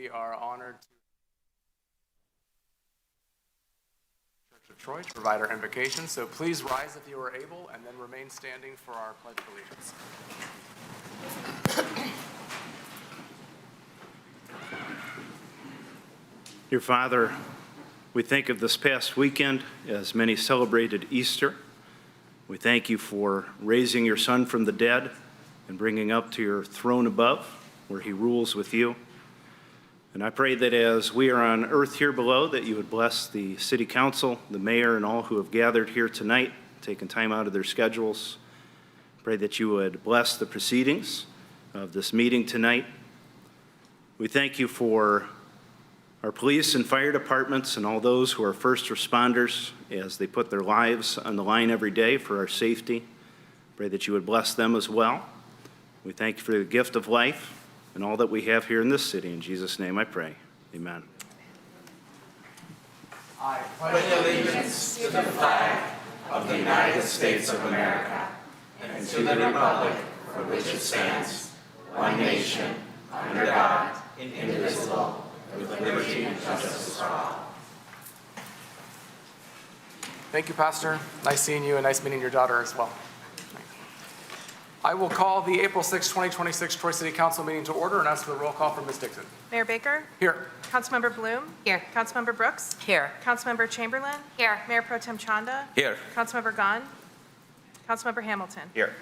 we are honored to Church of Troy to provide our invocation. So please rise if you are able, and then remain standing for our Pledge of Allegiance. Dear Father, we think of this past weekend as many celebrated Easter. We thank you for raising your Son from the dead and bringing up to your throne above, where he rules with you. And I pray that as we are on earth here below, that you would bless the City Council, the Mayor, and all who have gathered here tonight, taking time out of their schedules. Pray that you would bless the proceedings of this meeting tonight. We thank you for our police and fire departments and all those who are first responders as they put their lives on the line every day for our safety. Pray that you would bless them as well. We thank you for the gift of life and all that we have here in this city. In Jesus' name I pray. Amen. I pledge allegiance to the flag of the United States of America and to the republic for which it stands, one nation, under God, indivisible, with liberty and justice for all. Thank you, Pastor. Nice seeing you and nice meeting your daughter as well. I will call the April 6, 2026 Troy City Council meeting to order and ask for the roll call from Ms. Dixon. Mayor Baker? Here. Councilmember Bloom? Here. Councilmember Brooks? Here. Councilmember Chamberlain? Here. Mayor Pro Tem Chanda? Here. Councilmember Gunn? Councilmember Hamilton? Here.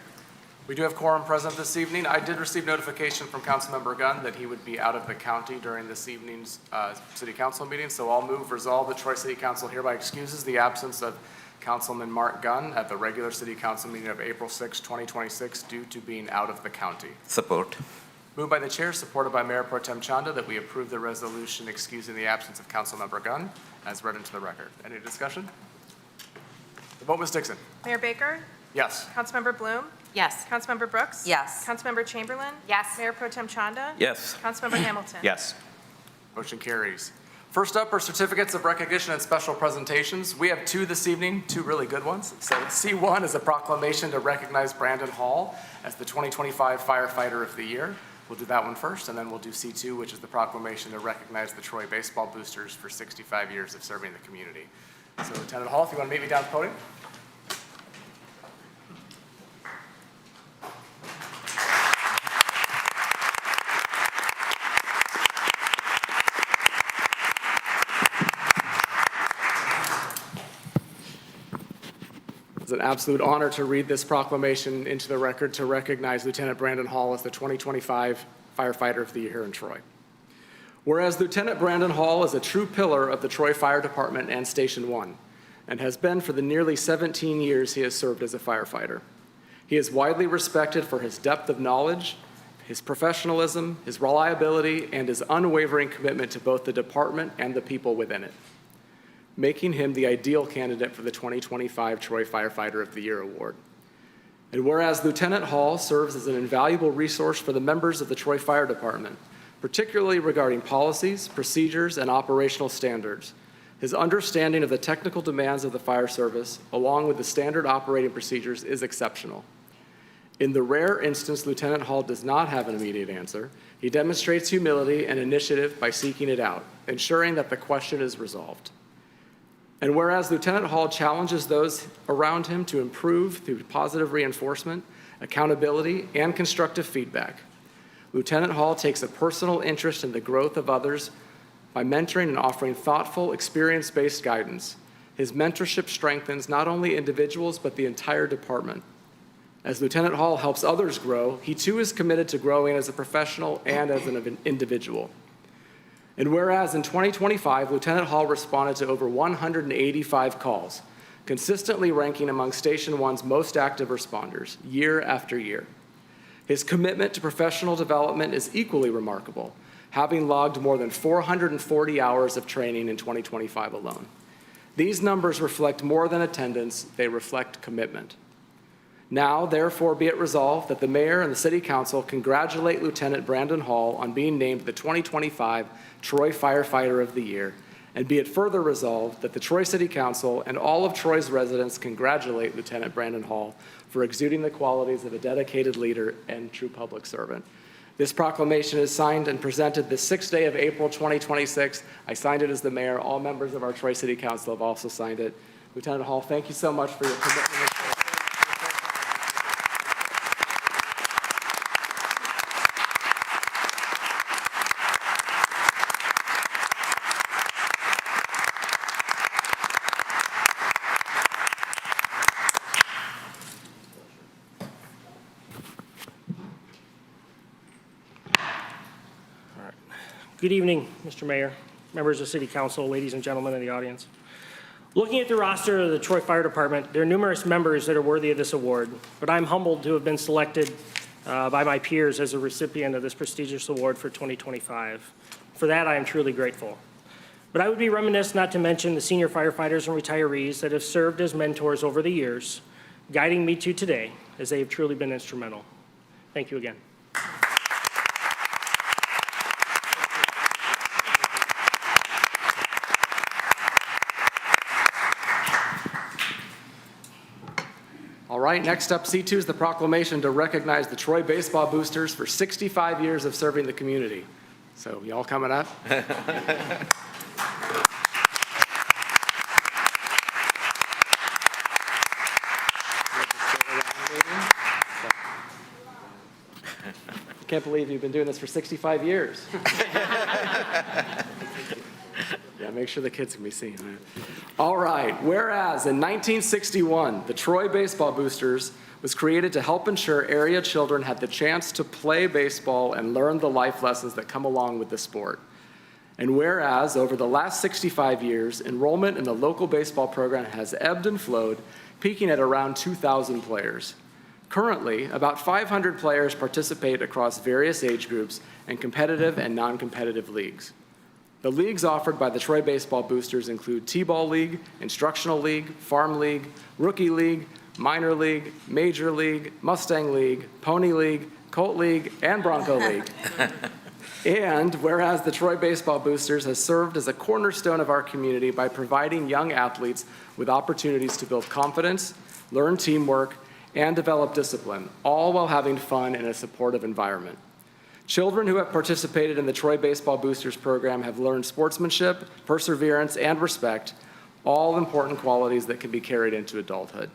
We do have quorum present this evening. I did receive notification from Councilmember Gunn that he would be out of the county during this evening's City Council meeting, so I'll move resolve that Troy City Council hereby excuses the absence of Councilman Mark Gunn at the regular City Council meeting of April 6, 2026 due to being out of the county. Support. Moved by the chair, supported by Mayor Pro Tem Chanda, that we approve the resolution excusing the absence of Councilmember Gunn as read into the record. Any discussion? The vote, Ms. Dixon. Mayor Baker? Yes. Councilmember Bloom? Yes. Councilmember Brooks? Yes. Councilmember Chamberlain? Yes. Mayor Pro Tem Chanda? Yes. Councilmember Hamilton? Yes. Motion carries. First up are certificates of recognition and special presentations. We have two this evening, two really good ones. So C1 is a proclamation to recognize Brandon Hall as the 2025 Firefighter of the Year. We'll do that one first, and then we'll do C2, which is the proclamation to recognize the Troy Baseball Boosters for 65 years of serving the community. So Lieutenant Hall, if you want to meet me down at the podium. It's an absolute honor to read this proclamation into the record to recognize Lieutenant Brandon Hall as the 2025 Firefighter of the Year here in Troy. Whereas Lieutenant Brandon Hall is a true pillar of the Troy Fire Department and Station 1, and has been for the nearly 17 years he has served as a firefighter. He is widely respected for his depth of knowledge, his professionalism, his reliability, and his unwavering commitment to both the department and the people within it, making him the ideal candidate for the 2025 Troy Firefighter of the Year award. And whereas Lieutenant Hall serves as an invaluable resource for the members of the Troy Fire Department, particularly regarding policies, procedures, and operational standards, his understanding of the technical demands of the fire service, along with the standard operating procedures, is exceptional. In the rare instance Lieutenant Hall does not have an immediate answer, he demonstrates humility and initiative by seeking it out, ensuring that the question is resolved. And whereas Lieutenant Hall challenges those around him to improve through positive reinforcement, accountability, and constructive feedback, Lieutenant Hall takes a personal interest in the growth of others by mentoring and offering thoughtful, experience-based guidance. His mentorship strengthens not only individuals, but the entire department. As Lieutenant Hall helps others grow, he too is committed to growing as a professional and as an individual. And whereas in 2025, Lieutenant Hall responded to over 185 calls, consistently ranking among Station 1's most active responders year after year. His commitment to professional development is equally remarkable, having logged more than 440 hours of training in 2025 alone. These numbers reflect more than attendance, they reflect commitment. Now, therefore, be it resolved that the Mayor and the City Council congratulate Lieutenant Brandon Hall on being named the 2025 Troy Firefighter of the Year, and be it further resolved that the Troy City Council and all of Troy's residents congratulate Lieutenant Brandon Hall for exuding the qualities of a dedicated leader and true public servant. This proclamation is signed and presented the 6th day of April 2026. I signed it as the mayor. All members of our Troy City Council have also signed it. Lieutenant Hall, thank you so much for your commitment. Good evening, Mr. Mayor, members of City Council, ladies and gentlemen in the audience. Looking at the roster of the Troy Fire Department, there are numerous members that are worthy of this award, but I'm humbled to have been selected by my peers as a recipient of this prestigious award for 2025. For that, I am truly grateful. But I would be remiss not to mention the senior firefighters and retirees that have served as mentors over the years, guiding me to today, as they have truly been instrumental. Thank you again. All right, next up, C2 is the proclamation to recognize the Troy Baseball Boosters for 65 years of serving the community. So y'all coming up? I can't believe you've been doing this for 65 years. Yeah, make sure the kids can be seen. Right? All right, whereas in 1961, the Troy Baseball Boosters was created to help ensure area children had the chance to play baseball and learn the life lessons that come along with the sport. And whereas over the last 65 years, enrollment in the local baseball program has ebbed and flowed, peaking at around 2,000 players. Currently, about 500 players participate across various age groups and competitive and non-competitive leagues. The leagues offered by the Troy Baseball Boosters include T-Ball League, Instructional League, Farm League, Rookie League, Minor League, Major League, Mustang League, Pony League, Colt League, and Bronco League. And whereas the Troy Baseball Boosters has served as a cornerstone of our community by providing young athletes with opportunities to build confidence, learn teamwork, and develop discipline, all while having fun in a supportive environment. Children who have participated in the Troy Baseball Boosters program have learned sportsmanship, perseverance, and respect, all important qualities that can be carried into adulthood.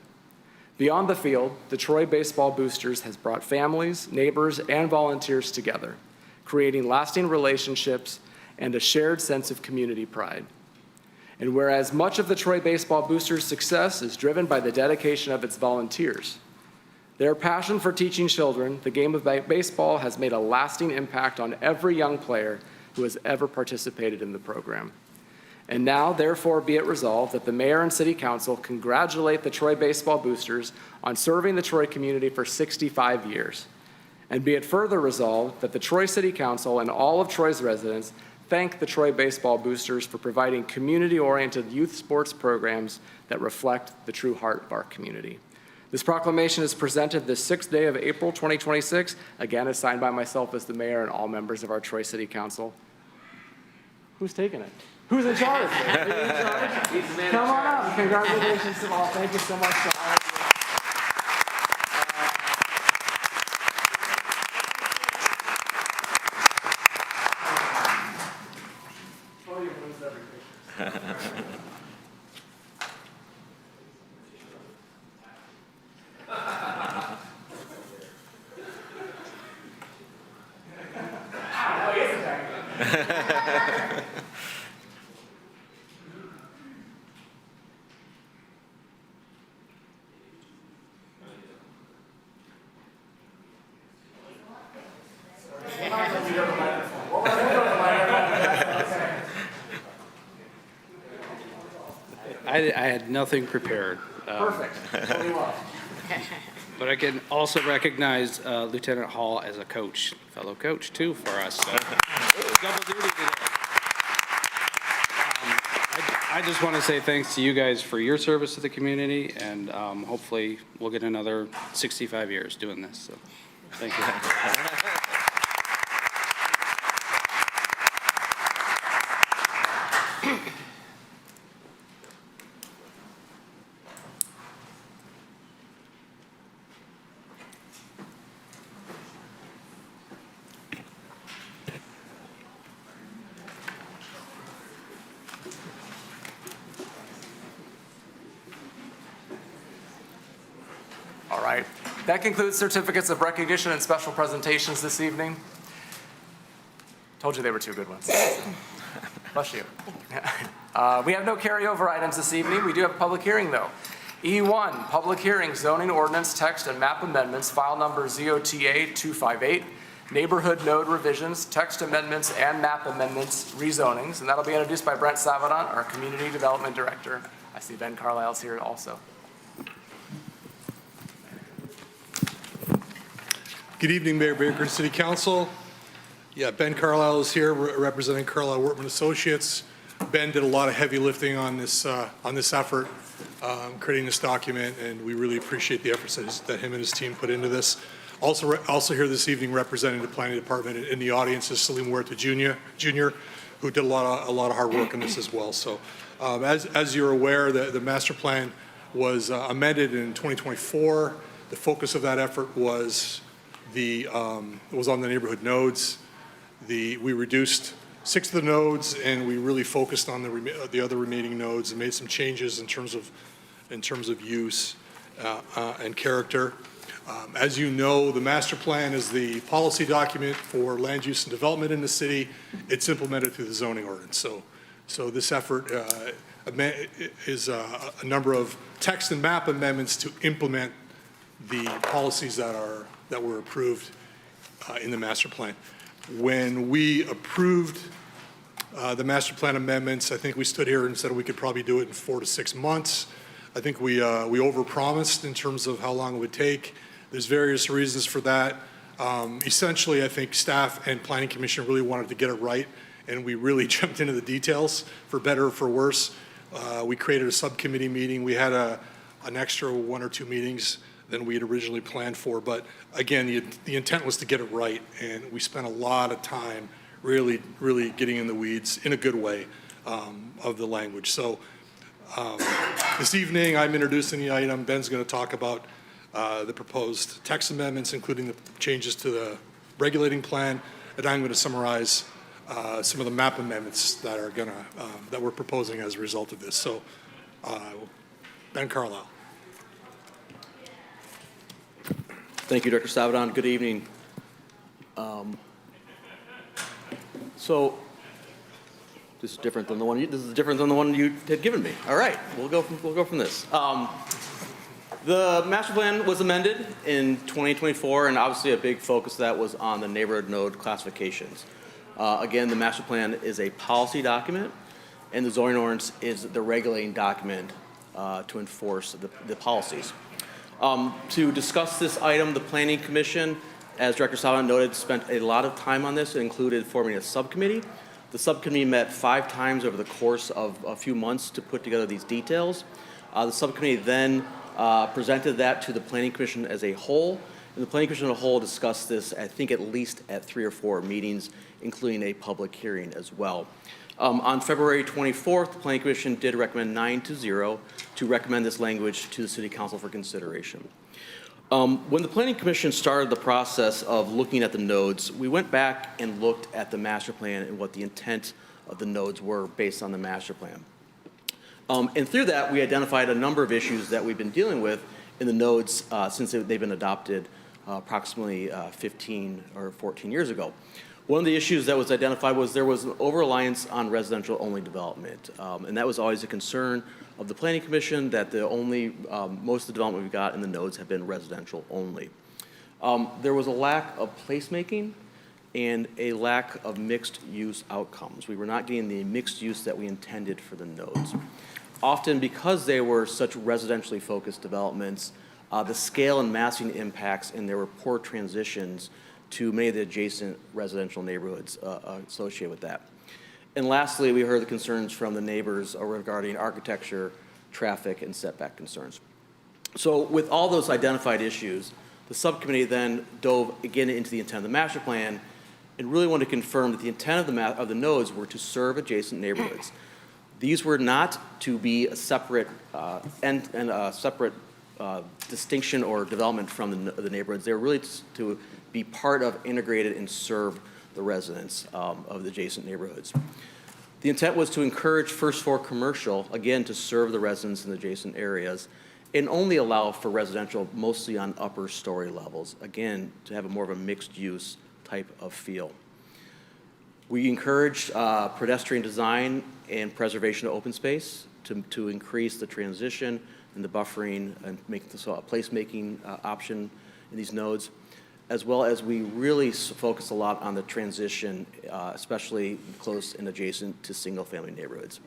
Beyond the field, the Troy Baseball Boosters has brought families, neighbors, and volunteers together, creating lasting relationships and a shared sense of community pride. And whereas much of the Troy Baseball Boosters' success is driven by the dedication of its volunteers, their passion for teaching children the game of baseball has made a lasting impact on every young player who has ever participated in the program. And now, therefore, be it resolved that the mayor and city council congratulate the Troy Baseball Boosters on serving the Troy community for 65 years. And be it further resolved that the Troy City Council and all of Troy's residents thank the Troy Baseball Boosters for providing community-oriented youth sports programs that reflect the true heart of our community. This proclamation is presented the 6th day of April 2026. Again, is signed by myself as the mayor and all members of our Troy City Council. Who's taking it? Who's in charge? Are you in charge? Come on up. Congratulations to all. Thank you so much to all of you. I had nothing prepared. Perfect. What do you want? But I can also recognize Lieutenant Hall as a coach, fellow coach too for us. So, double duty today. I just want to say thanks to you guys for your service to the community, and hopefully we'll get another 65 years doing this. So, thank you. That concludes certificates of recognition and special presentations this evening. Told you they were two good ones. Bless you. We have no carryover items this evening. We do have a public hearing, though. E1, public hearing, zoning ordinance, text and map amendments, file number ZOTA 258, neighborhood node revisions, text amendments, and map amendments, rezonings. And that'll be introduced by Brent Savadon, our Community Development Director. I see Ben Carlisle's here also. Good evening, Mayor Baker, City Council. Yeah, Ben Carlisle is here representing Carlisle Workman Associates. Ben did a lot of heavy lifting on this effort, creating this document, and we really appreciate the efforts that him and his team put into this. Also here this evening representing the Planning Department in the audience is Salim Huerta Jr., who did a lot of hard work on this as well. So, as you're aware, the master plan was amended in 2024. The focus of that effort was on the neighborhood nodes. We reduced 6 of the nodes, and we really focused on the other remaining nodes and made some changes in terms of use and character. As you know, the master plan is the policy document for land use and development in the city. It's implemented through the zoning ordinance. So this effort is a number of text and map amendments to implement the policies that were approved in the master plan. When we approved the master plan amendments, I think we stood here and said we could probably do it in 4 to 6 months. I think we overpromised in terms of how long it would take. There's various reasons for that. Essentially, I think staff and Planning Commission really wanted to get it right, and we really jumped into the details, for better or for worse. We created a subcommittee meeting. We had an extra 1 or 2 meetings than we had originally planned for. But again, the intent was to get it right, and we spent a lot of time really getting in the weeds in a good way of the language. So this evening, I'm introducing the item. Ben's going to talk about the proposed text amendments, including the changes to the regulating plan, and I'm going to summarize some of the map amendments that we're proposing as a result of this. So, Ben Carlisle. Thank you, Director Savadon. Good evening. So this is different than the one you had given me. All right, we'll go from this. The master plan was amended in 2024, and obviously a big focus of that was on the neighborhood node classifications. Again, the master plan is a policy document, and the zoning ordinance is the regulating document to enforce the policies. To discuss this item, the Planning Commission, as Director Savadon noted, spent a lot of time on this. It included forming a subcommittee. The subcommittee met 5 times over the course of a few months to put together these details. The subcommittee then presented that to the Planning Commission as a whole, and the Planning Commission as a whole discussed this, I think, at least at 3 or 4 meetings, including a public hearing as well. On February 24th, the Planning Commission did recommend 9-0 to recommend this language to the City Council for consideration. When the Planning Commission started the process of looking at the nodes, we went back and looked at the master plan and what the intent of the nodes were based on the master plan. And through that, we identified a number of issues that we've been dealing with in the nodes since they've been adopted approximately 15 or 14 years ago. One of the issues that was identified was there was an over-reliance on residential-only development, and that was always a concern of the Planning Commission, that most of the development we've got in the nodes have been residential only. There was a lack of placemaking and a lack of mixed-use outcomes. We were not getting the mixed use that we intended for the nodes. Often, because they were such residentially focused developments, the scale and massing impacts, and there were poor transitions to many of the adjacent residential neighborhoods associated with that. And lastly, we heard the concerns from the neighbors regarding architecture, traffic, and setback concerns. So with all those identified issues, the subcommittee then dove again into the intent of the master plan and really wanted to confirm that the intent of the nodes were to serve adjacent neighborhoods. These were not to be a separate distinction or development from the neighborhoods. They were really to be part of, integrated, and serve the residents of the adjacent neighborhoods. The intent was to encourage first floor commercial, again, to serve the residents in the adjacent areas, and only allow for residential mostly on upper story levels, again, to have a more of a mixed-use type of feel. We encourage pedestrian design and preservation of open space to increase the transition and the buffering and make this a placemaking option in these nodes, as well as we really focus a lot on the transition, especially close and adjacent to single-family neighborhoods.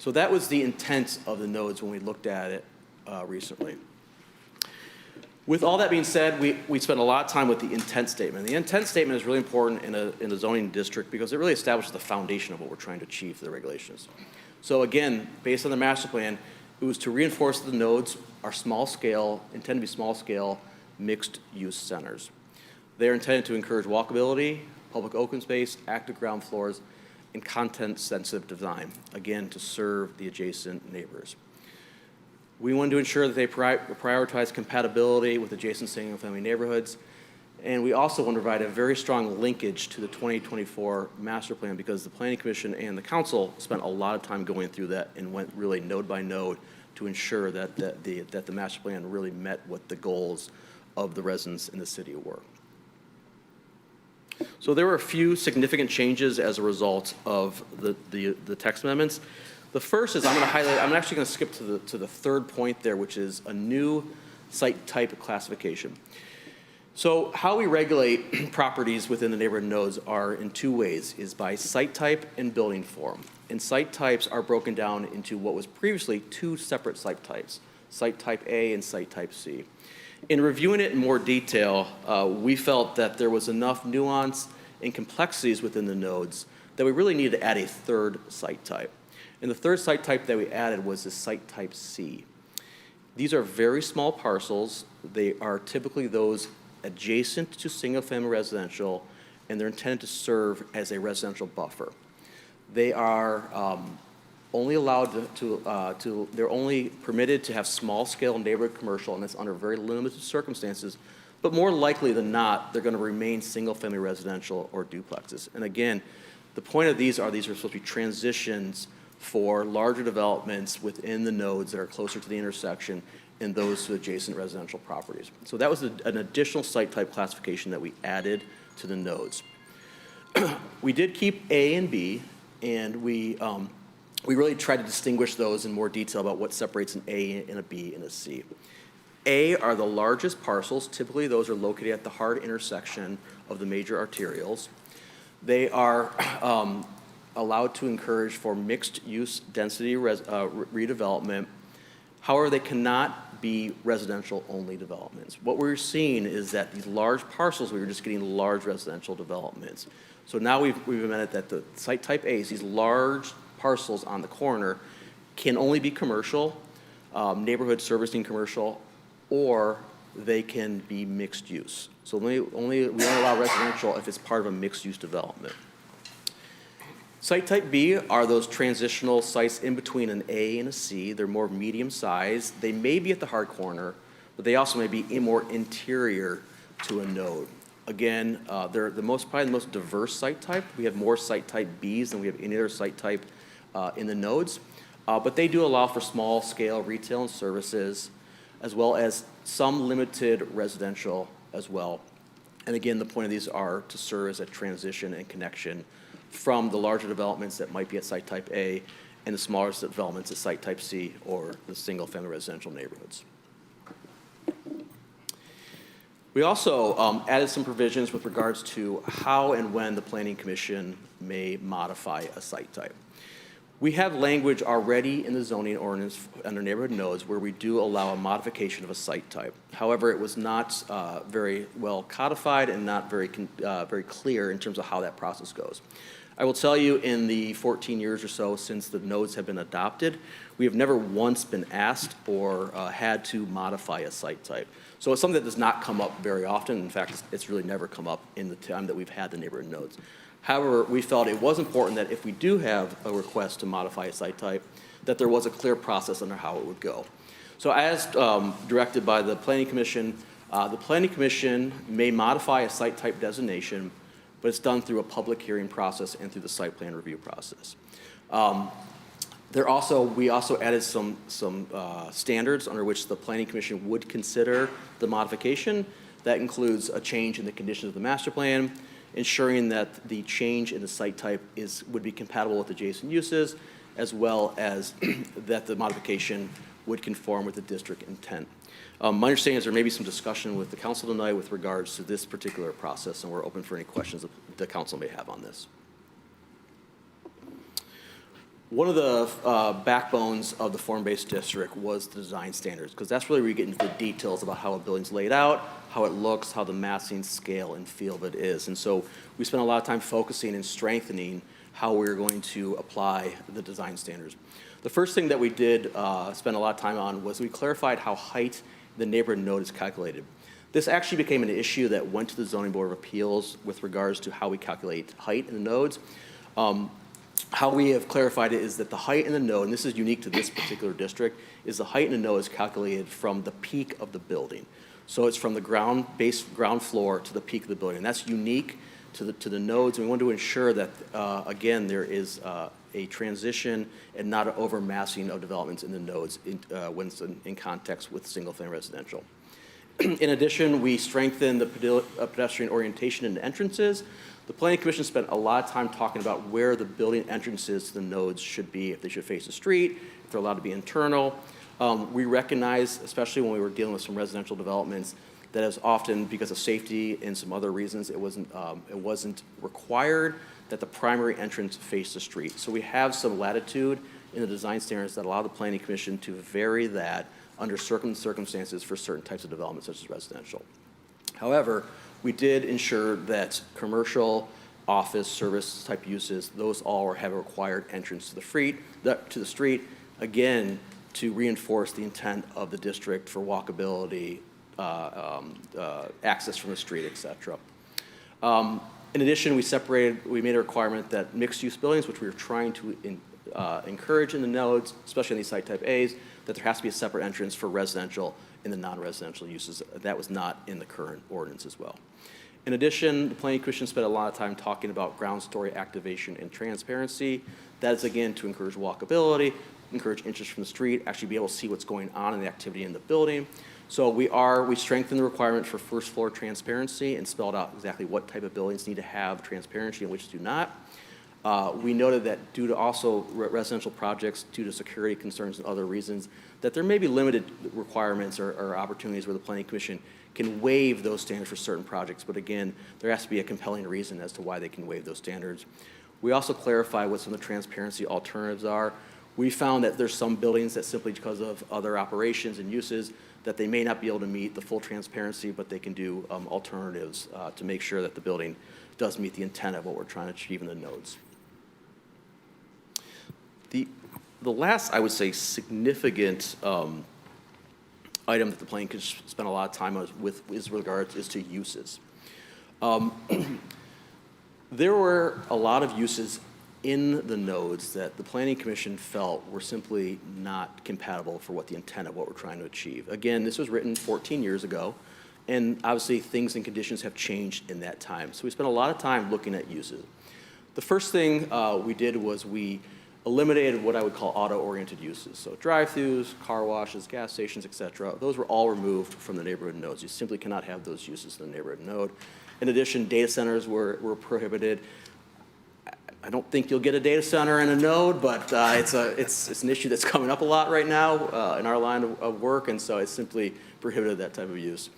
So that was the intent of the nodes when we looked at it recently. With all that being said, we spent a lot of time with the intent statement. The intent statement is really important in a zoning district because it really establishes the foundation of what we're trying to achieve for the regulations. So again, based on the master plan, it was to reinforce that the nodes are small scale, intended to be small scale, mixed use centers. They are intended to encourage walkability, public open space, active ground floors, and content sensitive design, again, to serve the adjacent neighbors. We wanted to ensure that they prioritize compatibility with adjacent single-family neighborhoods, and we also want to provide a very strong linkage to the 2024 master plan because the Planning Commission and the Council spent a lot of time going through that and went really node by node to ensure that the master plan really met what the goals of the residents in the city were. So there were a few significant changes as a result of the text amendments. The first is I'm actually going to skip to the third point there, which is a new site type classification. So how we regulate properties within the neighborhood nodes are in two ways, is by site type and building form. And site types are broken down into what was previously two separate site types, site type A and site type C. In reviewing it in more detail, we felt that there was enough nuance and complexities within the nodes that we really needed to add a third site type. And the third site type that we added was the site type C. These are very small parcels. They are typically those adjacent to single-family residential, and they're intended to serve as a residential buffer. They are only allowed they're only permitted to have small-scale neighborhood commercial, and that's under very limited circumstances. But more likely than not, they're going to remain single-family residential or duplexes. And again, the point of these are supposed to be transitions for larger developments within the nodes that are closer to the intersection and those to adjacent residential properties. So that was an additional site type classification that we added to the nodes. We did keep A and B, and we really tried to distinguish those in more detail about what separates an A and a B and a C. A are the largest parcels. Typically, those are located at the hard intersection of the major arterials. They are allowed to encourage for mixed-use density redevelopment. However, they cannot be residential-only developments. What we're seeing is that these large parcels, we were just getting large residential developments. So now we've amended that the site type A's, these large parcels on the corner, can only be commercial, neighborhood servicing commercial, or they can be mixed use. So we only allow residential if it's part of a mixed-use development. Site type B are those transitional sites in between an A and a C. They're more medium size. They may be at the hard corner, but they also may be more interior to a node. Again, they're probably the most diverse site type. We have more site type Bs than we have any other site type in the nodes, but they do allow for small scale retail and services, as well as some limited residential as well. And again, the point of these are to serve as a transition and connection from the larger developments that might be at site type A and the smaller developments at site type C or the single-family residential neighborhoods. We also added some provisions with regards to how and when the Planning Commission may modify a site type. We have language already in the zoning ordinance under neighborhood nodes where we do allow a modification of a site type. However, it was not very well codified and not very clear in terms of how that process goes. I will tell you, in the 14 years or so since the nodes have been adopted, we have never once been asked or had to modify a site type. So it's something that does not come up very often. In fact, it's really never come up in the time that we've had the neighborhood nodes. However, we felt it was important that if we do have a request to modify a site type, that there was a clear process under how it would go. So as directed by the Planning Commission may modify a site type designation, but it's done through a public hearing process and through the site plan review process. We also added some standards under which the Planning Commission would consider the modification. That includes a change in the conditions of the master plan, ensuring that the change in the site type would be compatible with adjacent uses, as well as that the modification would conform with the district intent. My understanding is there may be some discussion with the council tonight with regards to this particular process, and we're open for any questions that the council may have on this. One of the backbones of the form-based district was the design standards, because that's really where you get into the details about how a building's laid out, how it looks, how the massing, scale, and feel of it is. And so we spent a lot of time focusing and strengthening how we're going to apply the design standards. The first thing that we did spend a lot of time on was we clarified how height in the neighborhood node is calculated. This actually became an issue that went to the Zoning Board of Appeals with regards to how we calculate height in the nodes. How we have clarified it is that the height in the node, and this is unique to this particular district, is the height in the node is calculated from the peak of the building. So it's from the ground floor to the peak of the building. And that's unique to the nodes, and we want to ensure that, again, there is a transition and not an overmassing of developments in the nodes when it's in context with single-family residential. In addition, we strengthened the pedestrian orientation and entrances. The Planning Commission spent a lot of time talking about where the building entrances to the nodes should be, if they should face the street, if they're allowed to be internal. We recognize, especially when we were dealing with some residential developments, that as often, because of safety and some other reasons, it wasn't required that the primary entrance face the street. So we have some latitude in the design standards that allow the Planning Commission to vary that under certain circumstances for certain types of development, such as residential. However, we did ensure that commercial, office, service type uses, those all have a required entrance to the street, again, to reinforce the intent of the district for walkability, access from the street, et cetera. In addition, we made a requirement that mixed-use buildings, which we were trying to encourage in the nodes, especially in these site type A's, that there has to be a separate entrance for residential and the non-residential uses. That was not in the current ordinance as well. In addition, the Planning Commission spent a lot of time talking about ground story activation and transparency. That is, again, to encourage walkability, encourage interest from the street, actually be able to see what's going on in the activity in the building. So we strengthened the requirement for first floor transparency and spelled out exactly what type of buildings need to have transparency and which do not. We noted that due to also residential projects, due to security concerns and other reasons, that there may be limited requirements or opportunities where the Planning Commission can waive those standards for certain projects. But again, there has to be a compelling reason as to why they can waive those standards. We also clarify what some of the transparency alternatives are. We found that there's some buildings that simply because of other operations and uses that they may not be able to meet the full transparency, but they can do alternatives to make sure that the building does meet the intent of what we're trying to achieve in the nodes. The last, I would say, significant item that the planning commission spent a lot of time on is to uses. There were a lot of uses in the nodes that the Planning Commission felt were simply not compatible for what the intent of what we're trying to achieve. Again, this was written 14 years ago, and obviously things and conditions have changed in that time. So we spent a lot of time looking at uses. The first thing we did was we eliminated what I would call auto-oriented uses. So drive-throughs, car washes, gas stations, et cetera, those were all removed from the neighborhood nodes. You simply cannot have those uses in the neighborhood node. In addition, data centers were prohibited. I don't think you'll get a data center in a node, but it's an issue that's coming up a lot right now in our line of work, and so it's simply prohibited that type of use.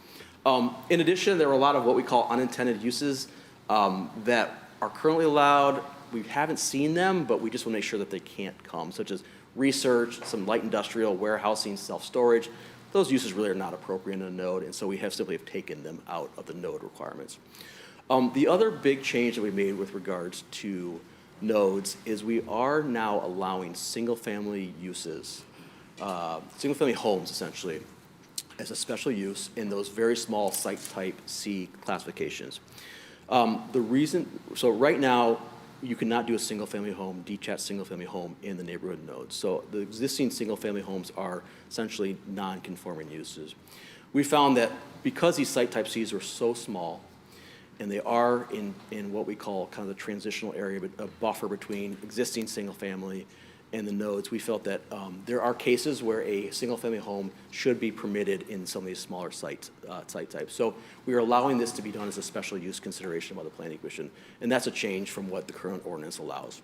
In addition, there were a lot of what we call unintended uses that are currently allowed. We haven't seen them, but we just want to make sure that they can't come, such as research, some light industrial, warehousing, self-storage. Those uses really are not appropriate in a node, and so we have simply taken them out of the node requirements. The other big change that we made with regards to nodes is we are now allowing single-family uses, single-family homes essentially, as a special use in those very small site type C classifications. So right now, you cannot do a single-family home, detached single-family home in the neighborhood nodes. So the existing single-family homes are essentially non-conforming uses. We found that because these site type Cs are so small, and they are in what we call kind of the transitional area, a buffer between existing single-family and the nodes, we felt that there are cases where a single-family home should be permitted in some of these smaller site types. So we are allowing this to be done as a special use consideration by the Planning Commission, and that's a change from what the current ordinance allows.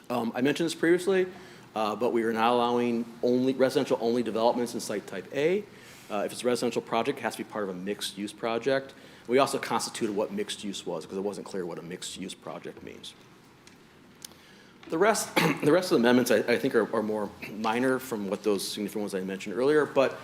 I mentioned this previously, but we are now allowing residential-only developments in site type A. If it's a residential project, it has to be part of a mixed-use project. We also constituted what mixed use was because it wasn't clear what a mixed-use project means. The rest of the amendments, I think, are more minor from what those significant ones I mentioned earlier, but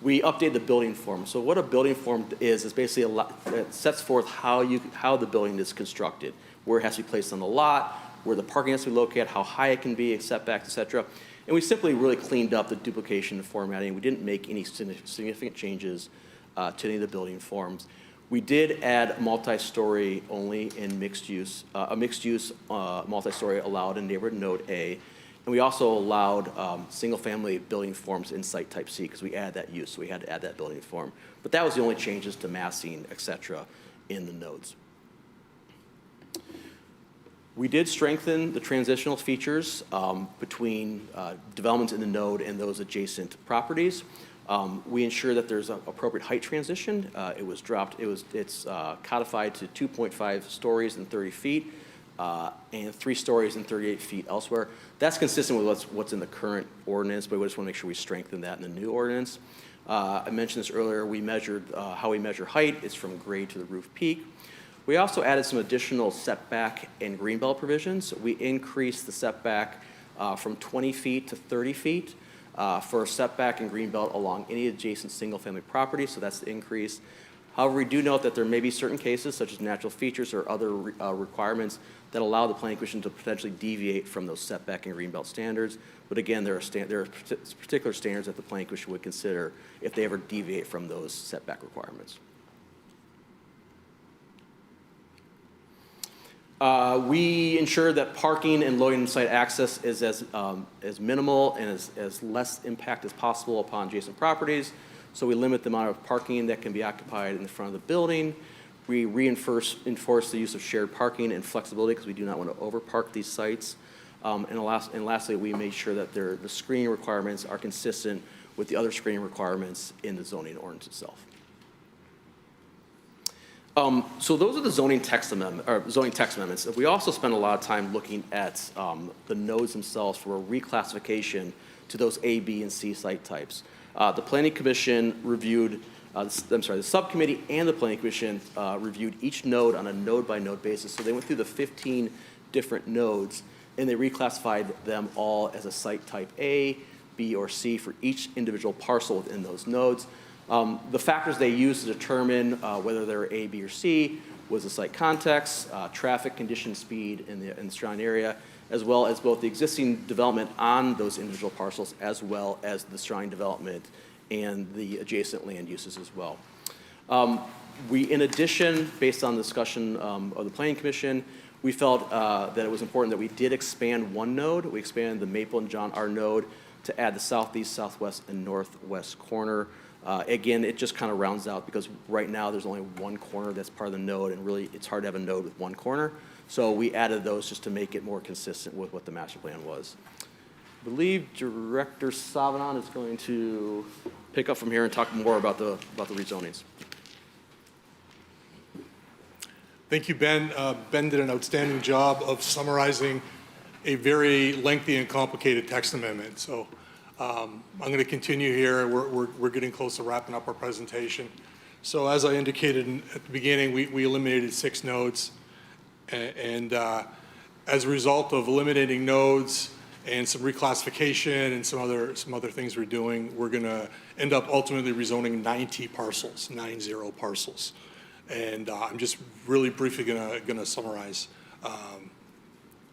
we updated the building form. So what a building form is basically it sets forth how the building is constructed, where it has to be placed on the lot, where the parking has to be located, how high it can be, setbacks, et cetera. And we simply really cleaned up the duplication and formatting. We didn't make any significant changes to any of the building forms. We did add multi-story only in mixed use, a mixed use multi-story allowed in neighborhood node A. And we also allowed single-family building forms in site type C because we added that use, so we had to add that building form. But that was the only changes to massing, et cetera, in the nodes. We did strengthen the transitional features between developments in the node and those adjacent properties. We ensure that there's an appropriate height transition. It's codified to 2.5 stories and 30 feet, and 3 stories and 38 feet elsewhere. That's consistent with what's in the current ordinance, but we just want to make sure we strengthen that in the new ordinance. I mentioned this earlier. We measured how we measure height. It's from grade to the roof peak. We also added some additional setback and greenbelt provisions. We increased the setback from 20 feet to 30 feet. For setback and greenbelt along any adjacent single-family property, so that's the increase. However, we do note that there may be certain cases, such as natural features or other requirements, that allow the Planning Commission to potentially deviate from those setback and greenbelt standards. But again, there are particular standards that the Planning Commission would consider if they ever deviate from those setback requirements. We ensure that parking and loading site access is as minimal and as less impact as possible upon adjacent properties. So we limit the amount of parking that can be occupied in the front of the building. We enforce the use of shared parking and flexibility because we do not want to overpark these sites. And lastly, we made sure that the screening requirements are consistent with the other screening requirements in the zoning ordinance itself. So those are the zoning text amendments. We also spend a lot of time looking at the nodes themselves for a reclassification to those A, B, and C site types. The Planning Commission reviewed, the subcommittee and the Planning Commission reviewed each node on a node-by-node basis. So they went through the 15 different nodes, and they reclassified them all as a site type A, B, or C for each individual parcel within those nodes. The factors they used to determine whether they're A, B, or C was the site context, traffic condition, speed in the surrounding area, as well as both the existing development on those individual parcels as well as the surrounding development and the adjacent land uses as well. In addition, based on the discussion of the Planning Commission, we felt that it was important that we did expand one node. We expanded the Maple and John R. node to add the southeast, southwest, and northwest corner. Again, it just kind of rounds out because right now there's only one corner that's part of the node, and really it's hard to have a node with one corner. So we added those just to make it more consistent with what the master plan was. I believe Director Savanon is going to pick up from here and talk more about the rezonings. Thank you, Ben. Ben did an outstanding job of summarizing a very lengthy and complicated text amendment. So I'm going to continue here. We're getting close to wrapping up our presentation. So as I indicated at the beginning, we eliminated 6 nodes. And as a result of eliminating nodes and some reclassification and some other things we're doing, we're going to end up ultimately rezoning 90 parcels, 90 parcels. And I'm just really briefly going to summarize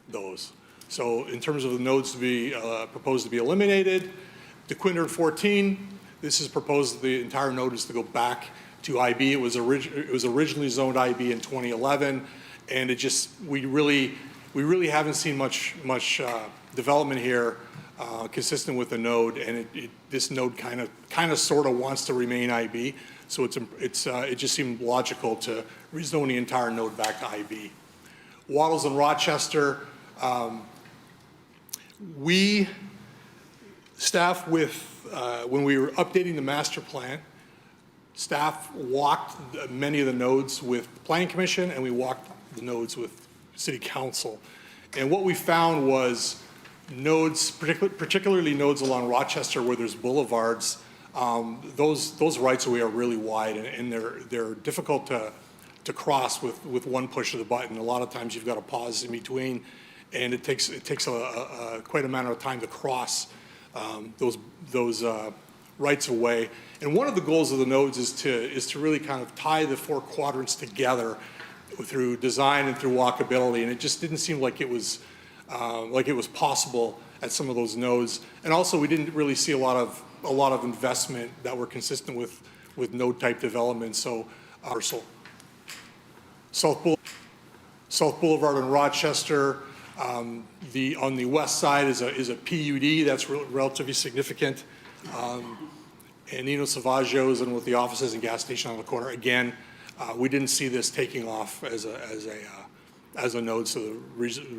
those. So in terms of the nodes to be proposed to be eliminated, DeQuinder 14, this is proposed the entire node is to go back to IB. It was originally zoned IB in 2011, and it just we really haven't seen much development here consistent with the node, and this node kind of sort of wants to remain IB. So it just seemed logical to rezone the entire node back to IB. Wattles and Rochester. Staff when we were updating the master plan, staff walked many of the nodes with the Planning Commission, and we walked the nodes with City Council. And what we found was nodes, particularly nodes along Rochester where there's boulevards, those rights-of-way are really wide, and they're difficult to cross with one push of the button. A lot of times you've got to pause in between, and it takes quite a amount of time to cross those rights-of-way. And one of the goals of the nodes is to really kind of tie the four quadrants together through design and through walkability, and it just didn't seem like it was possible at some of those nodes. And also, we didn't really see a lot of investment that were consistent with node type development. So, South Boulevard in Rochester. On the west side is a PUD that's relatively significant. And Nino Savaggio's and with the offices and gas station on the corner. Again, we didn't see this taking off as a node, so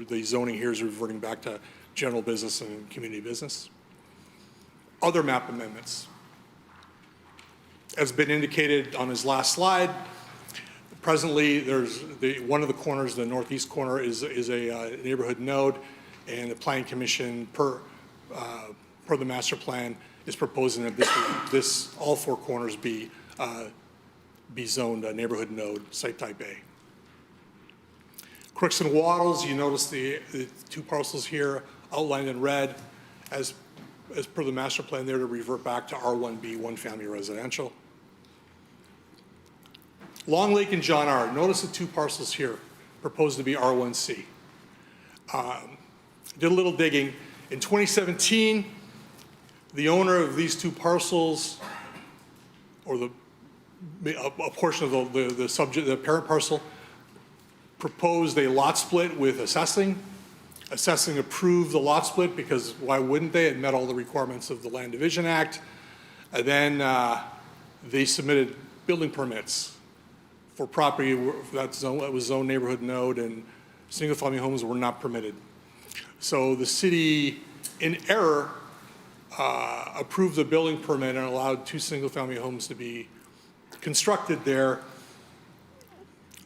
the zoning here is reverting back to general business and community business. Other map amendments. As been indicated on his last slide, presently there's one of the corners, the northeast corner, is a neighborhood node, and the Planning Commission, per the master plan, is proposing that all four corners be zoned a neighborhood node, site type A. Crooks and Waddles, you notice the two parcels here outlined in red as per the master plan there to revert back to R1B, one family residential. Long Lake and John R., notice the two parcels here proposed to be R1C. Did a little digging. In 2017, the owner of these two parcels, or a portion of the parent parcel, proposed a lot split with assessing. Assessing approved the lot split because why wouldn't they? It met all the requirements of the Land Division Act. And then they submitted building permits for property that was zoned neighborhood node, and single-family homes were not permitted. So the city, in error, approved the building permit and allowed two single-family homes to be constructed there.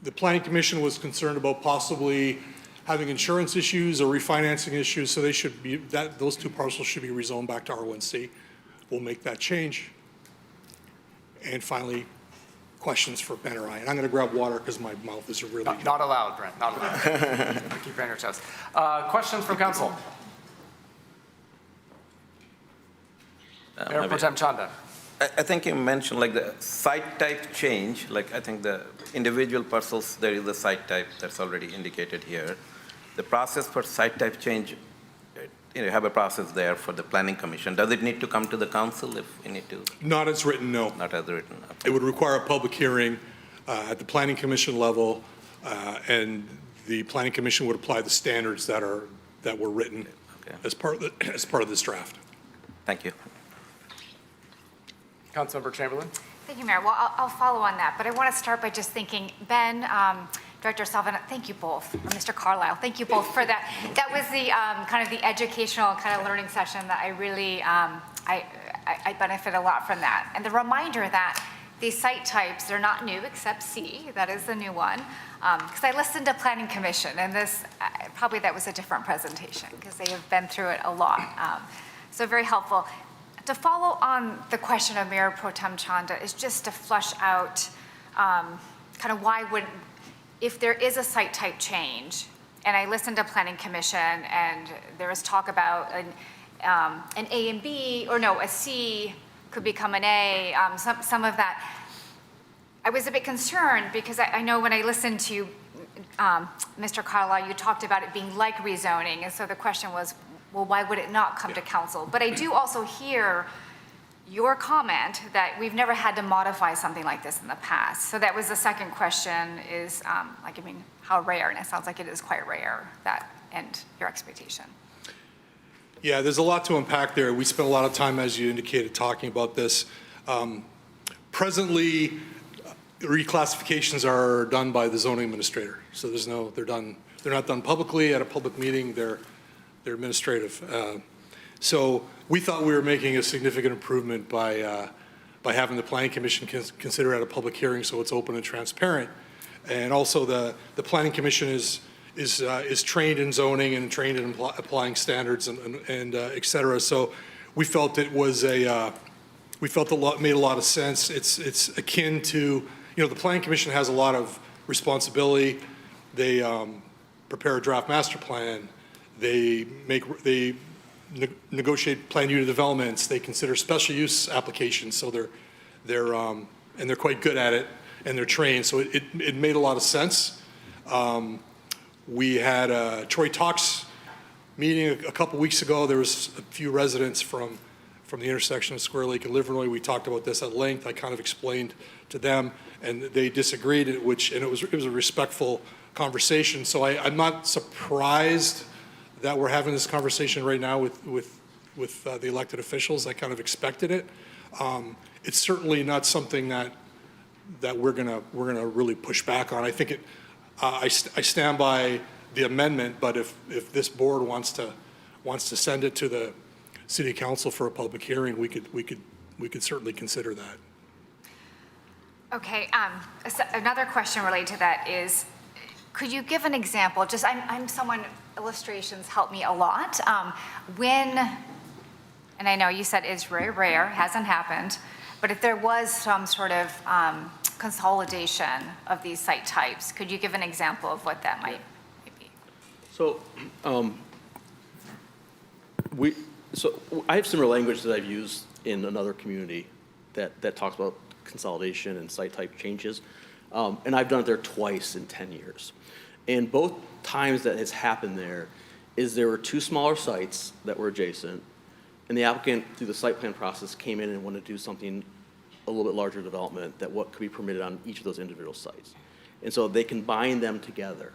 The Planning Commission was concerned about possibly having insurance issues or refinancing issues, so those two parcels should be rezoned back to R1C. We'll make that change. And finally, questions for Ben or I. And I'm going to grab water because my mouth is really... Not allowed, Brent, not allowed. Keep it on your chest. Questions from council? Mayor Pro Tem Chanda. I think you mentioned like the site type change, like I think the individual parcels, there is a site type that's already indicated here. The process for site type change, you have a process there for the Planning Commission. Does it need to come to the council if we need to? Not as written, no. Not as written. Okay. It would require a public hearing at the Planning Commission level, and the Planning Commission would apply the standards that were written as part of this draft. Thank you. Councilmember Chamberlain. Thank you, Mayor. Well, I'll follow on that, but I want to start by just thanking Ben, Director Sullivan, thank you both, or Mr. Carlisle, thank you both for that. That was the kind of the educational kind of learning session that I really, I benefit a lot from that. And the reminder that these site types, they're not new except C, that is the new one. Because I listened to Planning Commission, and this, probably that was a different presentation because they have been through it a lot. So very helpful. To follow on the question of Mayor Pro Tem Chanda is just to flush out kind of why would, if there is a site type change, and I listened to Planning Commission and there was talk about an A and B, or no, a C could become an A, some of that. I was a bit concerned because I know when I listened to Mr. Carlisle, you talked about it being like rezoning, and so the question was, well, why would it not come to council? But I do also hear your comment that we've never had to modify something like this in the past. So that was the second question is, how rare, and it sounds like it is quite rare, that, and your expectation. Yeah, there's a lot to unpack there. We spent a lot of time, as you indicated, talking about this. Presently, reclassifications are done by the zoning administrator. So they're not done publicly at a public meeting. their administrative. So we thought we were making a significant improvement by having the Planning Commission consider at a public hearing, so it's open and transparent. And also the Planning Commission is trained in zoning and trained in applying standards and et cetera. So we felt it was we felt made a lot of sense. It's akin to, the Planning Commission has a lot of responsibility. They prepare a draft master plan. They negotiate plan unit developments. They consider special use applications. So they're quite good at it, and they're trained. So it made a lot of sense. We had a Troy Talks meeting a couple weeks ago. There was a few residents from the intersection of Square Lake and Livernois. We talked about this at length. I kind of explained to them, and they disagreed, and it was a respectful conversation. So I'm not surprised that we're having this conversation right now with the elected officials. I kind of expected it. It's certainly not something that we're gonna really push back on. I think I stand by the amendment, but if this board wants to send it to the city council for a public hearing, we could certainly consider that. Okay, so another question related to that is, could you give an example? Just, I'm someone, illustrations help me a lot. And I know you said it's very rare, hasn't happened, but if there was some sort of consolidation of these site types, could you give an example of what that might be? So, I have similar language that I've used in another community that talks about consolidation and site type changes. And I've done it there twice in 10 years. And both times that has happened there were two smaller sites that were adjacent, and the applicant, through the site plan process, came in and wanted to do something a little bit larger development that what could be permitted on each of those individual sites. And so they combined them together.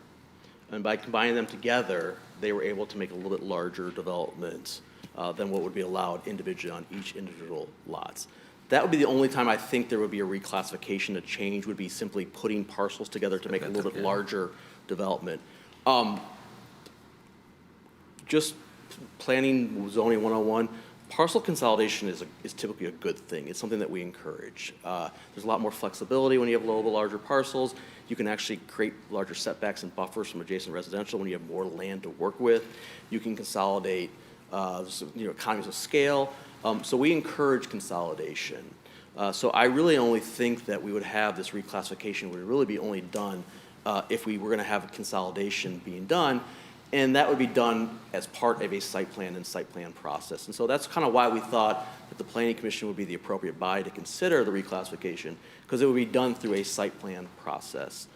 And by combining them together, they were able to make a little bit larger development than what would be allowed individually on each individual lots. That would be the only time I think there would be a reclassification. A change would be simply putting parcels together to make a little bit larger development. Just planning zoning 101, parcel consolidation is typically a good thing. It's something that we encourage. There's a lot more flexibility when you have a little bit larger parcels. You can actually create larger setbacks and buffers from adjacent residential when you have more land to work with. You can consolidate economies of scale. So we encourage consolidation. So I really only think that we would have this reclassification would really be only done if we were going to have a consolidation being done, and that would be done as part of a site plan and site plan process. And so that's kind of why we thought that the Planning Commission would be the appropriate body to consider the reclassification, because it would be done through a site plan process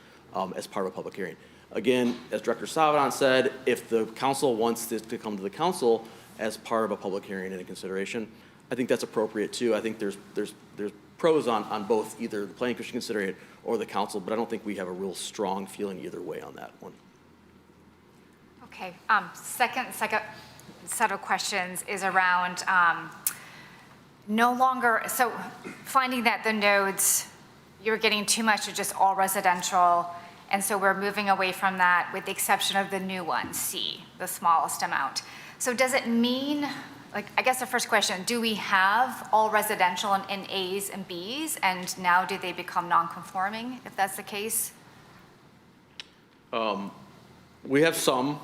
as part of a public hearing. Again, as Director Savidan said, if the council wants this to come to the council as part of a public hearing and a consideration, I think that's appropriate too. I think there's pros on both, either the Planning Commission considering it or the council, but I don't think we have a real strong feeling either way on that one. Okay, second set of questions is around so finding that the nodes, you're getting too much of just all residential, and so we're moving away from that with the exception of the new one, C, the smallest amount. So does it mean, I guess the first question, do we have all residential in A's and B's, and now do they become non-conforming, if that's the case? We have some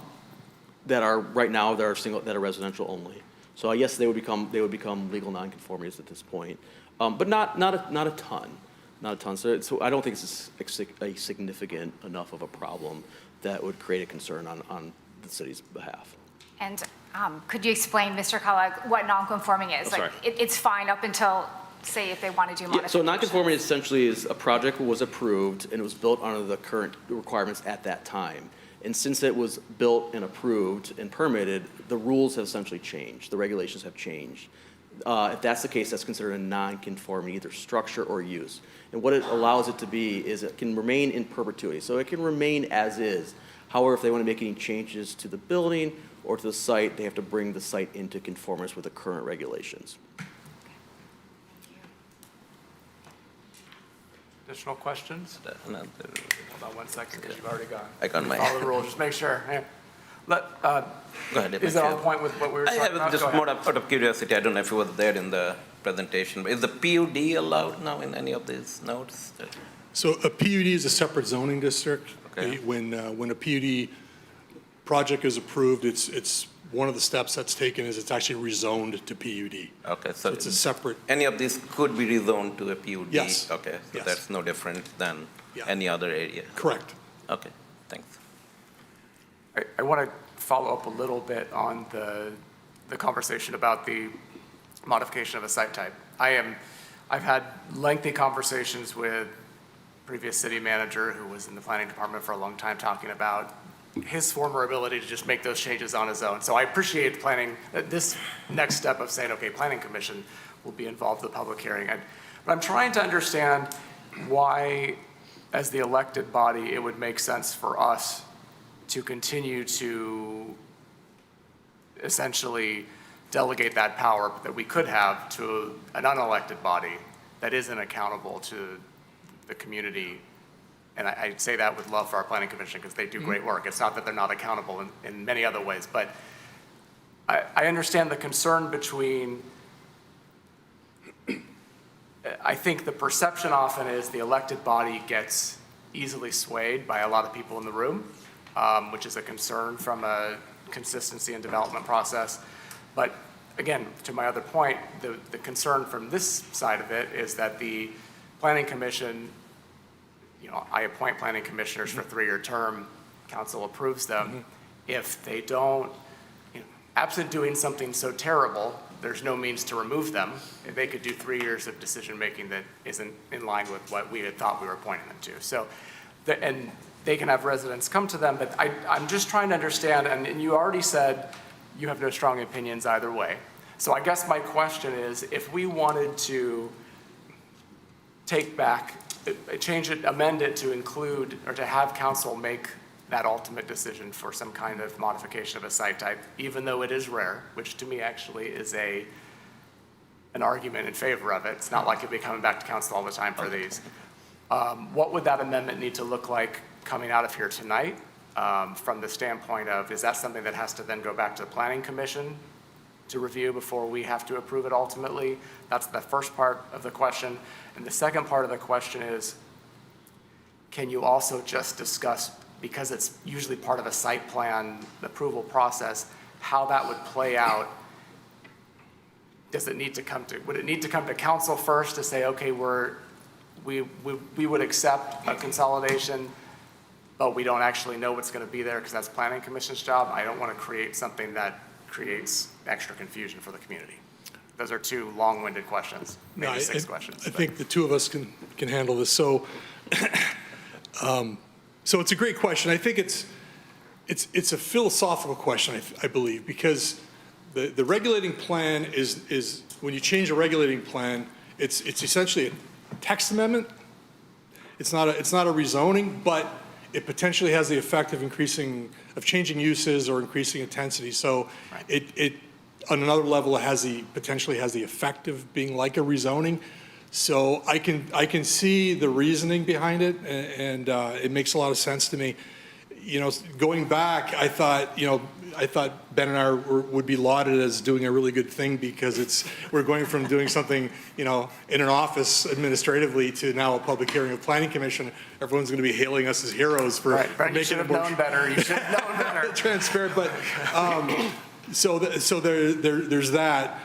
that are right now that are residential only. So yes, they would become legal nonconformities at this point, but not a ton. So I don't think it's a significant enough of a problem that would create a concern on the city's behalf. And could you explain, Mr. Carlisle, what nonconforming is? Sorry. It's fine up until, say, if they want to do modifications. So nonconformity essentially is a project was approved and it was built under the current requirements at that time. And since it was built and approved and permitted, the rules have essentially changed. The regulations have changed. If that's the case, that's considered a non-conforming, either structure or use. And what it allows it to be is it can remain in perpetuity. So it can remain as is. However, if they want to make any changes to the building or to the site, they have to bring the site into conformance with the current regulations. Additional questions? Hold on 1 second, because you've already gone. I got my- Follow the rules, just make sure. Yeah. Let, Go ahead. is that on point with what we were I talking about? have just Go ahead. more out of curiosity, I don't know if you were there in the presentation, but is the PUD allowed now in any of these nodes? So a PUD is a separate zoning district. Okay. When a PUD project is approved, it's one of the steps that's taken is it's actually rezoned to PUD. Okay, So so it's a separate, any of these could be rezoned to a PUD? Yes. Okay, so Yes. that's no different than Yeah. any other area? correct. Okay, thanks. I want to follow up a little bit on the conversation about the modification of a site type. I've had lengthy conversations with previous city manager who was in the planning department for a long time talking about his former ability to just make those changes on his own. So I appreciate this next step of saying, okay, planning commission will be involved in the public hearing. But I'm trying to understand why, as the elected body, it would make sense for us to continue to essentially delegate that power that we could have to an unelected body that isn't accountable to the community. And I say that with love for our planning commission because they do great work. It's not that they're not accountable in many other ways, but I understand the concern between, I think the perception often is the elected body gets easily swayed by a lot of people in the room, which is a concern from a consistency and development process. But again, to my other point, the concern from this side of it is that the planning commission, I appoint planning commissioners for a 3-year term, council approves them. If they don't, absent doing something so terrible, there's no means to remove them. They could do 3 years of decision-making that isn't in line with what we had thought we were appointing them to. So, and they can have residents come to them, but I'm just trying to understand, and you already said you have no strong opinions either way. So I guess my question is, if we wanted to take back, change it, amend it to include, or to have council make that ultimate decision for some kind of modification of a site type, even though it is rare, which to me actually is an argument in favor of it. It's not like it'd be coming back to council all the time for these. What would that amendment need to look like coming out of here tonight? From the standpoint of, is that something that has to then go back to the planning commission to review before we have to approve it ultimately? That's the first part of the question. And the second part of the question is, can you also just discuss, because it's usually part of a site plan approval process, how that would play out? Would it need to come to council first to say, okay, we would accept a consolidation, but we don't actually know what's going to be there because that's planning commission's job? I don't want to create something that creates extra confusion for the community. Those are two long-winded questions, maybe No, 6 questions. I think the two of us can handle this. So, so it's a great question. I think it's a philosophical question, I believe, because the regulating plan is when you change a regulating plan, it's essentially a text amendment. It's not a rezoning, but it potentially has the effect of changing uses or increasing intensity. So it on another level, it potentially has the effect of being like a rezoning. So I can see the reasoning behind it, and it makes a lot of sense to me. Going back, I thought Ben and I would be lauded as doing a really good thing because we're going from doing something, in an office administratively to now a public hearing of planning commission. Everyone's going to be hailing us as heroes for Right, you making should it have more known better. You should have known better. transparent. But so there's that.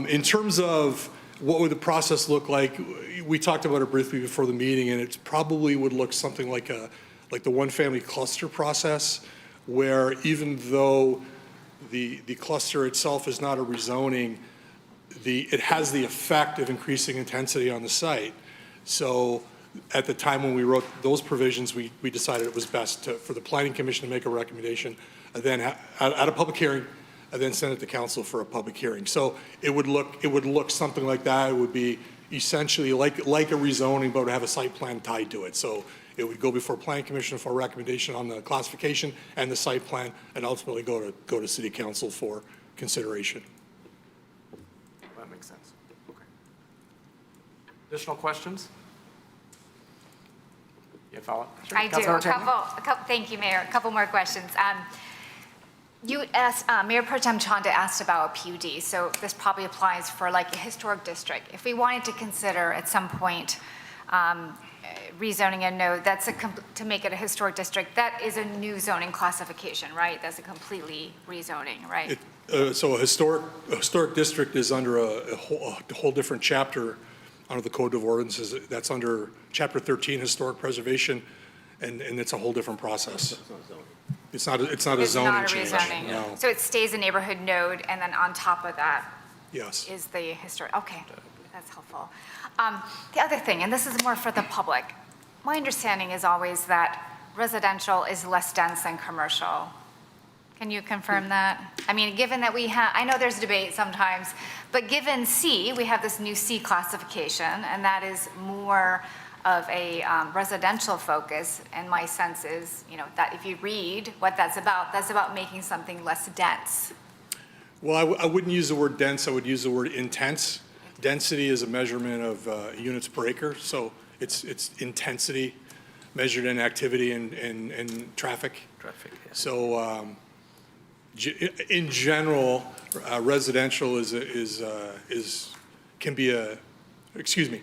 In terms of what would the process look like, we talked about it briefly before the meeting, and it probably would look something like the one-family cluster process, where even though the cluster itself is not a rezoning, it has the effect of increasing intensity on the site. So at the time when we wrote those provisions, we decided it was best for the planning commission to make a recommendation, and then at a public hearing, and then send it to council for a public hearing. So it would look something like that. It would be essentially like a rezoning, but would have a site plan tied to it. So it would go before planning commission for a recommendation on the classification and the site plan, and ultimately go to city council for consideration. That makes sense. Okay. Additional questions? You follow? Sure. I do. Councilmember A Taylor? couple, thank you, Mayor. A couple more questions. You asked, Mayor Pro Tem Chanda asked about PUD, so this probably applies for like a historic district. If we wanted to consider at some point rezoning a node, to make it a historic district, that is a new zoning classification, right? That's a completely rezoning, right? So a historic district is under a whole different chapter under the Code of Ordinances. That's under Chapter 13, Historic Preservation, and it's a whole different process. It's not a It's zoning not a change. rezoning. No. So it stays a neighborhood node, and then on top of that Yes. is the historic, okay, that's helpful. The other thing, and this is more for the public, my understanding is always that residential is less dense than commercial. Can you confirm that? I mean, given that we have, I know there's debate sometimes, but given C, we have this new C classification, and that is more of a residential focus, and my sense is, that if you read what that's about making something less dense. Well, I wouldn't use the word dense, I would use the word intense. Density is a measurement of units per acre, so it's intensity measured in activity and traffic. Traffic, yeah. So in general, residential can be a, excuse me,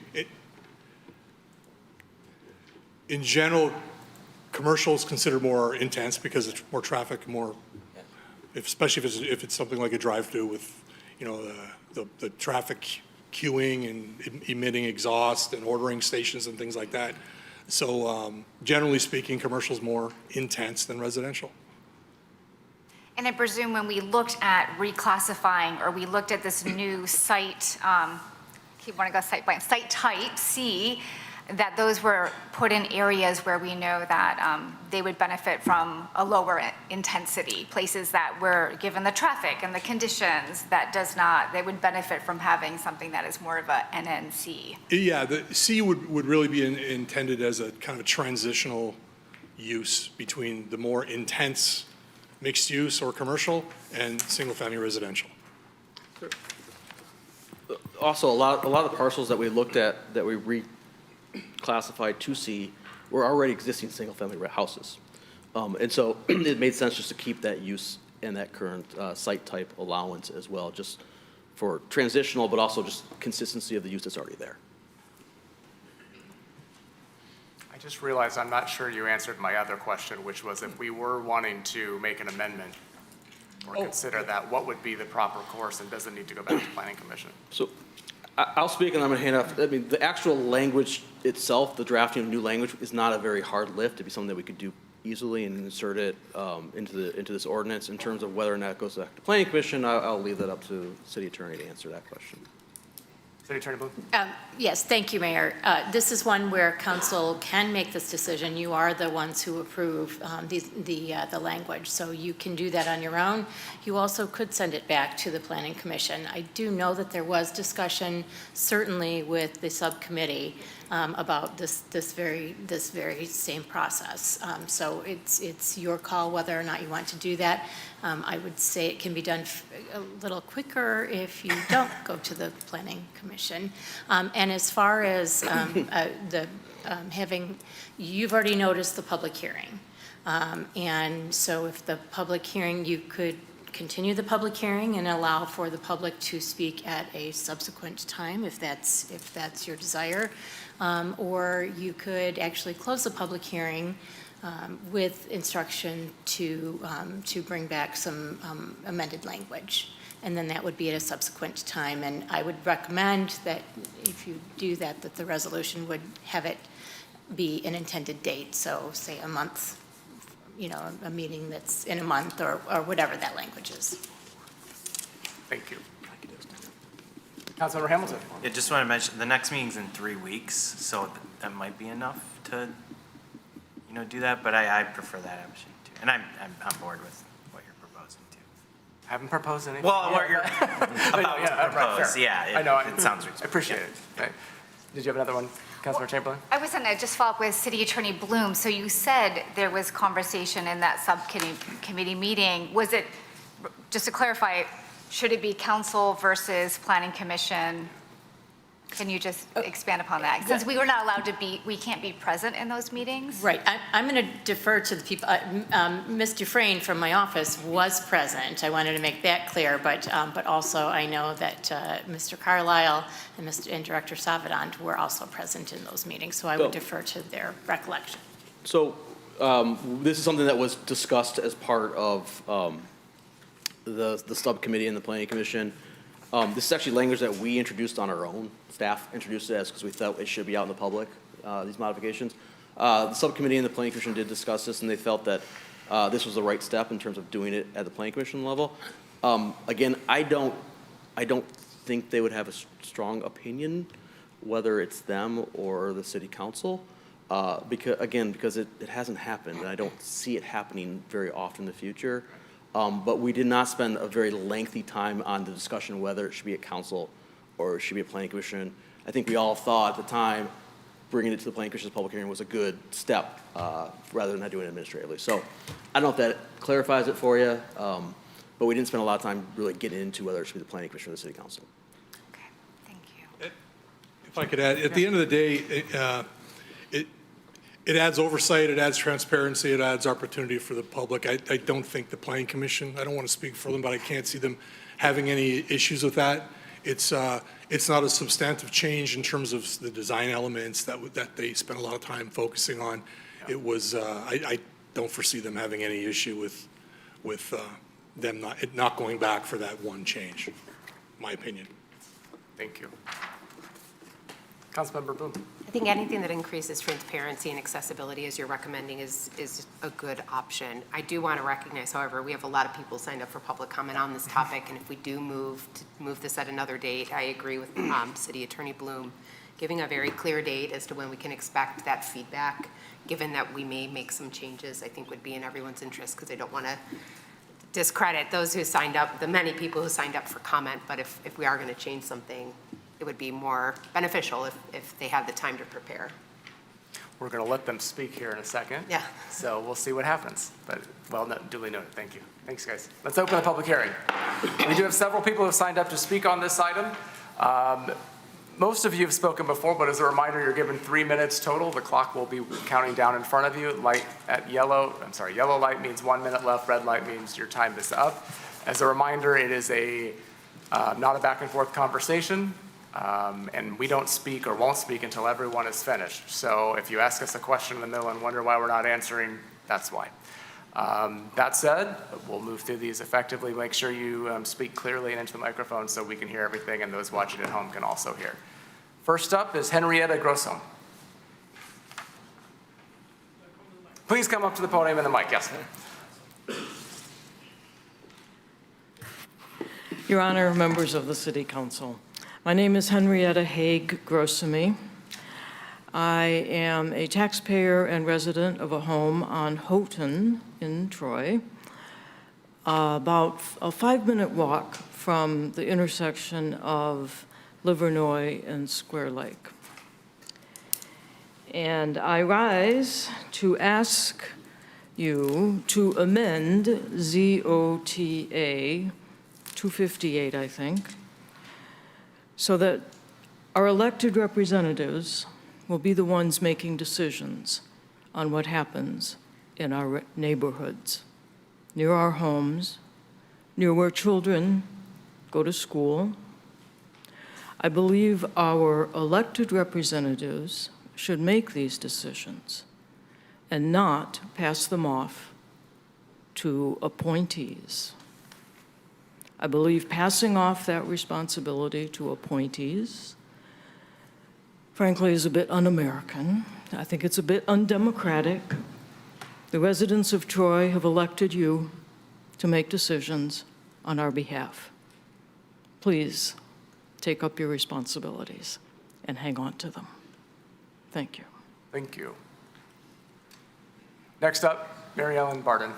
in general, commercial is considered more intense because it's more traffic, especially if it's something like a drive-through with, the traffic queuing and emitting exhaust and ordering stations and things like that. So generally speaking, commercial is more intense than residential. And I presume when we looked at reclassifying, or we looked at this new site, keep wanting to go site by site type, C, that those were put in areas where we know that they would benefit from a lower intensity, places that were, given the traffic and the conditions, they would benefit from having something that is more of a NNC. Yeah, the C would really be intended as a kind of a transitional use between the more intense mixed use or commercial and single-family residential. Also, a lot of the parcels that we looked at, that we reclassified to C, were already existing single-family houses. And so it made sense just to keep that use and that current site type allowance as well, just for transitional, but also just consistency of the use that's already there. I just realized I'm not sure you answered my other question, which was if we were wanting to make an amendment or consider that, what would be the proper course, and does it need to go back to Planning Commission? So I'll speak and I'm going to hand off. I mean, the actual language itself, the drafting of new language, is not a very hard lift. It'd be something that we could do easily and insert it into this ordinance. In terms of whether or not it goes back to Planning Commission, I'll leave that up to City Attorney to answer that question. City Attorney Bloom? Yes, thank you, Mayor. This is one where council can make this decision. You are the ones who approve the language, so you can do that on your own. You also could send it back to the Planning Commission. I do know that there was discussion, certainly with the subcommittee, about this very same process. So it's your call whether or not you want to do that. I would say it can be done a little quicker if you don't go to the Planning Commission. And as far as you've already noticed the public hearing. And so if the public hearing, you could continue the public hearing and allow for the public to speak at a subsequent time if that's your desire. Or you could actually close the public hearing with instruction to bring back some amended language. And then that would be at a subsequent time. And I would recommend that if you do that, that the resolution would have it be an intended date. So say a month, a meeting that's in a month or whatever that language is. Thank you. Councilmember Hamilton? I just want to mention, the next meeting's in 3 weeks, so that might be enough to, do that, but I prefer that option too. And I'm on board with what you're proposing too. I haven't proposed anything. Well, what you're But about to propose, fair. yeah, I know. it sounds I reasonable. appreciate it. Okay. Did you have another one, Councilmember Chamberlain? I was going to just follow up with City Attorney Bloom. So you said there was conversation in that subcommittee meeting. Was it, just to clarify, should it be council versus Planning Commission? Can you just expand upon that? Since we were not allowed to be, we can't be present in those meetings? Right, I'm going to defer to the people, Ms. Dufresne from my office was present. I wanted to make that clear, but also I know that Mr. Carlisle and Director Savadant were also present in those meetings, so I would defer to their recollection. So this is something that was discussed as part of the subcommittee and the planning commission. This is actually language that we introduced on our own. Staff introduced it as because we thought it should be out in the public, these modifications. The subcommittee and the planning commission did discuss this, and they felt that this was the right step in terms of doing it at the planning commission level. Again, I don't think they would have a strong opinion whether it's them or the city council. Because it hasn't happened, and I don't see it happening very often in the future. But we did not spend a very lengthy time on the discussion whether it should be a council or it should be a planning commission. I think we all thought at the time bringing it to the planning commission's public hearing was a good step rather than not doing it administratively. So I don't know if that clarifies it for you, but we didn't spend a lot of time really getting into whether it should be the planning commission or the city council. Okay, thank you. If I could add, at the end of the day, it adds oversight, it adds transparency, it adds opportunity for the public. I don't think the Planning Commission, I don't want to speak for them, but I can't see them having any issues with that. It's not a substantive change in terms of the design elements that they spent a lot of time focusing on. It was, I don't foresee them having any issue with them not going back for that one change, my opinion. Thank you. Councilmember Boone. I think anything that increases transparency and accessibility, as you're recommending, is a good option. I do want to recognize, however, we have a lot of people signed up for public comment on this topic, and if we do move this at another date, I agree with City Attorney Bloom, giving a very clear date as to when we can expect that feedback, given that we may make some changes, I think would be in everyone's interest, because I don't want to discredit those who signed up, the many people who signed up for comment, but if we are going to change something, it would be more beneficial if they have the time to prepare. We're going to let them speak here in a second. Yeah. So we'll see what happens. But, well, no, duly noted. Thank you. Thanks, guys. Let's open the public hearing. We do have several people who have signed up to speak on this item. Most of you have spoken before, but as a reminder, you're given 3 minutes total. The clock will be counting down in front of you. Yellow light means 1 minute left. Red light means your time is up. As a reminder, it is not a back and forth conversation. And we don't speak or won't speak until everyone is finished. So if you ask us a question in the middle and wonder why we're not answering, that's why. That said, we'll move through these effectively. Make sure you speak clearly and into the microphone so we can hear everything and those watching at home can also hear. First up is Henrietta Grosholm. Please come up to the podium and the mic, yes. Your Honor, members of the City Council. My name is Henrietta Haig Grosamy. I am a taxpayer and resident of a home on Houghton in Troy, about a 5-minute walk from the intersection of Livernois and Square Lake. And I rise to ask you to amend ZOTA 258, I think, so that our elected representatives will be the ones making decisions on what happens in our neighborhoods, near our homes, near where children go to school. I believe our elected representatives should make these decisions and not pass them off to appointees. I believe passing off that responsibility to appointees, frankly, is a bit un-American. I think it's a bit undemocratic. The residents of Troy have elected you to make decisions on our behalf. Please take up your responsibilities and hang on to them. Thank you. Thank you. Next up, Mary Ellen Barden.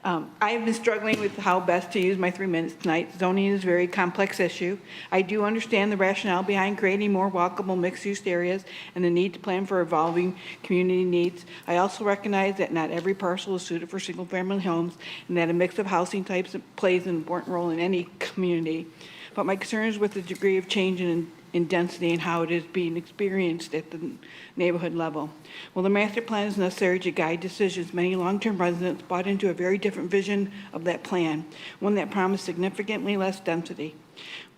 I have been struggling with how best to use my 3 minutes tonight. Zoning is a very complex issue. I do understand the rationale behind creating more walkable mixed-use areas and the need to plan for evolving community needs. I also recognize that not every parcel is suited for single-family homes and that a mix of housing types plays an important role in any community. But my concern is with the degree of change in density and how it is being experienced at the neighborhood level. Well, the master plan is necessary to guide decisions. Many long-term residents bought into a very different vision of that plan, one that promised significantly less density.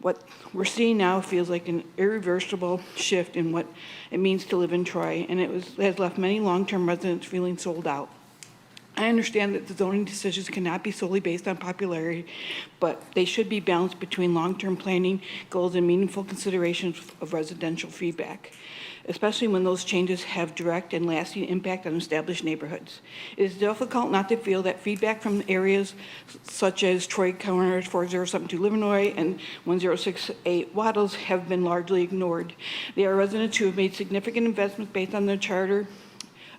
What we're seeing now feels like an irreversible shift in what it means to live in Troy, and has left many long-term residents feeling sold out. I understand that the zoning decisions cannot be solely based on popularity, but they should be balanced between long-term planning goals and meaningful considerations of residential feedback, especially when those changes have direct and lasting impact on established neighborhoods. It is difficult not to feel that feedback from areas such as Troy Corners, 4072 Livernois, and 1068 Waddles have been largely ignored. They are residents who have made significant investments based on their charter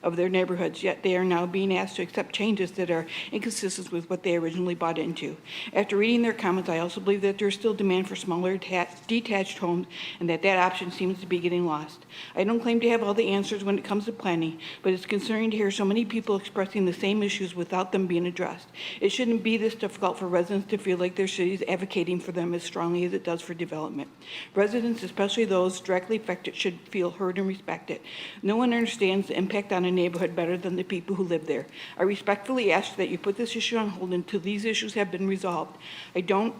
of their neighborhoods, yet they are now being asked to accept changes that are inconsistent with what they originally bought into. After reading their comments, I also believe that there is still demand for smaller detached homes and that option seems to be getting lost. I don't claim to have all the answers when it comes to planning, but it's concerning to hear so many people expressing the same issues without them being addressed. It shouldn't be this difficult for residents to feel like their city is advocating for them as strongly as it does for development. Residents, especially those directly affected, should feel heard and respected. No one understands the impact on a neighborhood better than the people who live there. I respectfully ask that you put this issue on hold until these issues have been resolved. I don't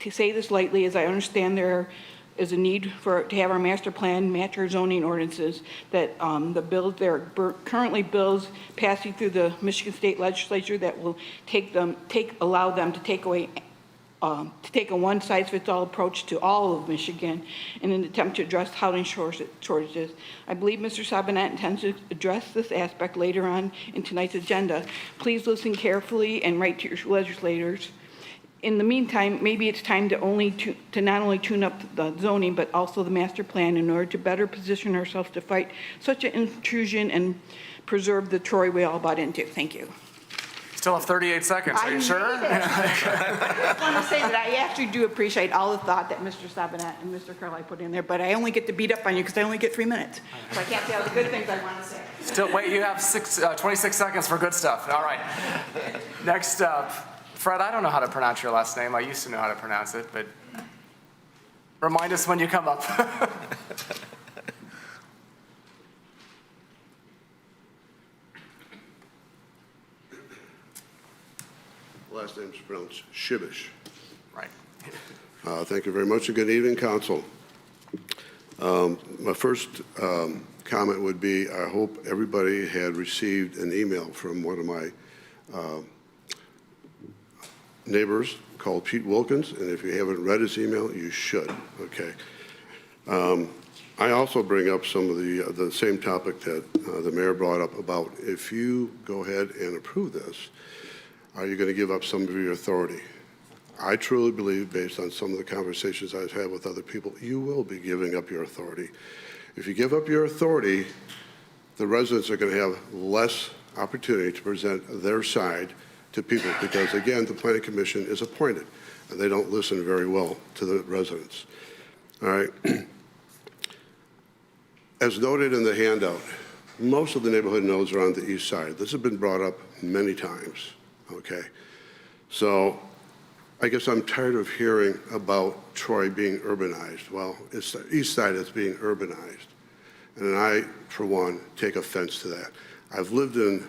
say this lightly, as I understand there is a need to have our master plan match our zoning ordinances, that the bills, there are currently bills passing through the Michigan State Legislature that will allow them to take away to take a one-size-fits-all approach to all of Michigan in an attempt to address housing shortages. I believe Mr. Sabinet intends to address this aspect later on in tonight's agenda. Please listen carefully and write to your legislators. In the meantime, maybe it's time to not only tune up the zoning, but also the master plan in order to better position ourselves to fight such an intrusion and preserve the Troy we all bought into. Thank you. Still have 38 seconds. Are you sure? I just want to say that I actually do appreciate all the thought that Mr. Sabinet and Mr. Carlisle put in there, but I only get to beat up on you because I only get 3 minutes. So I can't say all the good things I want to say. Still, wait, you have 26 seconds for good stuff. All right. Next up, Fred, I don't know how to pronounce your last name. I used to know how to pronounce it, but remind us when you come up. Last name's pronounced Shibish. Right. Thank you very much, and good evening, Council. My first comment would be, I hope everybody had received an email from one of my neighbors called Pete Wilkins, and if you haven't read his email, you should, okay? I also bring up some of the same topic that the mayor brought up about if you go ahead and approve this, are you going to give up some of your authority? I truly believe, based on some of the conversations I've had with other people, you will be giving up your authority. If you give up your authority, the residents are going to have less opportunity to present their side to people because, again, the Planning Commission is appointed, and they don't listen very well to the residents. All right. As noted in the handout, most of the neighborhood nodes are on the east side. This has been brought up many times. Okay, so I guess I'm tired of hearing about Troy being urbanized. Well, it's the east side that's being urbanized. And I, for one, take offense to that. I've lived in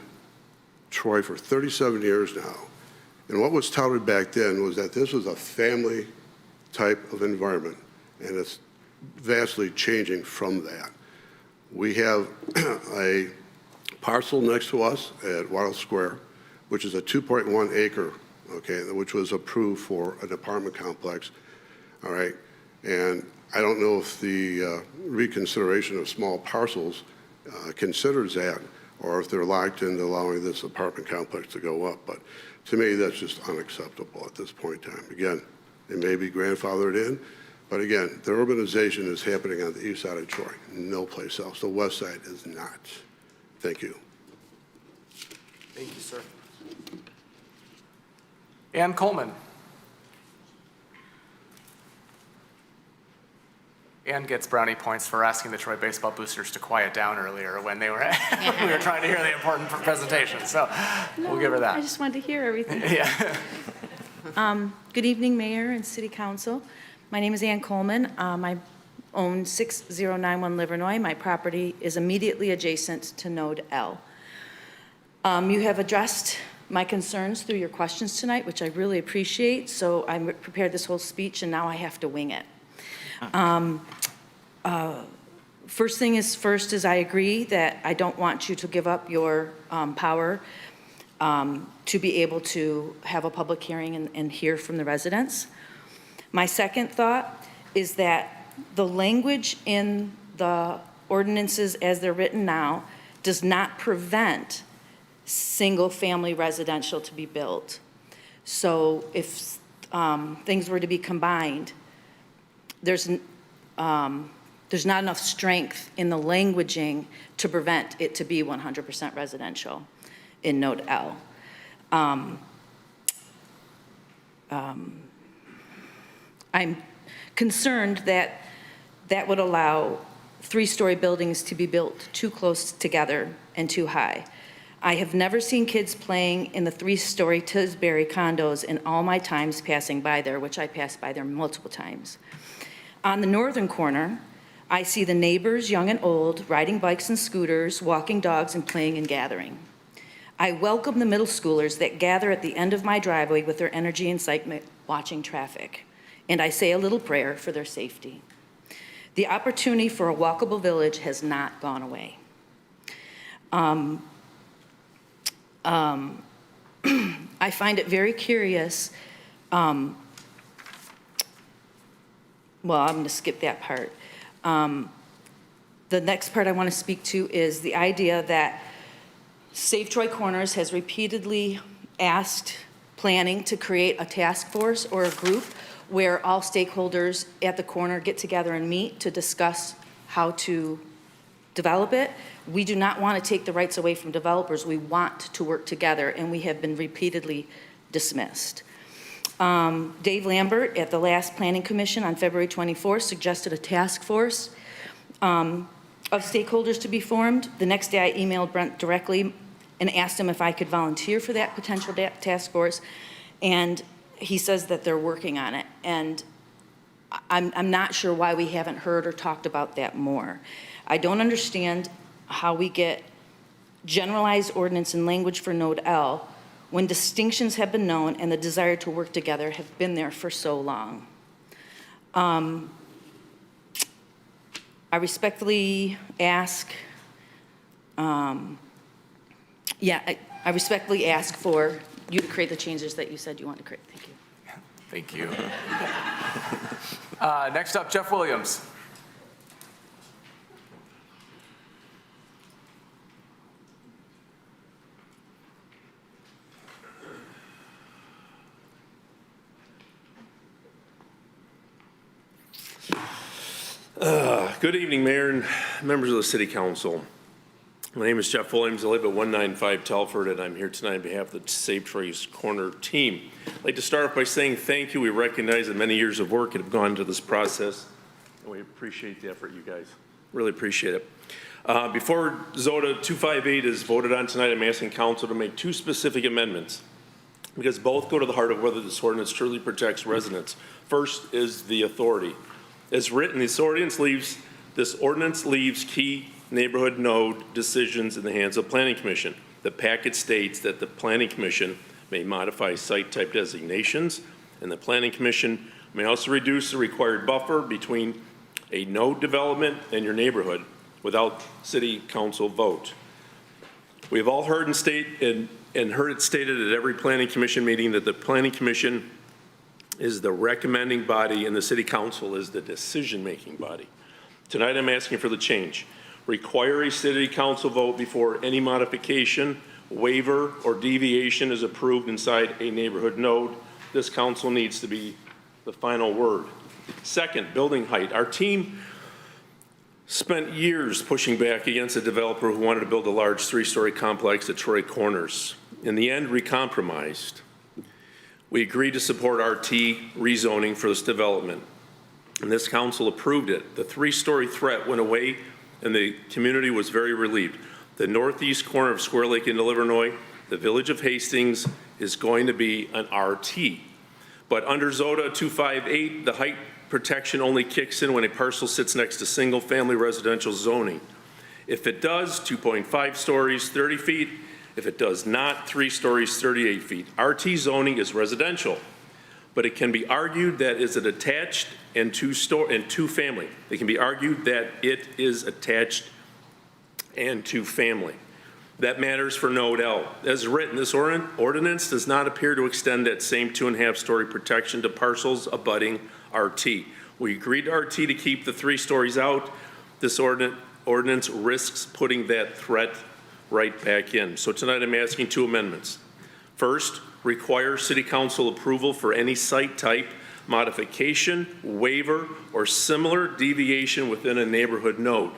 Troy for 37 years now. And what was touted back then was that this was a family type of environment. And it's vastly changing from that. We have a parcel next to us at Wattle Square, which is a 2.1 acre, okay, which was approved for an apartment complex, all right? And I don't know if the reconsideration of small parcels considers that, or if they're locked into allowing this apartment complex to go up. But to me, that's just unacceptable at this point in time. Again, it may be grandfathered in, but again, the urbanization is happening on the east side of Troy, no place else. The west side is not. Thank you. Thank you, sir. Ann Coleman. Ann gets brownie points for asking the Troy baseball boosters to quiet down earlier when they were when we were trying to hear the important presentation. So we'll give her I that. just wanted to hear everything. Yeah. Good evening, Mayor and City Council. My name is Ann Coleman. I own 6091 Livernois. My property is immediately adjacent to Node L. You have addressed my concerns through your questions tonight, which I really appreciate. So I prepared this whole speech, and now I have to wing it. First thing is first is I agree that I don't want you to give up your power to be able to have a public hearing and hear from the residents. My second thought is that the language in the ordinances as they're written now does not prevent single-family residential to be built. So if things were to be combined, there's not enough strength in the languaging to prevent it to be 100% residential in Node L. I'm concerned that that would allow three-story buildings to be built too close together and too high. I have never seen kids playing in the three-story Tisbury condos in all my times passing by there, which I passed by there multiple times. On the northern corner, I see the neighbors, young and old, riding bikes and scooters, walking dogs, and playing and gathering. I welcome the middle schoolers that gather at the end of my driveway with their energy and excitement watching traffic, and I say a little prayer for their safety. The opportunity for a walkable village has not gone away. I find it very curious. Well, I'm going to skip that part. The next part I want to speak to is the idea that Save Troy Corners has repeatedly asked planning to create a task force or a group where all stakeholders at the corner get together and meet to discuss how to develop it. We do not want to take the rights away from developers. We want to work together, and we have been repeatedly dismissed. Dave Lambert at the last Planning Commission on February 24th suggested a task force of stakeholders to be formed. The next day I emailed Brent directly and asked him if I could volunteer for that potential task force, and he says that they're working on it. And I'm not sure why we haven't heard or talked about that more. I don't understand how we get generalized ordinance and language for Node L when distinctions have been known and the desire to work together have been there for so long. I respectfully ask, I respectfully ask for you to create the changes that you said you want to create. Thank you. Thank you. Next up, Jeff Williams. Good evening, Mayor and members of the City Council. My name is Jeff Williams. I live at 195 Telford, and I'm here tonight on behalf of the Save Troy's Corner team. I'd like to start off by saying thank you. We recognize that many years of work have gone into this process, and we appreciate the effort, you guys. Really appreciate it. Before ZOTA 258 is voted on tonight, I'm asking Council to make two specific amendments, because both go to the heart of whether this ordinance truly protects residents. First is the authority. As written, this ordinance leaves key neighborhood node decisions in the hands of Planning Commission. The packet states that the Planning Commission may modify site type designations, and the Planning Commission may also reduce the required buffer between a node development and your neighborhood without City Council vote. We have all heard and heard it stated at every Planning Commission meeting that the Planning Commission is the recommending body and the City Council is the decision-making body. Tonight I'm asking for the change. Require a City Council vote before any modification, waiver, or deviation is approved inside a neighborhood node. This council needs to be the final word. Second, building height. Our team spent years pushing back against a developer who wanted to build a large three-story complex at Troy Corners. In the end, we compromised. We agreed to support RT rezoning for this development, and this council approved it. The 3-story threat went away, and the community was very relieved. The northeast corner of Square Lake in Livernois, the village of Hastings, is going to be an RT. But under ZOTA 258, the height protection only kicks in when a parcel sits next to single-family residential zoning. If it does, 2.5 stories, 30 feet. If it does not, 3 stories, 38 feet. RT zoning is residential, but it can be argued that is it attached and two-family. It can be argued that it is attached and two-family. That matters for Node L. As written, this ordinance does not appear to extend that same 2.5-story protection to parcels abutting RT. We agreed to RT to keep the 3 stories out. This ordinance risks putting that threat right back in. So tonight I'm asking 2 amendments. First, require City Council approval for any site type, modification, waiver, or similar deviation within a neighborhood node.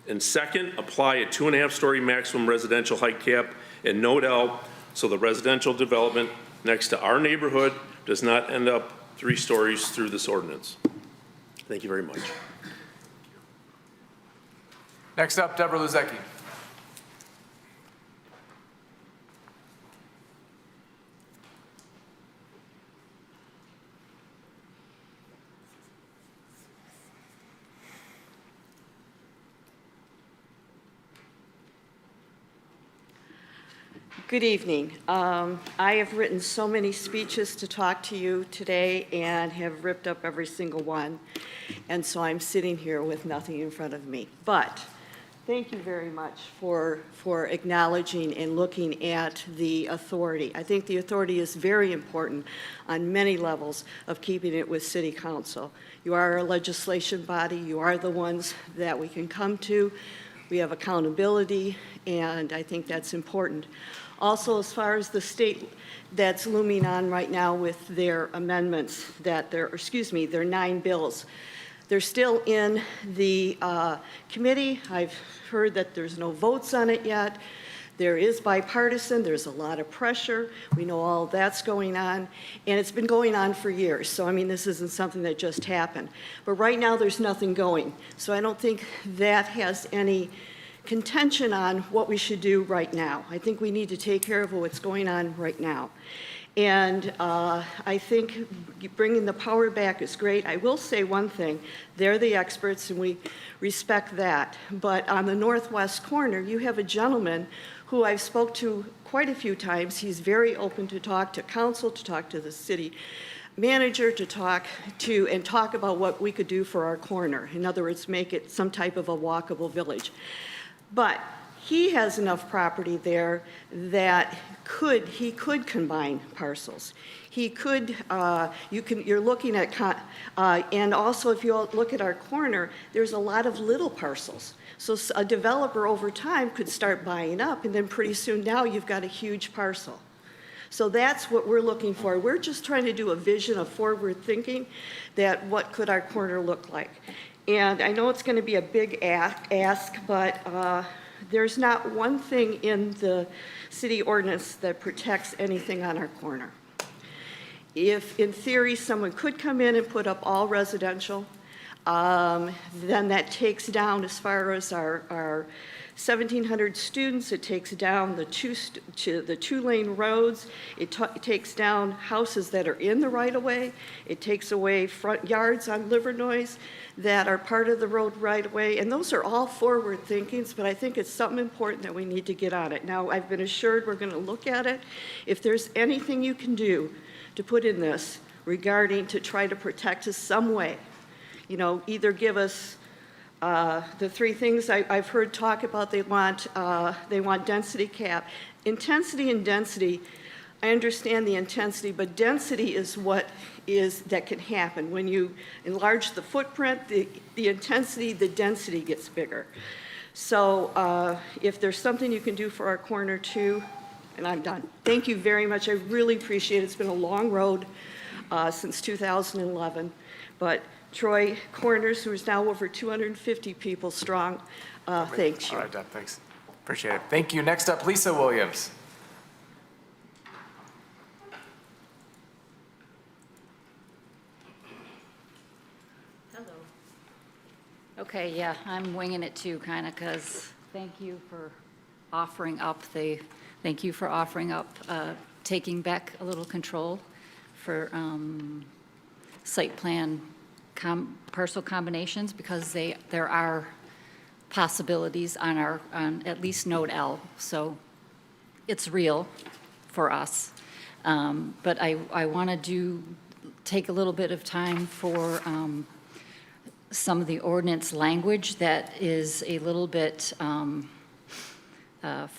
And second, apply a 2.5-story maximum residential height cap in Node L so the residential development next to our neighborhood does not end up 3 stories through this ordinance. Thank you very much. Next up, Deborah Luzecki. Good evening. I have written so many speeches to talk to you today and have ripped up every single one. And so I'm sitting here with nothing in front of me. But thank you very much for acknowledging and looking at the authority. I think the authority is very important on many levels of keeping it with City Council. You are a legislation body. You are the ones that we can come to. We have accountability, and I think that's important. Also, as far as the state that's looming on right now with their amendments, their 9 bills, they're still in the committee. I've heard that there's no votes on it yet. There is bipartisan. There's a lot of pressure. We know all that's going on, and it's been going on for years. So, I mean, this isn't something that just happened. But right now, there's nothing going. So I don't think that has any contention on what we should do right now. I think we need to take care of what's going on right now. And I think bringing the power back is great. I will say one thing. They're the experts, and we respect that. But on the northwest corner, you have a gentleman who I've spoke to quite a few times. He's very open to talk to council, to talk to the city manager, to talk about what we could do for our corner. In other words, make it some type of a walkable village. But he has enough property there that he could combine parcels. He could, you're looking at, and also if you look at our corner, there's a lot of little parcels. So a developer over time could start buying up, and then pretty soon now you've got a huge parcel. So that's what we're looking for. We're just trying to do a vision of forward thinking that what could our corner look like. And I know it's going to be a big ask, but there's not one thing in the city ordinance that protects anything on our corner. If, in theory, someone could come in and put up all residential, then that takes down, as far as our 1,700 students, it takes down the two-lane roads. It takes down houses that are in the right-of-way. It takes away front yards on Livernois that are part of the road right-of-way. And those are all forward thinkings, but I think it's something important that we need to get on it. Now, I've been assured we're going to look at it. If there's anything you can do to put in this regarding to try to protect us some way, you know, either give us the 3 things I've heard talk about. They want density cap. Intensity and density, I understand the intensity, but density is what that can happen. When you enlarge the footprint, the intensity, the density gets bigger. So if there's something you can do for our corner too, and I'm done. Thank you very much. I really appreciate it. It's been a long road since 2011, but Troy Corners, who is now over 250 people strong, thanks you. All right, Deb, thanks. Appreciate it. Thank you. Next up, Lisa Williams. Okay, yeah, I'm winging it too, kind of, because thank you for offering up taking back a little control for site plan parcel combinations, because there are possibilities on at least Node L. So it's real for us. But I want to take a little bit of time for some of the ordinance language that is a little bit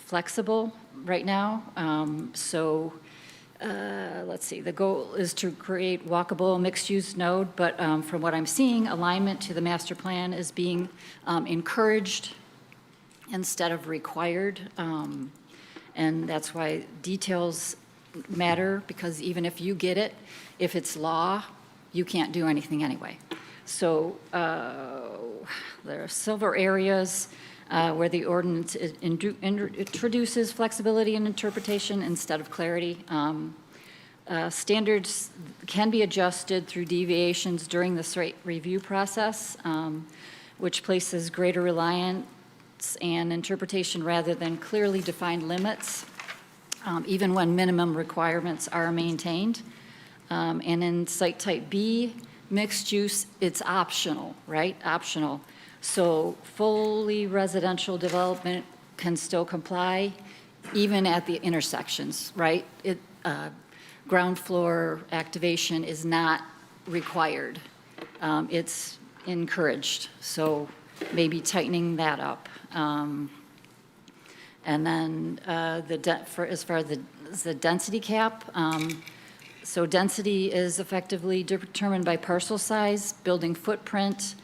flexible right now. Let's see, the goal is to create walkable mixed-use node, but from what I'm seeing, alignment to the master plan is being encouraged instead of required. And that's why details matter, because even if you get it, if it's law, you can't do anything anyway. So there are silver areas where the ordinance introduces flexibility and interpretation instead of clarity. Standards can be adjusted through deviations during the site review process, which places greater reliance and interpretation rather than clearly defined limits, even when minimum requirements are maintained. And in site type B, mixed use, it's optional, right? Optional. So fully residential development can still comply even at the intersections, right? Ground floor activation is not required. It's encouraged. So maybe tightening that up. And then as far as the density cap, so density is effectively determined by parcel size, building footprint,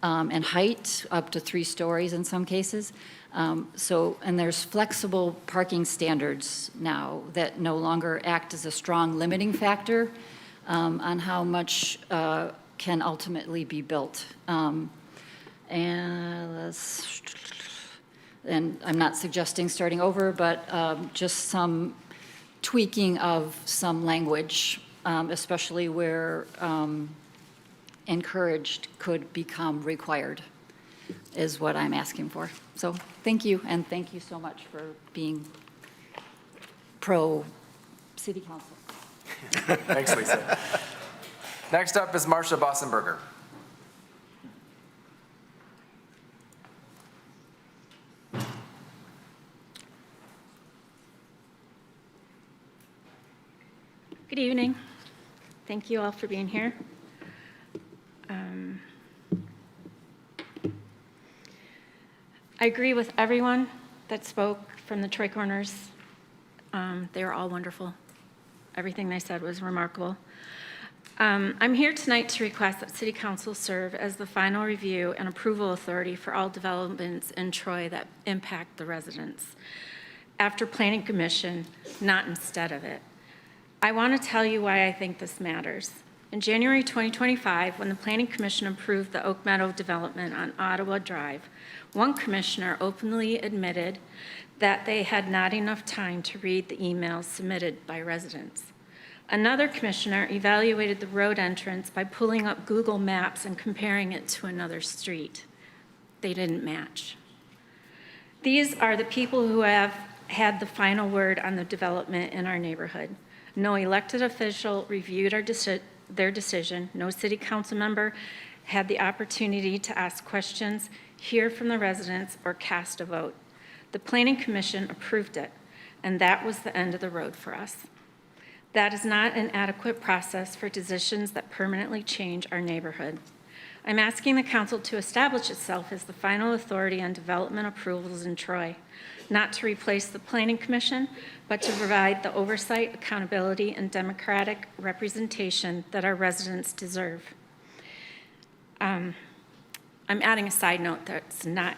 and height, up to 3 stories in some cases. And there's flexible parking standards now that no longer act as a strong limiting factor on how much can ultimately be built. And I'm not suggesting starting over, but just some tweaking of some language, especially where encouraged could become required, is what I'm asking for. So thank you, and thank you so much for being pro-city council. Thanks, Lisa. Next up is Marcia Bossenberger. Good evening. Thank you all for being here. I agree with everyone that spoke from the Troy Corners. They were all wonderful. Everything they said was remarkable. I'm here tonight to request that City Council serve as the final review and approval authority for all developments in Troy that impact the residents, after Planning Commission, not instead of it. I want to tell you why I think this matters. In January 2025, when the Planning Commission approved the Oak Meadow development on Ottawa Drive, one commissioner openly admitted that they had not enough time to read the emails submitted by residents. Another commissioner evaluated the road entrance by pulling up Google Maps and comparing it to another street. They didn't match. These are the people who have had the final word on the development in our neighborhood. No elected official reviewed their decision. No city council member had the opportunity to ask questions, hear from the residents, or cast a vote. The Planning Commission approved it, and that was the end of the road for us. That is not an adequate process for decisions that permanently change our neighborhood. I'm asking the council to establish itself as the final authority on development approvals in Troy, not to replace the Planning Commission, but to provide the oversight, accountability, and democratic representation that our residents deserve. I'm adding a side note that's not,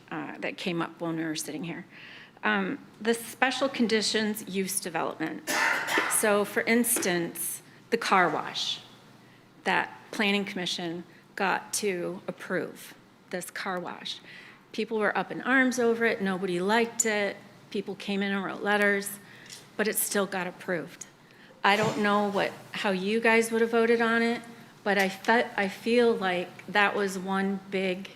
that came up when we were sitting here. The special conditions use development. So for instance, the car wash that Planning Commission got to approve, this car wash. People were up in arms over it, nobody liked it, people came in and wrote letters, but it still got approved. I don't know how you guys would have voted on it. But I feel like that was one big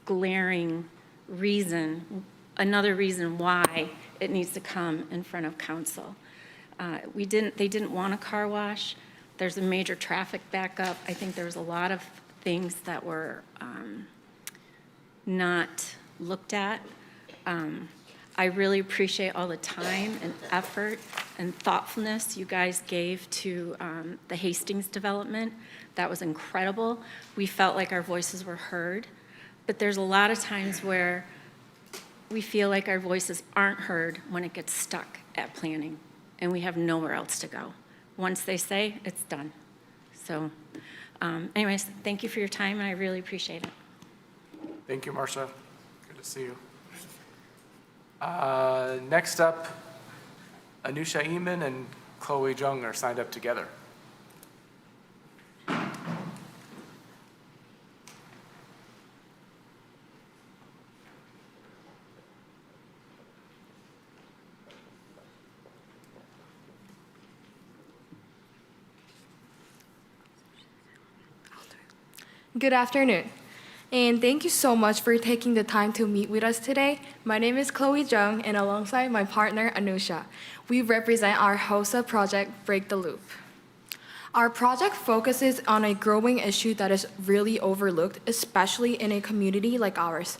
glaring reason, another reason why it needs to come in front of council. They didn't want a car wash. There's a major traffic backup. I think there was a lot of things that were not looked at. I really appreciate all the time and effort and thoughtfulness you guys gave to the Hastings development. That was incredible. We felt like our voices were heard, but there's a lot of times where we feel like our voices aren't heard when it gets stuck at planning, and we have nowhere else to go. Once they say, it's done. So anyways, thank you for your time, and I really appreciate it. Thank you, Marcia. Good to see you. Next up, Anusha Eman and Chloe Jung are signed up together. Good afternoon, and thank you so much for taking the time to meet with us today. My name is Chloe Jung, and alongside my partner, Anusha, we represent our HOSA project, Break the Loop. Our project focuses on a growing issue that is really overlooked, especially in a community like ours: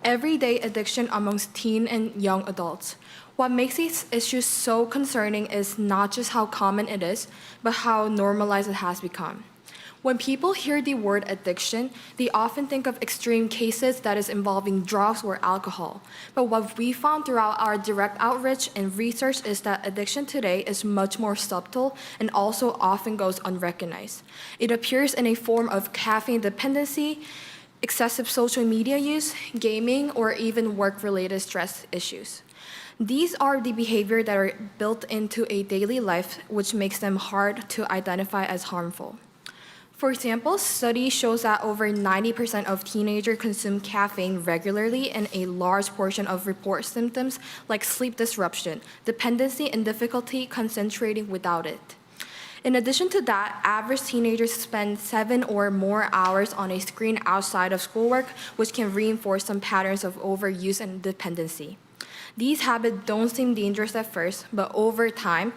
everyday addiction amongst teen and young adults. What makes these issues so concerning is not just how common it is, but how normalized it has become. When people hear the word addiction, they often think of extreme cases that is involving drugs or alcohol. But what we found throughout our direct outreach and research is that addiction today is much more subtle and also often goes unrecognized. It appears in a form of caffeine dependency, excessive social media use, gaming, or even work-related stress issues. These are the behavior that are built into a daily life, which makes them hard to identify as harmful. For example, study shows that over 90% of teenagers consume caffeine regularly, and a large portion of report symptoms like sleep disruption, dependency, and difficulty concentrating without it. In addition to that, average teenagers spend 7 or more hours on a screen outside of schoolwork, which can reinforce some patterns of overuse and dependency. These habits don't seem dangerous at first, but over time,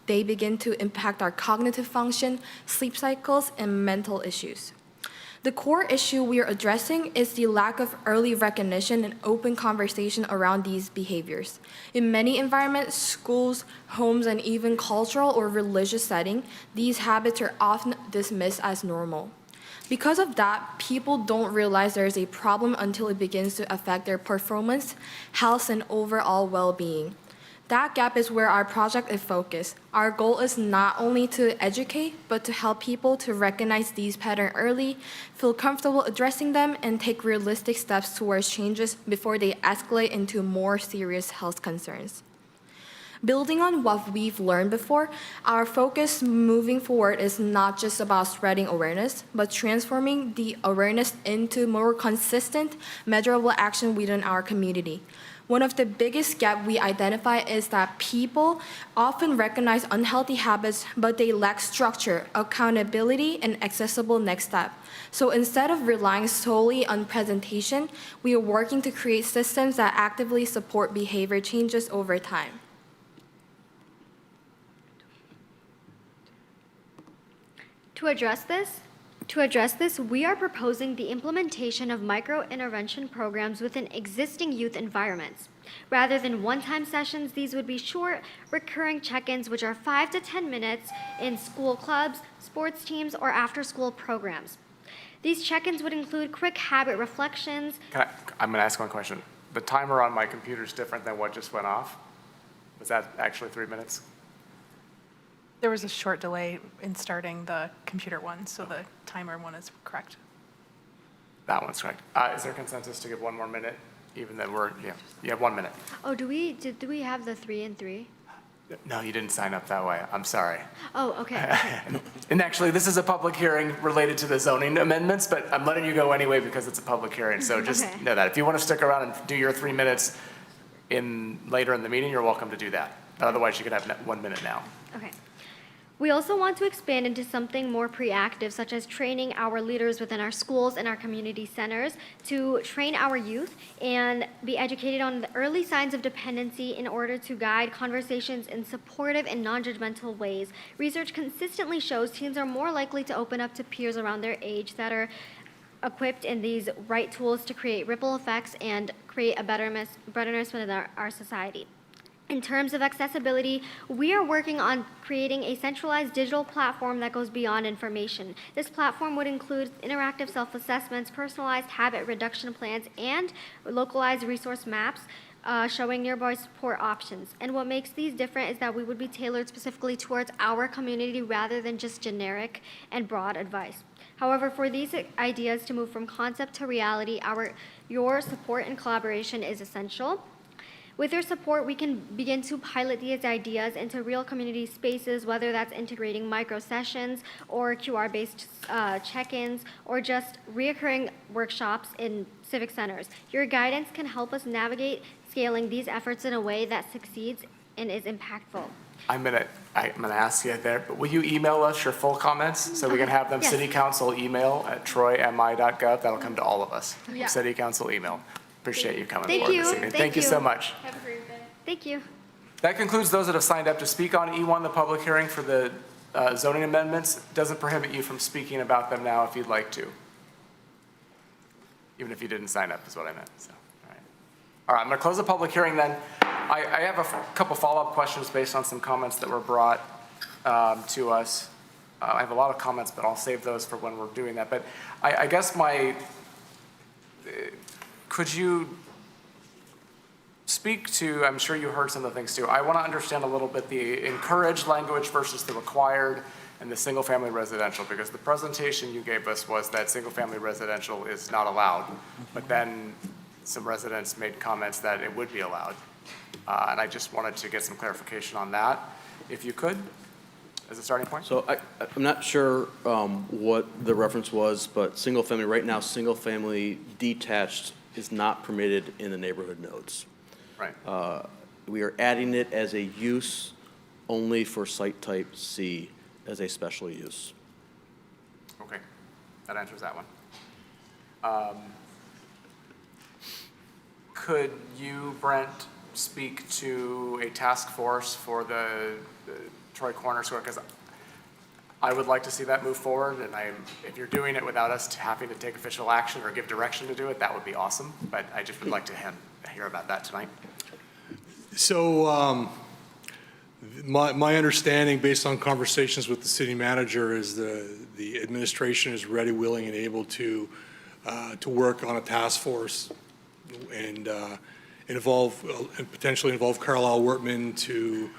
they begin to impact our cognitive function, sleep cycles, and mental issues. The core issue we are addressing is the lack of early recognition and open conversation around these behaviors. In many environments, schools, homes, and even cultural or religious settings, these habits are often dismissed as normal. Because of that, people don't realize there is a problem until it begins to affect their performance, health, and overall well-being. That gap is where our project is focused. Our goal is not only to educate, but to help people to recognize these patterns early, feel comfortable addressing them, and take realistic steps towards changes before they escalate into more serious health concerns. Building on what we've learned before, our focus moving forward is not just about spreading awareness, but transforming the awareness into more consistent, measurable action within our community. One of the biggest gaps we identify is that people often recognize unhealthy habits, but they lack structure, accountability, and accessible next step. So instead of relying solely on presentation, we are working to create systems that actively support behavior changes over time. To address this, we are proposing the implementation of micro-intervention programs within existing youth environments. Rather than one-time sessions, these would be short, recurring check-ins, which are 5 to 10 minutes in school clubs, sports teams, or after-school programs. These check-ins would include quick habit reflections. I'm going to ask one question. The timer on my computer is different than what just went off. Was that actually 3 minutes? There was a short delay in starting the computer one, so the timer one is correct. That one's correct. Is there consensus to give 1 more minute, even though you have 1 minute? Oh, do we have the 3 and 3? No, you didn't sign up that way. I'm sorry. Oh, okay. And actually, this is a public hearing related to the zoning amendments, but I'm letting you go anyway because it's a public hearing. So just know that. If you want to stick around and do your 3 minutes later in the meeting, you're welcome to do that. But otherwise, you can have 1 minute now. Okay. We also want to expand into something more proactive, such as training our leaders within our schools and our community centers to train our youth and be educated on the early signs of dependency in order to guide conversations in supportive and non-judgmental ways. Research consistently shows teens are more likely to open up to peers around their age that are equipped in these right tools to create ripple effects and create a betterness within our society. In terms of accessibility, we are working on creating a centralized digital platform that goes beyond information. This platform would include interactive self-assessments, personalized habit reduction plans, and localized resource maps showing nearby support options. And what makes these different is that we would be tailored specifically towards our community rather than just generic and broad advice. However, for these ideas to move from concept to reality, your support and collaboration is essential. With your support, we can begin to pilot these ideas into real community spaces, whether that's integrating micro sessions or QR-based check-ins or just reoccurring workshops in civic centers. Your guidance can help us navigate scaling these efforts in a way that succeeds and is impactful. I'm gonna ask you there, but will you email us your full comments so we can have them Yes. city council email at troymi.gov? That'll come to all of us. Yeah. City council email. Appreciate you coming Thank forward you. this evening. Thank you so much. Have a great day. Thank you. That concludes those that have signed up to speak on E1, the public hearing for the zoning amendments. Doesn't prohibit you from speaking about them now if you'd like to. Even if you didn't sign up is what I meant. So, all right, I'm going to close the public hearing then. I have a couple follow-up questions based on some comments that were brought to us. I have a lot of comments, but I'll save those for when we're doing that. But I guess could you speak to, I'm sure you heard some of the things too. I want to understand a little bit the encouraged language versus the required and the single-family residential, because the presentation you gave us was that single-family residential is not allowed, but then some residents made comments that it would be allowed. And I just wanted to get some clarification on that, if you could, as a starting point. So I'm not sure what the reference was, but single-family, right now, single-family detached is not permitted in the neighborhood nodes. Right. We are adding it as a use only for site type C as a special use. Okay, that answers that one. Could you, Brent, speak to a task force for the Troy Corner Square? Because I would like to see that move forward, and if you're doing it without us having to take official action or give direction to do it, that would be awesome. But I just would like to hear about that tonight. So my understanding, based on conversations with the city manager, is the administration is ready, willing, and able to work on a task force and potentially involve Carlisle Wortman to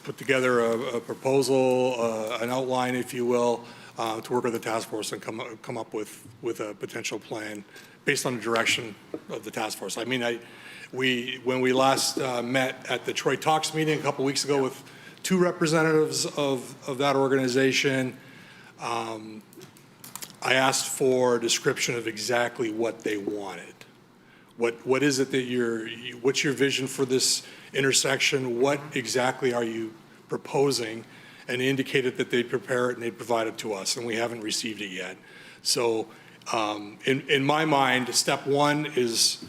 put together a proposal, an outline, if you will, to work with the task force and come up with a potential plan based on the direction of the task force. I mean, when we last met at the Troy Talks meeting a couple weeks ago with two representatives of that organization, I asked for a description of exactly what they wanted. What is it that what's your vision for this intersection? What exactly are you proposing? And they indicated that they'd prepare it and they'd provide it to us, and we haven't received it yet. So in my mind, step one is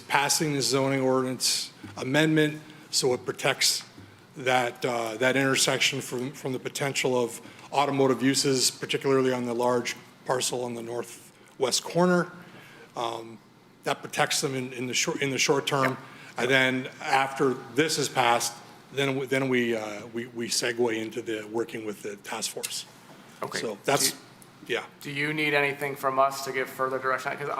passing the zoning ordinance amendment so it protects that intersection from the potential of automotive uses, particularly on the large parcel on the northwest corner. That protects them in the short term. And then after this is passed, then we segue into the working with the task force. Okay. So that's, yeah. Do you need anything from us to give further direction? Because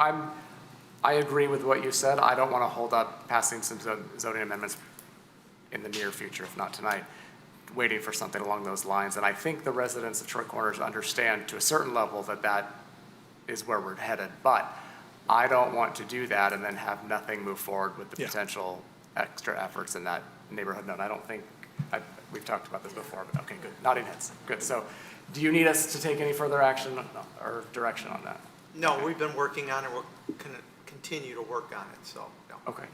I agree with what you said. I don't want to hold up passing some zoning amendments in the near future, if not tonight, waiting for something along those lines. And I think the residents of Troy Corners understand to a certain level that is where we're headed. But I don't want to do that and then have nothing move forward with the potential extra efforts in that neighborhood node. I don't think, we've talked about this before, but okay, good. Nodding heads. Good. So do you need us to take any further action or direction on that? No, we've been working on it. We're going to continue to work on it, so, no. Okay.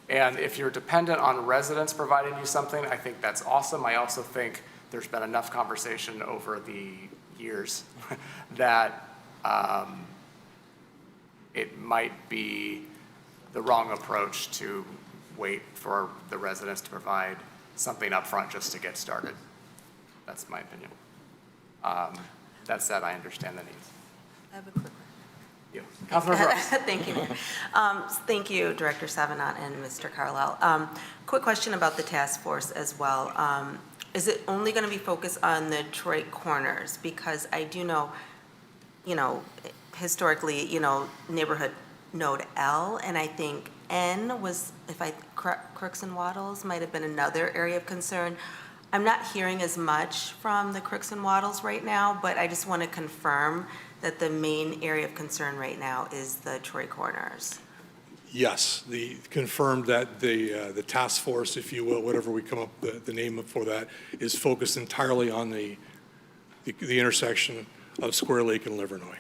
And if you're dependent on residents providing you something, I think that's awesome. I also think there's been enough conversation over the years that it might be the wrong approach to wait for the residents to provide something up front just to get started. That's my opinion. That said, I understand the needs. I have a quick You. Councilmember Ross. Thank you, Mayor. Thank you, Director Savanant and Mr. Carlisle. Quick question about the task force as well. Is it only going to be focused on the Troy corners? Because I do know, historically, neighborhood node L, and I think N was, Crooks and Waddles might have been another area of concern. I'm not hearing as much from the Crooks and Waddles right now, but I just want to confirm that the main area of concern right now is the Troy corners. Yes, confirmed that the task force, if you will, whatever we come up, the name for that, is focused entirely on the intersection of Square Lake and Livernois.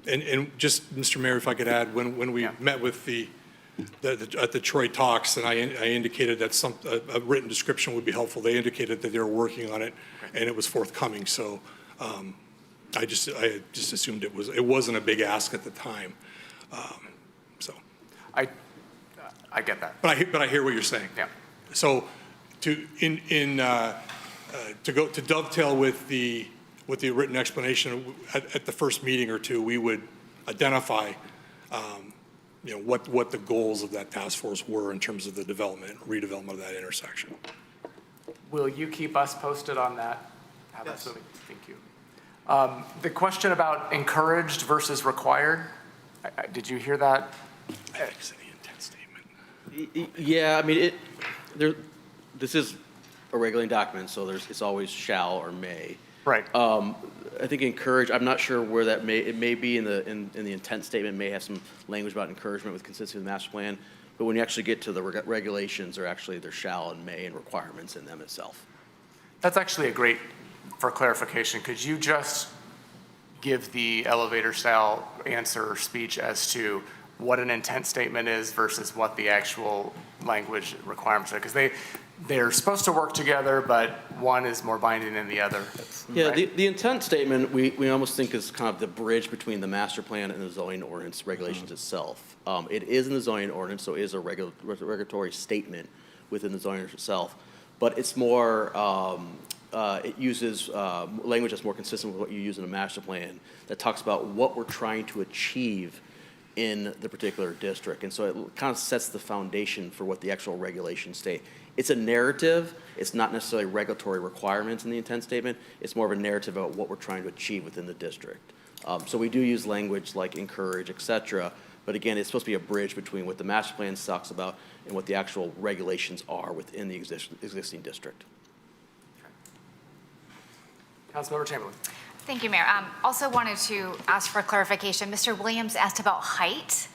And just, Mr. Mayor, if I could add, when we met with at the Troy talks, and I indicated that a written description would be helpful. They indicated that they were working on it, and it was forthcoming. So I just assumed it wasn't a big ask at the time. So I get that. But I hear what you're saying. Yeah. So to dovetail with the written explanation at the first meeting or two, we would identify what the goals of that task force were in terms of the redevelopment of that intersection. Will you keep us posted on that? How that's Yes. moving? Thank you. The question about encouraged versus required, did you hear that? Yeah, I mean, this is a regulating document, so it's always shall or may. Right. I think encourage, I'm not sure where that it may be in the intent statement, may have some language about encouragement with consistency with the master plan, but when you actually get to the regulations, there's shall and may and requirements in them itself. That's actually a great, for clarification, could you just give the elevator style answer or speech as to what an intent statement is versus what the actual language requirements are? Because they're supposed to work together, but one is more binding than the other. Yeah, right? the intent statement, we almost think is kind of the bridge between the master plan and the zoning ordinance regulations itself. It is in the zoning ordinance, so it is a regulatory statement within the zoning itself, but it's more, it uses language that's more consistent with what you use in a master plan that talks about what we're trying to achieve in the particular district. And so it kind of sets the foundation for what the actual regulations state. It's a narrative. It's not necessarily regulatory requirements in the intent statement. It's more of a narrative about what we're trying to achieve within the district. So we do use language like encourage, et cetera. But again, it's supposed to be a bridge between what the master plan talks about and what the actual regulations are within the existing district. Councilmember Chamberlain. Thank you, Mayor. Also wanted to ask for clarification. Mr. Williams asked about height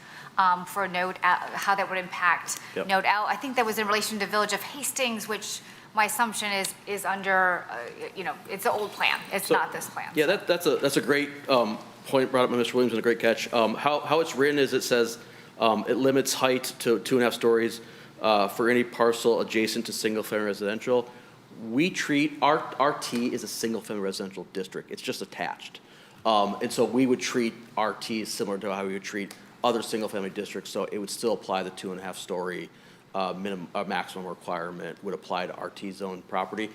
for Node L, how that would impact Node L. I think that was in relation to Village of Hastings, which my assumption is under, it's an old plan. It's not this plan. Yeah, that's a great point brought up by Mr. Williams and a great catch. How it's written is it says it limits height to 2.5 stories for any parcel adjacent to single-family residential. We treat, our RT is a single-family residential district. It's just attached. And so we would treat RT similar to how we would treat other single-family districts, so it would still apply the 2.5-story maximum requirement would apply to RT zone property.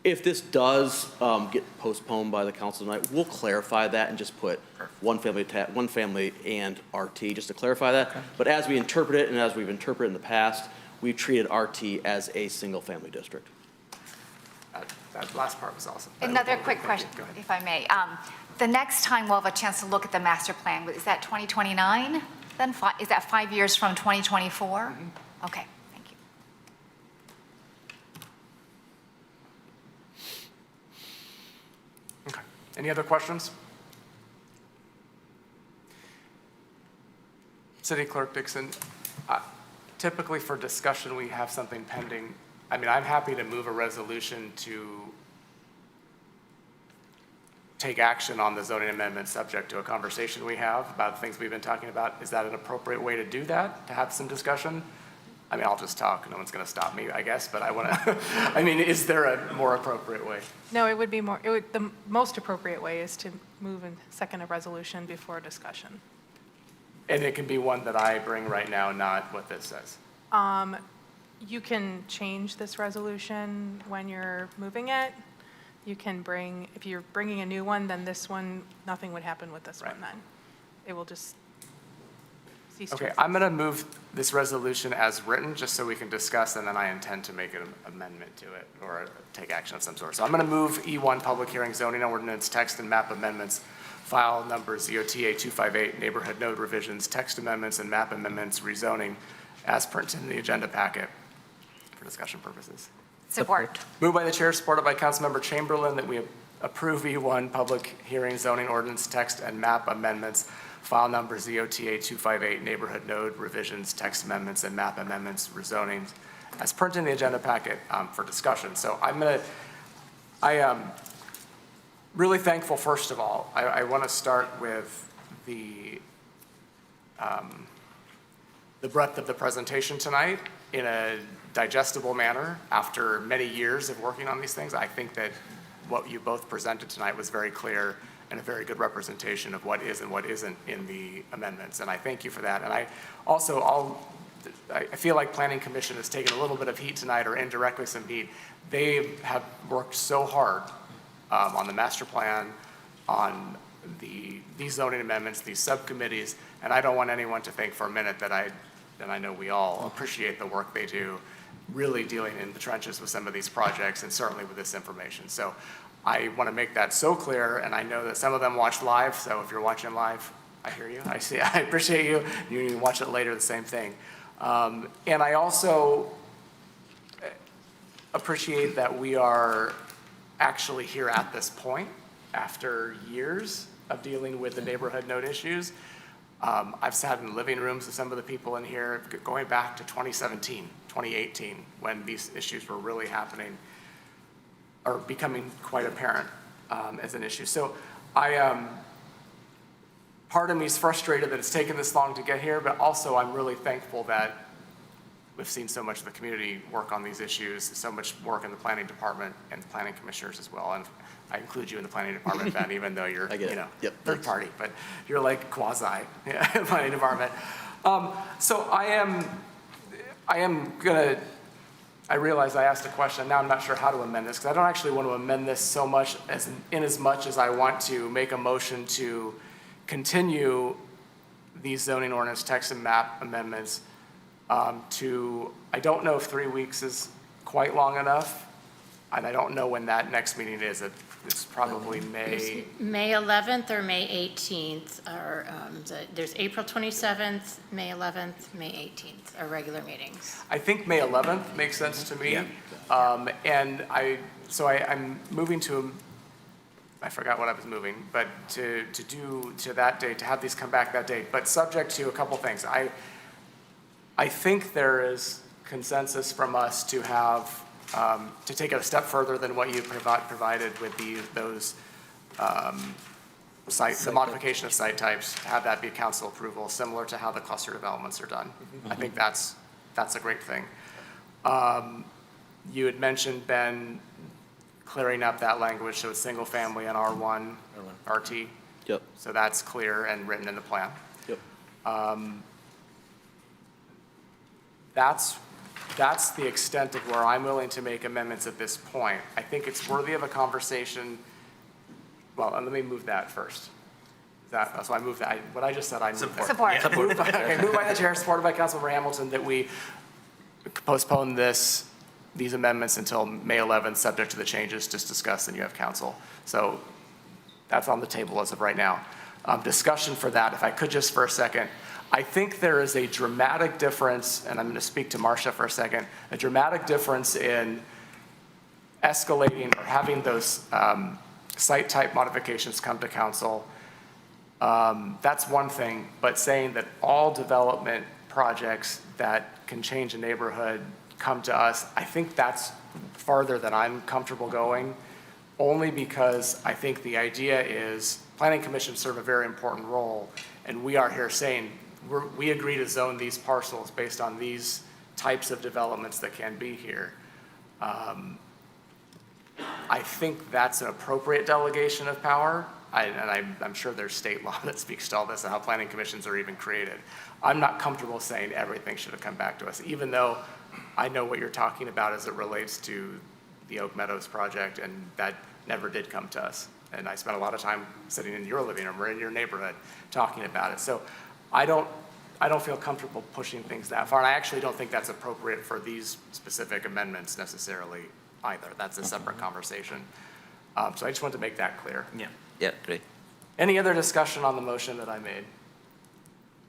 If this does get postponed by the council tonight, we'll clarify that and just put one family and RT, just to clarify that. Okay. But as we interpret it, and as we've interpreted in the past, we've treated RT as a single-family district. That last part was awesome. Another quick question, if I may. The next time we'll have a chance to look at the master plan, is that 2029? Then is that 5 years from 2024? Mm-hmm. Okay, thank you. Okay. Any other questions? City Clerk Dixon, typically for discussion, we have something pending. I mean, I'm happy to move a resolution to take action on the zoning amendment subject to a conversation we have about things we've been talking about. Is that an appropriate way to do that, to have some discussion? I mean, I'll just talk, no one's going to stop me, I guess, but I want to, I mean, is there a more appropriate way? No, it would be more, the most appropriate way is to move and second a resolution before discussion. And it can be one that I bring right now, not what this says. You can change this resolution when you're moving it. You can bring, if you're bringing a new one, then this one, nothing would happen with this one then. It will just cease to Okay, exist. I'm going to move this resolution as written, just so we can discuss, and then I intend to make an amendment to it or take action of some sort. So I'm going to move E1, public hearing zoning ordinance, text and map amendments, file number ZOTA 258, neighborhood node revisions, text amendments and map amendments, rezoning, as printed in the agenda packet for discussion purposes. Support. Moved by the chair, supported by Councilmember Chamberlain, that we approve E1, public hearing zoning ordinance, text and map amendments, file number ZOTA 258, neighborhood node revisions, text amendments and map amendments, rezoning, as printed in the agenda packet for discussion. So I am really thankful, first of all. I want to start with the breadth of the presentation tonight in a digestible manner after many years of working on these things. I think that what you both presented tonight was very clear and a very good representation of what is and what isn't in the amendments. And I thank you for that. And I also, I feel like Planning Commission has taken a little bit of heat tonight, or indirectly some heat. They have worked so hard on the master plan, on these zoning amendments, these subcommittees, and I don't want anyone to think for a minute that I know we all appreciate the work they do, really dealing in the trenches with some of these projects and certainly with this information. So I want to make that so clear, and I know that some of them watch live, so if you're watching live, I hear you, I see, I appreciate you. You can watch it later, the same thing. And I also appreciate that we are actually here at this point after years of dealing with the neighborhood node issues. I've sat in living rooms with some of the people in here going back to 2017, 2018, when these issues were really happening or becoming quite apparent as an issue. So part of me is frustrated that it's taken this long to get here, but also I'm really thankful that we've seen so much of the community work on these issues, so much work in the planning department and the planning commissioners as well. And I include you in the planning department, Ben, even though you're, third party, but you're like quasi planning department. So I realize I asked a question, now I'm not sure how to amend this, because I don't actually want to amend this so much in as much as I want to make a motion to continue these zoning ordinance text and map amendments to, I don't know if 3 weeks is quite long enough, and I don't know when that next meeting is. It's probably May. May 11th or May 18th, or there's April 27th, May 11th, May 18th, are regular meetings. I think May 11th makes sense to me. And I'm moving to, I forgot what I was moving, but to that date, to have these come back that date, but subject to a couple things. I think there is consensus from us to have, to take it a step further than what you provided with those the modification of site types, to have that be council approval, similar to how the cluster developments are done. I think that's a great thing. You had mentioned, Ben, clearing up that language, so it's single family and R1, RT. Yep. So that's clear and written in the plan. Yep. That's the extent of where I'm willing to make amendments at this point. I think it's worthy of a conversation. Well, let me move that first. So I moved that. What I just said, I moved. Support. Moved by the chair, supported by Councilmember Hamilton, that we postpone these amendments until May 11th, subject to the changes just discussed, and you have council. So that's on the table as of right now. Discussion for that, if I could just for a second. I think there is a dramatic difference, and I'm going to speak to Marcia for a second, a dramatic difference in escalating or having those site type modifications come to council. That's one thing, but saying that all development projects that can change a neighborhood come to us, I think that's farther than I'm comfortable going, only because I think the idea is planning commissions serve a very important role, and we are here saying we agree to zone these parcels based on these types of developments that can be here. I think that's an appropriate delegation of power, I'm sure there's state law that speaks to all this and how planning commissions are even created. I'm not comfortable saying everything should have come back to us, even though I know what you're talking about as it relates to the Oak Meadows project, and that never did come to us. And I spent a lot of time sitting in your living room or in your neighborhood talking about it. So I don't feel comfortable pushing things that far, and I actually don't think that's appropriate for these specific amendments necessarily either. That's a separate conversation. So I just wanted to make that clear. Yeah, great. Any other discussion on the motion that I made?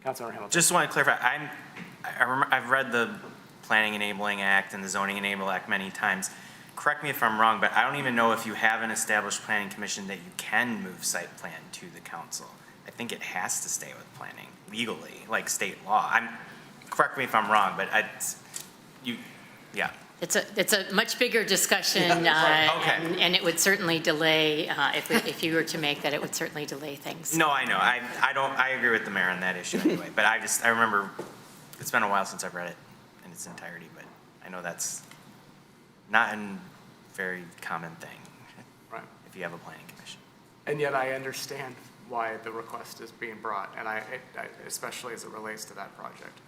Councilmember Hamilton. Just want to clarify, I've read the Planning Enabling Act and the Zoning Enabling Act many times. Correct me if I'm wrong, but I don't even know if you have an established planning commission that you can move site plan to the council. I think it has to stay with planning legally, like state law. Correct me if I'm wrong, but yeah. It's a much bigger discussion, Okay. and it would certainly delay, if you were to make that, it would certainly delay things. No, I know. I agree with the mayor on that issue anyway, but I remember, it's been a while since I've read it in its entirety, but I know that's not a very common thing. Right. If you have a planning commission. And yet I understand why the request is being brought, and I especially as it relates to that project.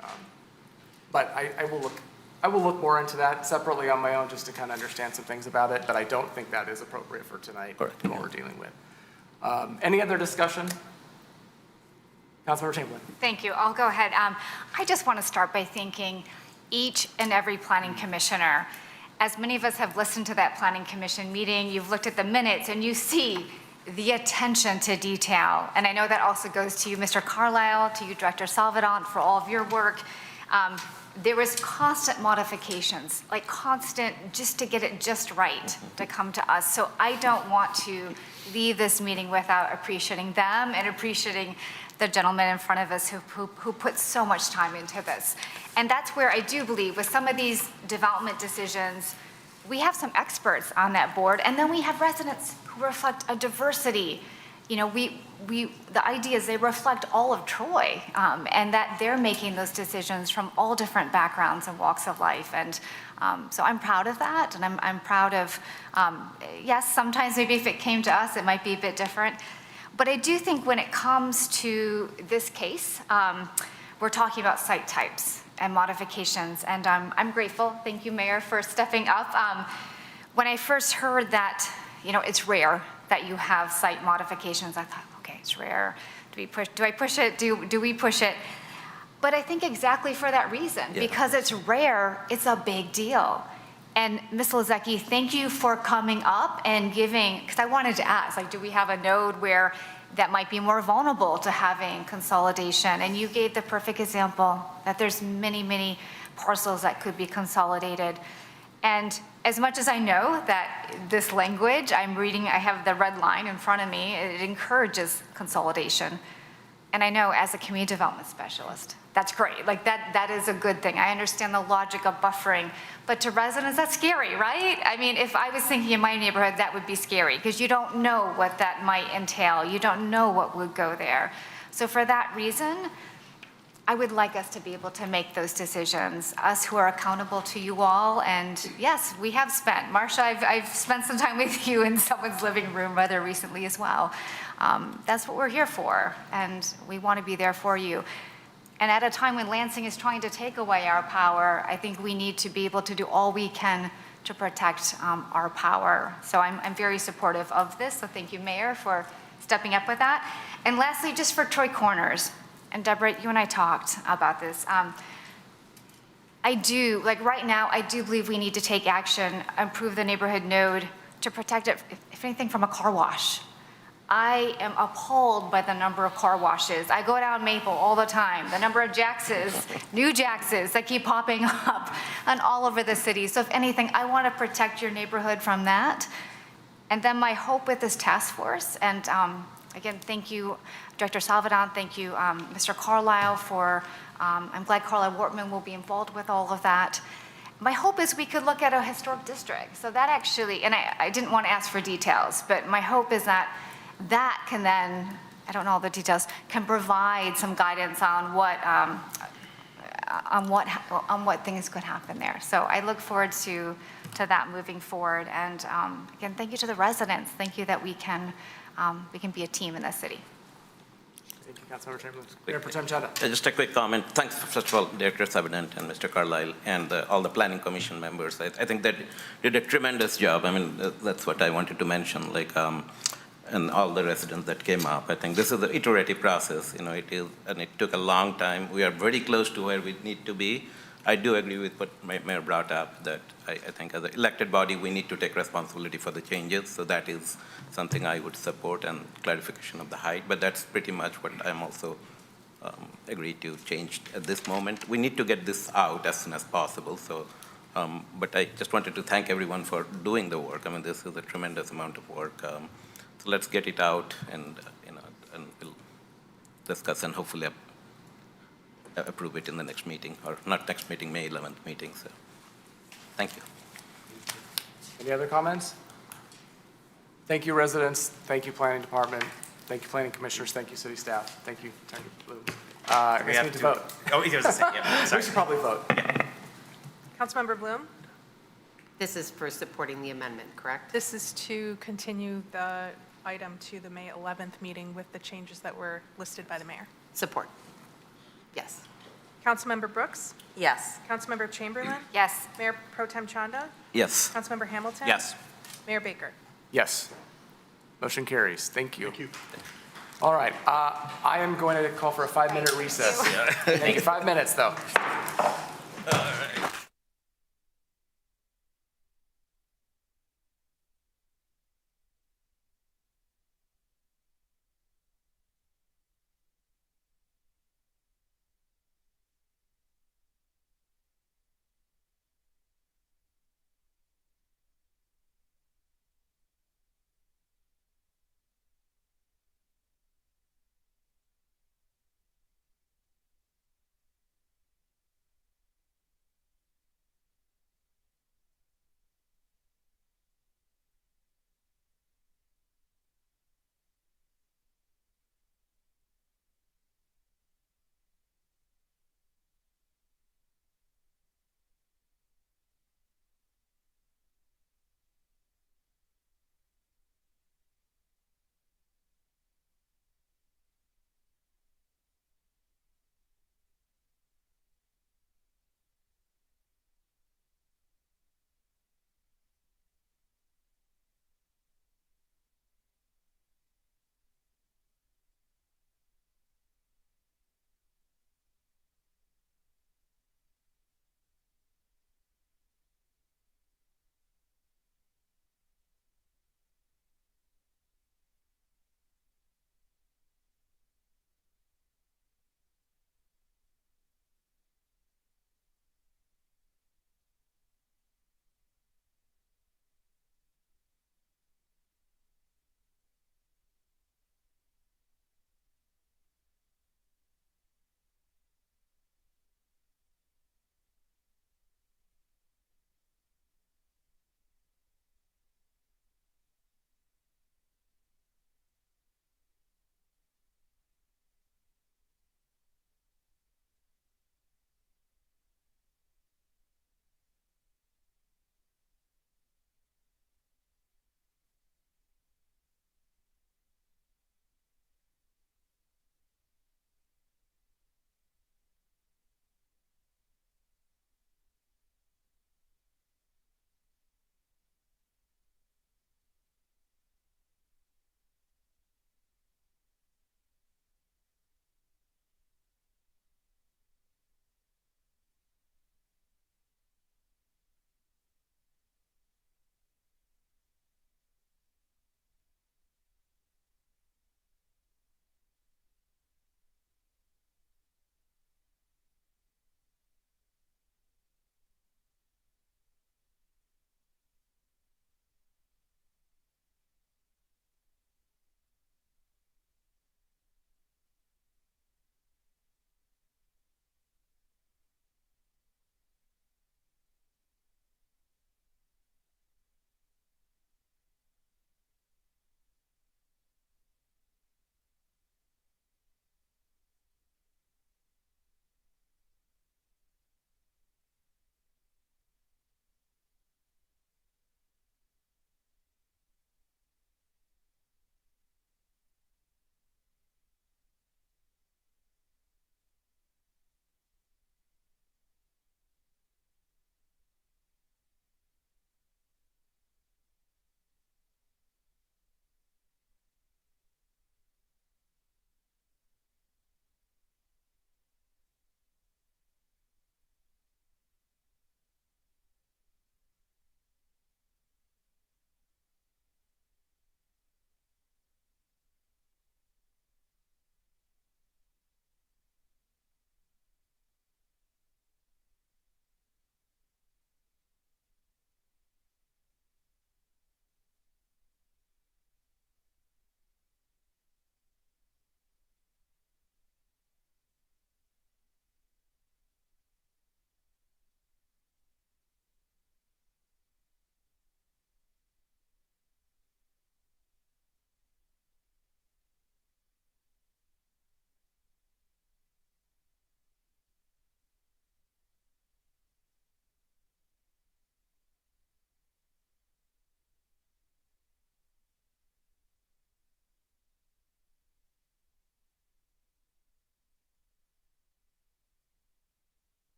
But I will look more into that separately on my own just to kind of understand some things about it, but I don't think that is appropriate for tonight, what we're dealing with. Any other discussion? Councilmember Chamberlain. Thank you. I'll go ahead. I just want to start by thanking each and every planning commissioner. As many of us have listened to that planning commission meeting, you've looked at the minutes and you see the attention to detail. And I know that also goes to you, Mr. Carlisle, to you, Director Salvador, for all of your work. There was constant modifications, like constant, just to get it just right to come to us. So I don't want to leave this meeting without appreciating them and appreciating the gentleman in front of us who put so much time into this. And that's where I do believe with some of these development decisions, we have some experts on that board, and then we have residents who reflect a diversity. You know, the idea is they reflect all of Troy, and that they're making those decisions from all different backgrounds and walks of life. And so I'm proud of that, and I'm proud of, yes, sometimes maybe if it came to us, it might be a bit different. But I do think when it comes to this case, we're talking about site types and modifications, and I'm grateful. Thank you, Mayor, for stepping up. When I first heard that, you know, it's rare that you have site modifications, I thought, okay, it's rare. Do I push it? Do we push it? But I think exactly for that reason, because it's rare, it's a big deal. And Ms. Lozecki, thank you for coming up and giving, because I wanted to ask, like, do we have a node where that might be more vulnerable to having consolidation? And you gave the perfect example that there's many, many parcels that could be consolidated. And as much as I know that this language, I'm reading, I have the red line in front of me, it encourages consolidation. And I know as a community development specialist, that's great. Like that is a good thing. I understand the logic of buffering, but to residents, that's scary, right? I mean, if I was thinking in my neighborhood, that would be scary because you don't know what that might entail. You don't know what would go there. So for that reason, I would like us to be able to make those decisions, us who are accountable to you all. And yes, we have spent, Marcia, I've spent some time with you in someone's living room rather recently as well. That's what we're here for, and we want to be there for you. And at a time when Lansing is trying to take away our power, I think we need to be able to do all we can to protect our power. So I'm very supportive of this, so thank you, Mayor, for stepping up with that. And lastly, just for Troy Corners, and Deborah, you and I talked about this. I do, like right now, I do believe we need to take action, improve the neighborhood node to protect it, if anything, from a car wash. I am appalled by the number of car washes. I go down Maple all the time. The number of Jaxes, new Jaxes that keep popping up and all over the city. So if anything, I want to protect your neighborhood from that. And then my hope with this task force, and again, thank you, Director Salvador, thank you, Mr. Carlisle for, I'm glad Carlisle Wortman will be involved with all of that. My hope is we could look at a historic district. So that actually, and I didn't want to ask for details, but my hope is that that can then, I don't know all the details, can provide some guidance on what on what things could happen there. So I look forward to that moving forward. And again, thank you to the residents. Thank you that we can be a team in this city. Thank you, Councilmember Chamberlain. Mayor Pro Tem Chanda. Just a quick comment. Thanks, first of all, Director Sabinant and Mr. Carlisle and all the Planning Commission members. I think they did a tremendous job. I mean, that's what I wanted to mention, like, and all the residents that came up. I think this is an iterative process, you know, it is, and it took a long time. We are very close to where we need to be. I do agree with what Mayor brought up, that I think as an elected body, we need to take responsibility for the changes. So that is something I would support, and clarification of the height. But that's pretty much what I'm also agreed to change at this moment. We need to get this out as soon as possible. So, but I just wanted to thank everyone for doing the work. I mean, this is a tremendous amount of work. So let's get it out, and and we'll discuss and hopefully approve it in the next meeting, or not next meeting, May 11th meeting. So, thank you. Any other comments? Thank you, residents. Thank you, Planning Department. Thank you, Planning Commissioners. Thank you, City Staff. Thank you, Attorney Bloom. I guess we need to vote. Oh, he was the same, yeah, sorry. We should probably vote. Councilmember Bloom? This is for supporting the amendment, correct? This is to continue the item to the May 11th meeting with the changes that were listed by the mayor. Support. Yes. Councilmember Brooks? Yes. Councilmember Chamberlain? Yes. Mayor Pro Tem Chanda? Yes. Councilmember Hamilton? Yes. Mayor Baker? Yes. Motion carries. Thank you. Thank you. All right. I am going to call for a 5-minute recess. Thank you. 5 minutes, though.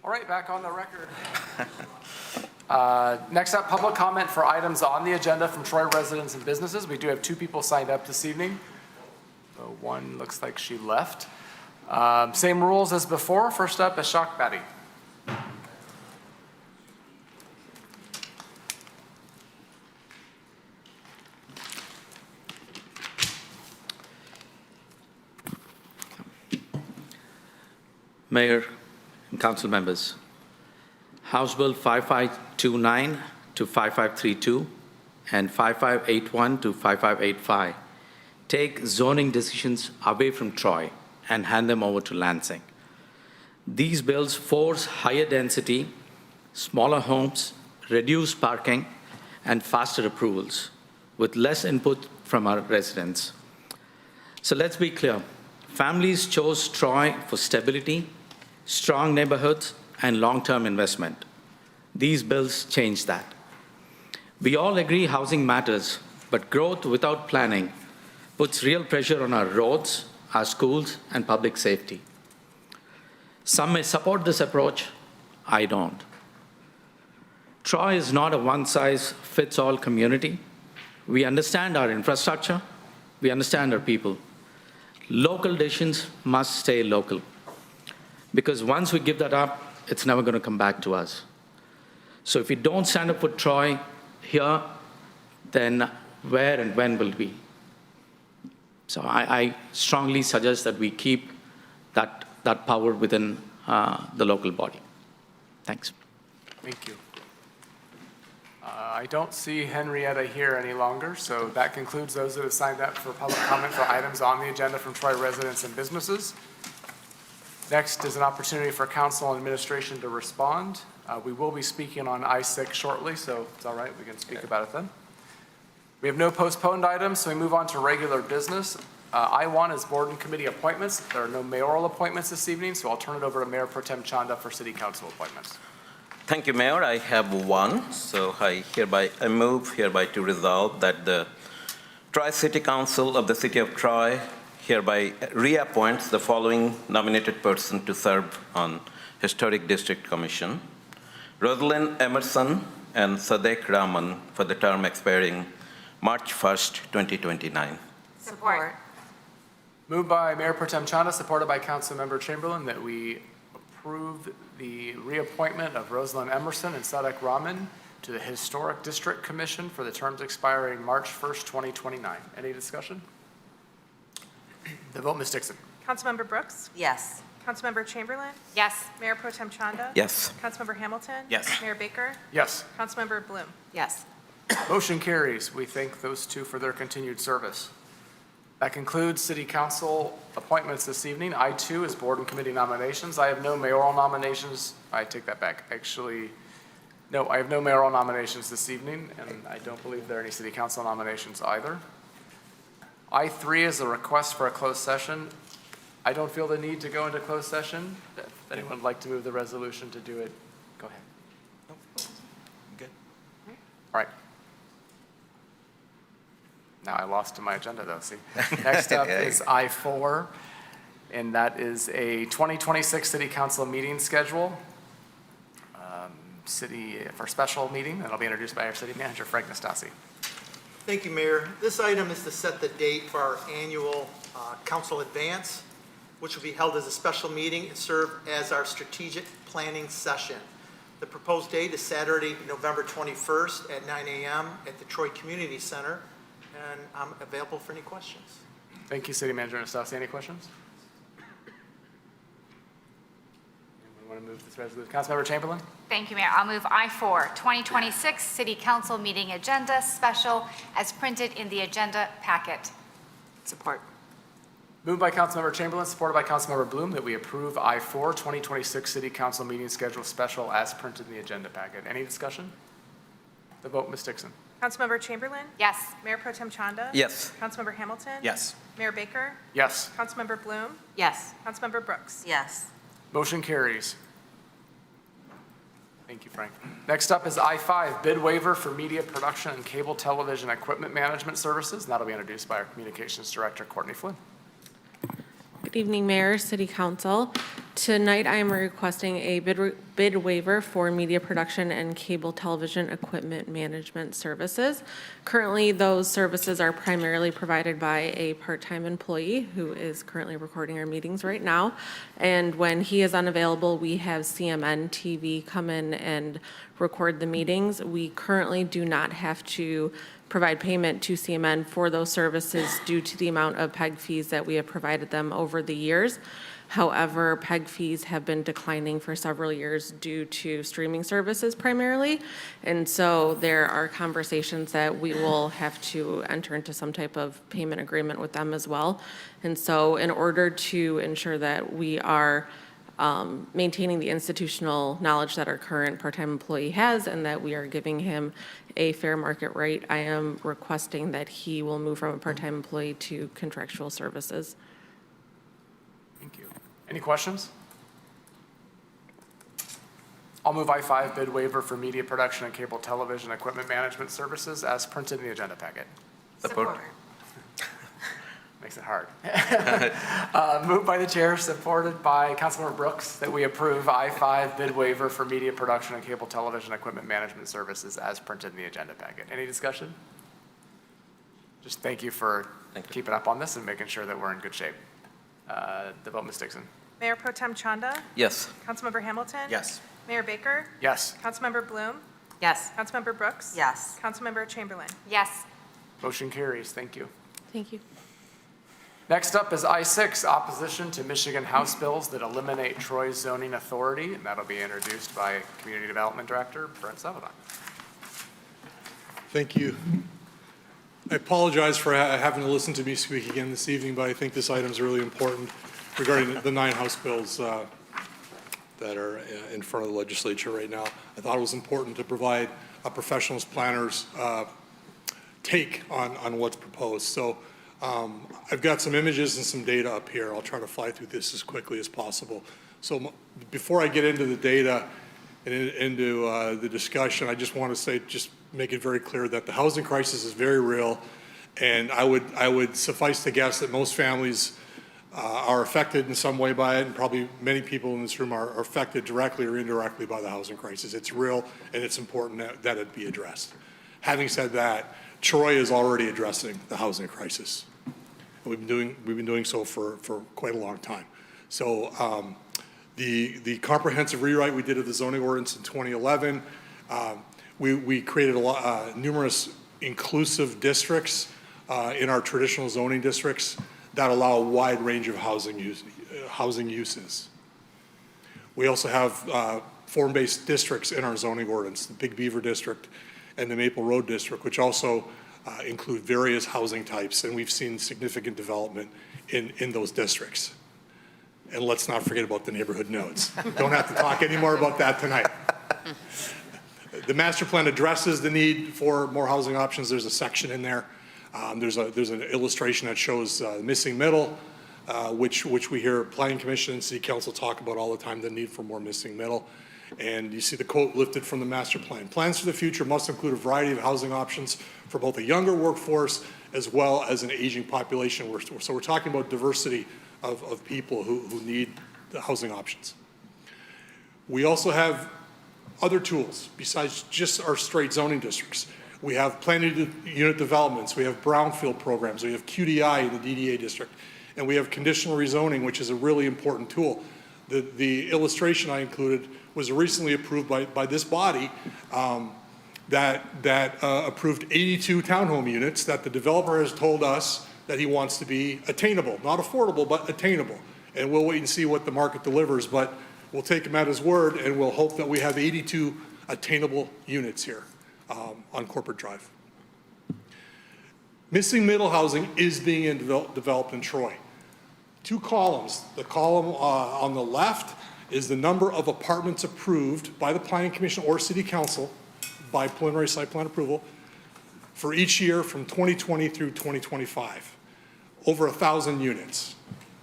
All right, back on the record. Next up, public comment for items on the agenda from Troy residents and businesses. We do have 2 people signed up this evening. One looks like she left. Same rules as before. First up, Ashok Batty. Mayor and council members, House Bill 5529 to 5532 and 5581 to 5585 take zoning decisions away from Troy and hand them over to Lansing. These bills force higher density, smaller homes, reduced parking, and faster approvals with less input from our residents. So let's be clear. Families chose Troy for stability, strong neighborhoods, and long-term investment. These bills change that. We all agree housing matters, but growth without planning puts real pressure on our roads, our schools, and public safety. Some may support this approach, I don't. Troy is not a one-size-fits-all community. We understand our infrastructure, we understand our people. Local decisions must stay local, because once we give that up, it's never going to come back to us. So if we don't stand up for Troy here, then where and when will we? So I strongly suggest that we keep that power within the local body. Thanks. Thank you. I don't see Henrietta here any longer, so that concludes those that have signed up for public comment for items on the agenda from Troy residents and businesses. Next is an opportunity for council and administration to respond. We will be speaking on I-6 shortly, so it's all right, we can speak about it then. We have no postponed items, so we move on to regular business. I-1 is board and committee appointments. There are no mayoral appointments this evening, so I'll turn it over to Mayor Pro Tem Chanda for city council appointments. Thank you, Mayor. I have one. So I move hereby to resolve that the Troy City Council of the City of Troy hereby reappoints the following nominated person to serve on Historic District Commission: Rosalind Emerson and Sadek Raman, for the term expiring March 1st, 2029. Support. Moved by Mayor Pro Tem Chanda, supported by Councilmember Chamberlain, that we approve the reappointment of Rosalind Emerson and Sadek Rahman to the Historic District Commission for the terms expiring March 1st, 2029. Any discussion? The vote, Ms. Dixon. Councilmember Brooks? Yes. Councilmember Chamberlain? Yes. Mayor Pro Tem Chanda? Yes. Councilmember Hamilton? Yes. Mayor Baker? Yes. Councilmember Bloom? Yes. Motion carries. We thank those two for their continued service. That concludes city council appointments this evening. I-2 is board and committee nominations. I have no mayoral nominations. I take that back. Actually, no, I have no mayoral nominations this evening, and I don't believe there are any city council nominations either. I-3 is a request for a closed session. I don't feel the need to go into closed session. If anyone would like to move the resolution to do it, go ahead. Good. All right. Now I lost to my agenda though, see. Next up is I-4, and that is a 2026 City Council meeting schedule. For special meeting, that'll be introduced by our city manager, Frank Nastasi. Thank you, Mayor. This item is to set the date for our annual council advance, which will be held as a special meeting and serve as our strategic planning session. The proposed date is Saturday, November 21st at 9 a.m. at the Troy Community Center, and I'm available for any questions. Thank you, City Manager Nastasi. Any questions? Anyone want to move this resolution? Councilmember Chamberlain? Thank you, Mayor. I'll move I-4, 2026 City Council Meeting Agenda Special, as printed in the agenda packet. Support. Moved by Councilmember Chamberlain, supported by Councilmember Bloom, that we approve I-4 2026 City Council Meeting Schedule Special as printed in the agenda packet. Any discussion? The vote, Ms. Dixon. Councilmember Chamberlain? Yes. Mayor Pro Tem Chanda? Yes. Councilmember Hamilton? Yes. Mayor Baker? Yes. Councilmember Bloom? Yes. Councilmember Brooks? Yes. Motion carries. Thank you, Frank. Next up is I-5, bid waiver for media production and cable television equipment management services. And that'll be introduced by our Communications Director, Courtney Flynn. Good evening, Mayor, City Council. Tonight, I am requesting a bid waiver for media production and cable television equipment management services. Currently, those services are primarily provided by a part-time employee who is currently recording our meetings right now. And when he is unavailable, we have CMN TV come in and record the meetings. We currently do not have to provide payment to CMN for those services due to the amount of PEG fees that we have provided them over the years. However, PEG fees have been declining for several years due to streaming services primarily. And so there are conversations that we will have to enter into some type of payment agreement with them as well. And so in order to ensure that we are maintaining the institutional knowledge that our current part-time employee has and that we are giving him a fair market rate, I am requesting that he will move from a part-time employee to contractual services. Thank you. Any questions? I'll move I-5 bid waiver for media production and cable television equipment management services as printed in the agenda packet. Support. Makes it hard. Moved by the chair, supported by Councilmember Brooks, that we approve I-5 bid waiver for media production and cable television equipment management services as printed in the agenda packet. Any discussion? Just thank you for keeping up on this and making sure that we're in good shape. The vote, Ms. Dixon. Mayor Pro Tem Chanda? Yes. Councilmember Hamilton? Yes. Mayor Baker? Yes. Councilmember Bloom? Yes. Councilmember Brooks? Yes. Councilmember Chamberlain? Yes. Motion carries. Thank you. Thank you. Next up is I-6, opposition to Michigan House bills that eliminate Troy's zoning authority, and that'll be introduced by Community Development Director Brent Savedon. Thank you. I apologize for having to listen to me speak again this evening, but I think this item is really important regarding the 9 House bills that are in front of the legislature right now. I thought it was important to provide a professionals, planners take on what's proposed. So I've got some images and some data up here. I'll try to fly through this as quickly as possible. So before I get into the data and into the discussion, I just want to say, just make it very clear that the housing crisis is very real, and I would suffice to guess that most families are affected in some way by it, and probably many people in this room are affected directly or indirectly by the housing crisis. It's real, and it's important that it be addressed. Having said that, Troy is already addressing the housing crisis. We've been doing so for quite a long time. So the comprehensive rewrite we did of the zoning ordinance in 2011, we created numerous inclusive districts in our traditional zoning districts that allow a wide range of housing uses. We also have form-based districts in our zoning ordinance, the Big Beaver District and the Maple Road District, which also include various housing types, and we've seen significant development in those districts. And let's not forget about the neighborhood nodes. Don't have to talk any more about that tonight. The master plan addresses the need for more housing options. There's a section in there. There's an illustration that shows missing middle, which we hear Planning Commission and City Council talk about all the time, the need for more missing middle. And you see the quote lifted from the master plan. Plans for the future must include a variety of housing options for both a younger workforce as well as an aging population. So we're talking about diversity of people who need the housing options. We also have other tools besides just our straight zoning districts. We have planning unit developments, we have brownfield programs, we have QDI in the DDA district, and we have conditional rezoning, which is a really important tool. The illustration I included was recently approved by this body that approved 82 townhome units that the developer has told us that he wants to be attainable, not affordable, but attainable. And we'll wait and see what the market delivers, but we'll take him at his word, and we'll hope that we have 82 attainable units here on Corporate Drive. Missing middle housing is being developed in Troy. 2 columns. The column on the left is the number of apartments approved by the Planning Commission or City Council by preliminary site plan approval for each year from 2020 through 2025. Over 1,000 units,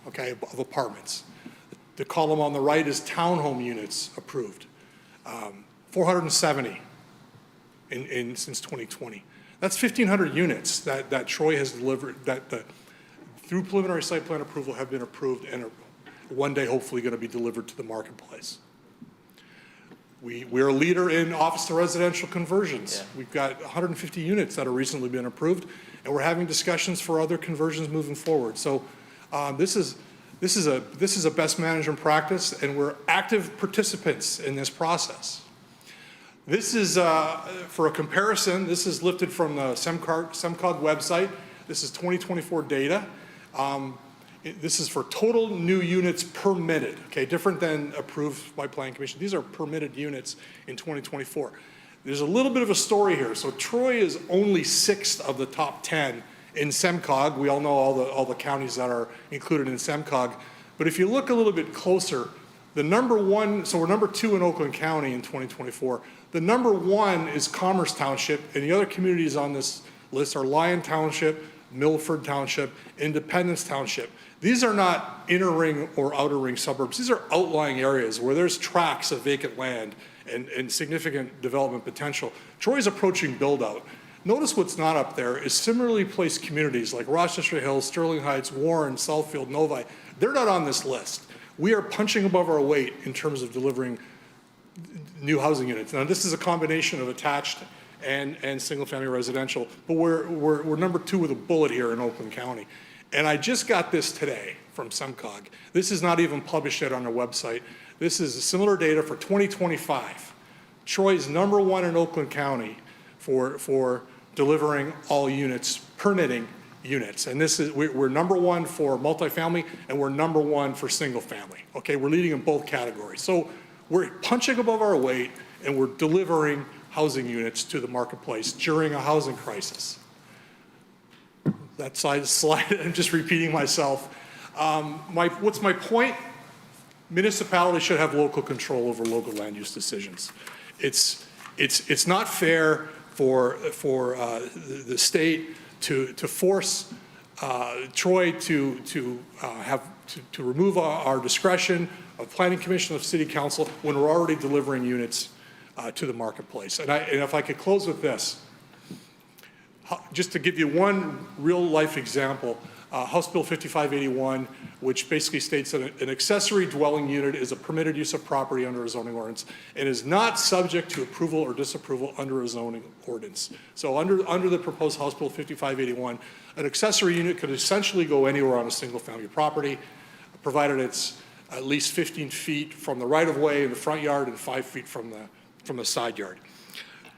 okay, of apartments. The column on the right is townhome units approved. 470 since 2020. That's 1,500 units that Troy has delivered, that through preliminary site plan approval have been approved and one day hopefully going to be delivered to the marketplace. We're a leader in office to residential conversions. Yeah. We've got 150 units that have recently been approved, and we're having discussions for other conversions moving forward. So this is a best management practice, and we're active participants in this process. This is, for a comparison, this is lifted from the SEMCOG website. This is 2024 data. This is for total new units permitted, okay, different than approved by Planning Commission. These are permitted units in 2024. There's a little bit of a story here. So Troy is only 6th of the top 10 in SEMCOG. We all know all the counties that are included in SEMCOG. But if you look a little bit closer, the number one, so we're number 2 in Oakland County in 2024. The number 1 is Commerce Township, and the other communities on this list are Lyon Township, Milford Township, Independence Township. These are not inner ring or outer ring suburbs. These are outlying areas where there's tracts of vacant land and significant development potential. Troy's approaching build out. Notice what's not up there is similarly placed communities like Rochester Hills, Sterling Heights, Warren, Southfield, Novi. They're not on this list. We are punching above our weight in terms of delivering new housing units. Now, this is a combination of attached and single-family residential, but we're number 2 with a bullet here in Oakland County. And I just got this today from SEMCOG. This is not even published yet on their website. This is similar data for 2025. Troy's number 1 in Oakland County for delivering all units, permitting units. And this is, we're number 1 for multifamily, and we're number 1 for single family. Okay, we're leading in both categories. So we're punching above our weight, and we're delivering housing units to the marketplace during a housing crisis. That slide, I'm just repeating myself. What's my point? Municipalities should have local control over local land use decisions. It's not fair for the state to force Troy to remove our discretion of Planning Commission, of City Council, when we're already delivering units to the marketplace. And if I could close with this, just to give you one real-life example, House Bill 5581, which basically states that an accessory dwelling unit is a permitted use of property under a zoning ordinance and is not subject to approval or disapproval under a zoning ordinance. So under the proposed House Bill 5581, an accessory unit could essentially go anywhere on a single-family property, provided it's at least 15 feet from the right-of-way in the front yard and 5 feet from the side yard.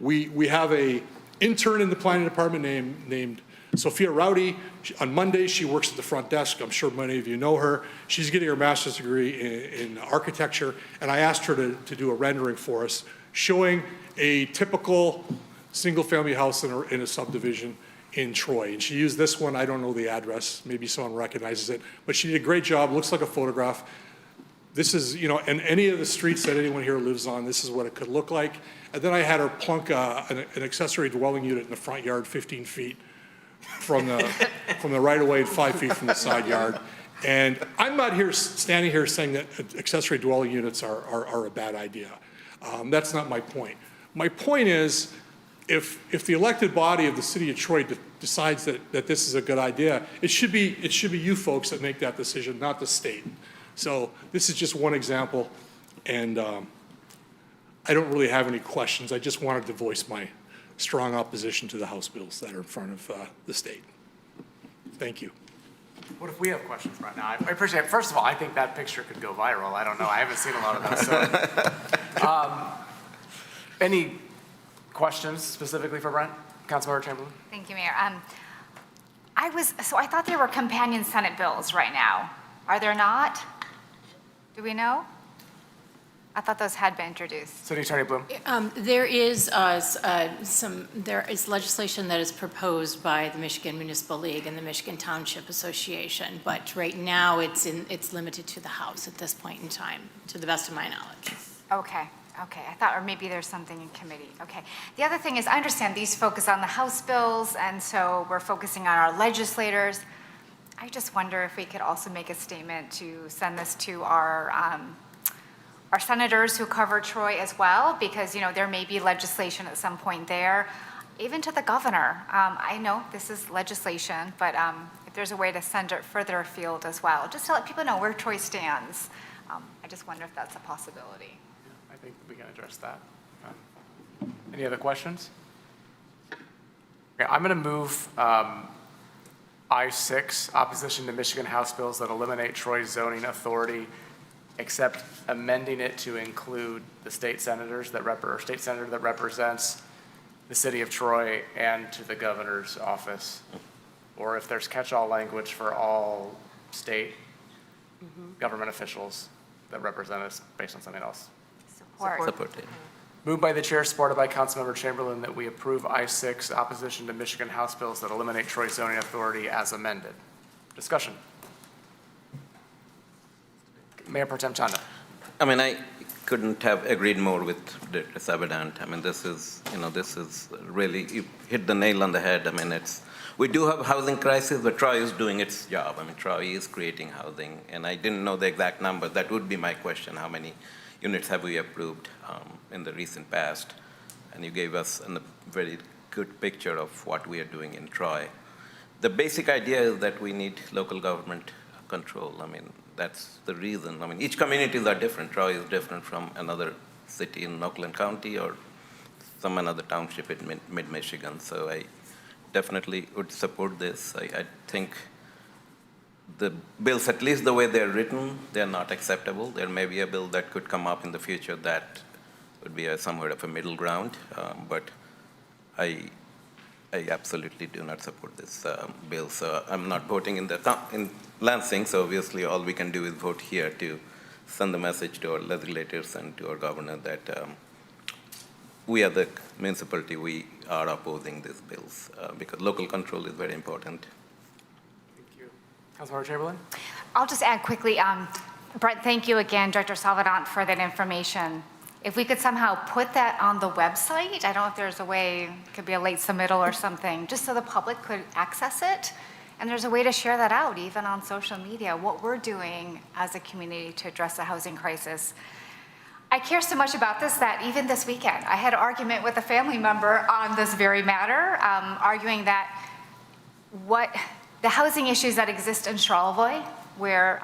We have a intern in the planning department named Sophia Rowdy. On Monday, she works at the front desk. I'm sure many of you know her. She's getting her master's degree in architecture, and I asked her to do a rendering for us, showing a typical single-family house in a subdivision in Troy. And she used this one. I don't know the address. Maybe someone recognizes it. But she did a great job. Looks like a photograph. This is, in any of the streets that anyone here lives on, this is what it could look like. And then I had her plunk an accessory dwelling unit in the front yard, 15 feet from the right-of-way and 5 feet from the side yard. And I'm not standing here saying that accessory dwelling units are a bad idea. That's not my point. My point is, if the elected body of the city of Troy decides that this is a good idea, it should be you folks that make that decision, not the state. So this is just one example, and I don't really have any questions. I just wanted to voice my strong opposition to the House bills that are in front of the state. Thank you. What if we have questions right now? I appreciate it. First of all, I think that picture could go viral. I don't know. I haven't seen a lot of those. So. Any questions specifically for Brent? Councilmember Chamberlain? Thank you, Mayor. I thought there were companion Senate bills right now. Are there not? Do we know? I thought those had been introduced. City Attorney Bloom? There is legislation that is proposed by the Michigan Municipal League and the Michigan Township Association, but right now it's limited to the House at this point in time, to the best of my knowledge. Okay. I thought, or maybe there's something in committee. Okay. The other thing is, I understand these focus on the House bills, and so we're focusing on our legislators. I just wonder if we could also make a statement to send this to our senators who cover Troy as well, because, there may be legislation at some point there, even to the governor. I know this is legislation, but if there's a way to send it further afield as well, just to let people know where Troy stands. I just wonder if that's a possibility. I think we can address that. Any other questions? Okay, I'm going to move I-6, opposition to Michigan House bills that eliminate Troy's zoning authority, except amending it to include the state senators that state senator that represents the city of Troy and to the governor's office. Or if there's catch-all language for all state government officials that represent us based on something else. Support. Moved by the chair, supported by Councilmember Chamberlain, that we approve I-6, opposition to Michigan House bills that eliminate Troy zoning authority as amended. Discussion. Mayor Pro Tem Chanda. I mean, I couldn't have agreed more with Director Sabadant. I mean, this is really, you hit the nail on the head. I mean, we do have a housing crisis, but Troy is doing its job. I mean, Troy is creating housing, and I didn't know the exact number. That would be my question. How many units have we approved in the recent past? And you gave us a very good picture of what we are doing in Troy. The basic idea is that we need local government control. I mean, that's the reason. I mean, each communities are different. Troy is different from another city in Oakland County or some another township in mid-Michigan. So I definitely would support this. I think the bills, at least the way they're written, they're not acceptable. There may be a bill that could come up in the future that would be somewhat of a middle ground, but I absolutely do not support this bill. So I'm not voting in Lansing, so obviously all we can do is vote here to send the message to our legislators and to our governor that we are the municipality, we are opposing these bills because local control is very important. Councilmember Chamberlain? I'll just add quickly, Brett, thank you again, Director Salvadant, for that information. If we could somehow put that on the website, I don't know if there's a way, it could be a late submittal or something, just so the public could access it. And there's a way to share that out, even on social media, what we're doing as a community to address the housing crisis. I care so much about this that even this weekend, I had an argument with a family member on this very matter, arguing that the housing issues that exist in Charlevoix, where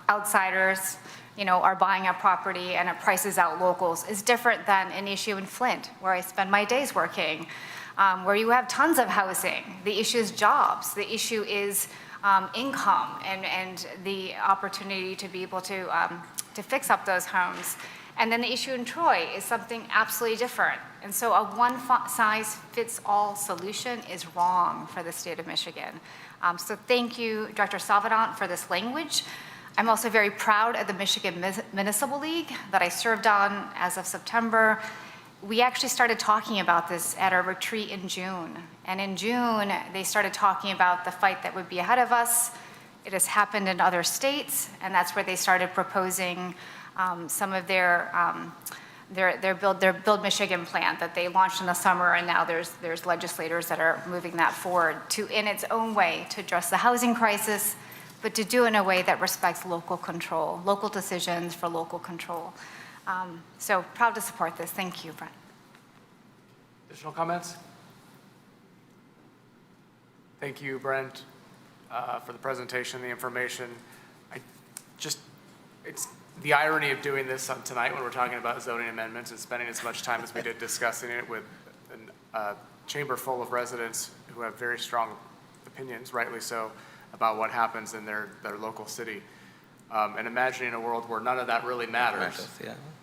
outsiders, are buying a property and it prices out locals, is different than an issue in Flint, where I spend my days working, where you have tons of housing. The issue is jobs. The issue is income and the opportunity to be able to fix up those homes. And then the issue in Troy is something absolutely different. And so a one-size-fits-all solution is wrong for the state of Michigan. So thank you, Director Salvadant, for this language. I'm also very proud of the Michigan Municipal League that I served on as of September. We actually started talking about this at our retreat in June. And in June, they started talking about the fight that would be ahead of us. It has happened in other states, and that's where they started proposing some of their Build Michigan plan that they launched in the summer, and now there's legislators that are moving that forward to, in its own way, to address the housing crisis, but to do it in a way that respects local control, local decisions for local control. So proud to support this. Thank you, Brent. Additional comments? Thank you, Brent, for the presentation, the information. It's the irony of doing this on tonight when we're talking about zoning amendments and spending as much time as we did discussing it with a chamber full of residents who have very strong opinions, rightly so, about what happens in their local city. And imagining a world where none of that really matters.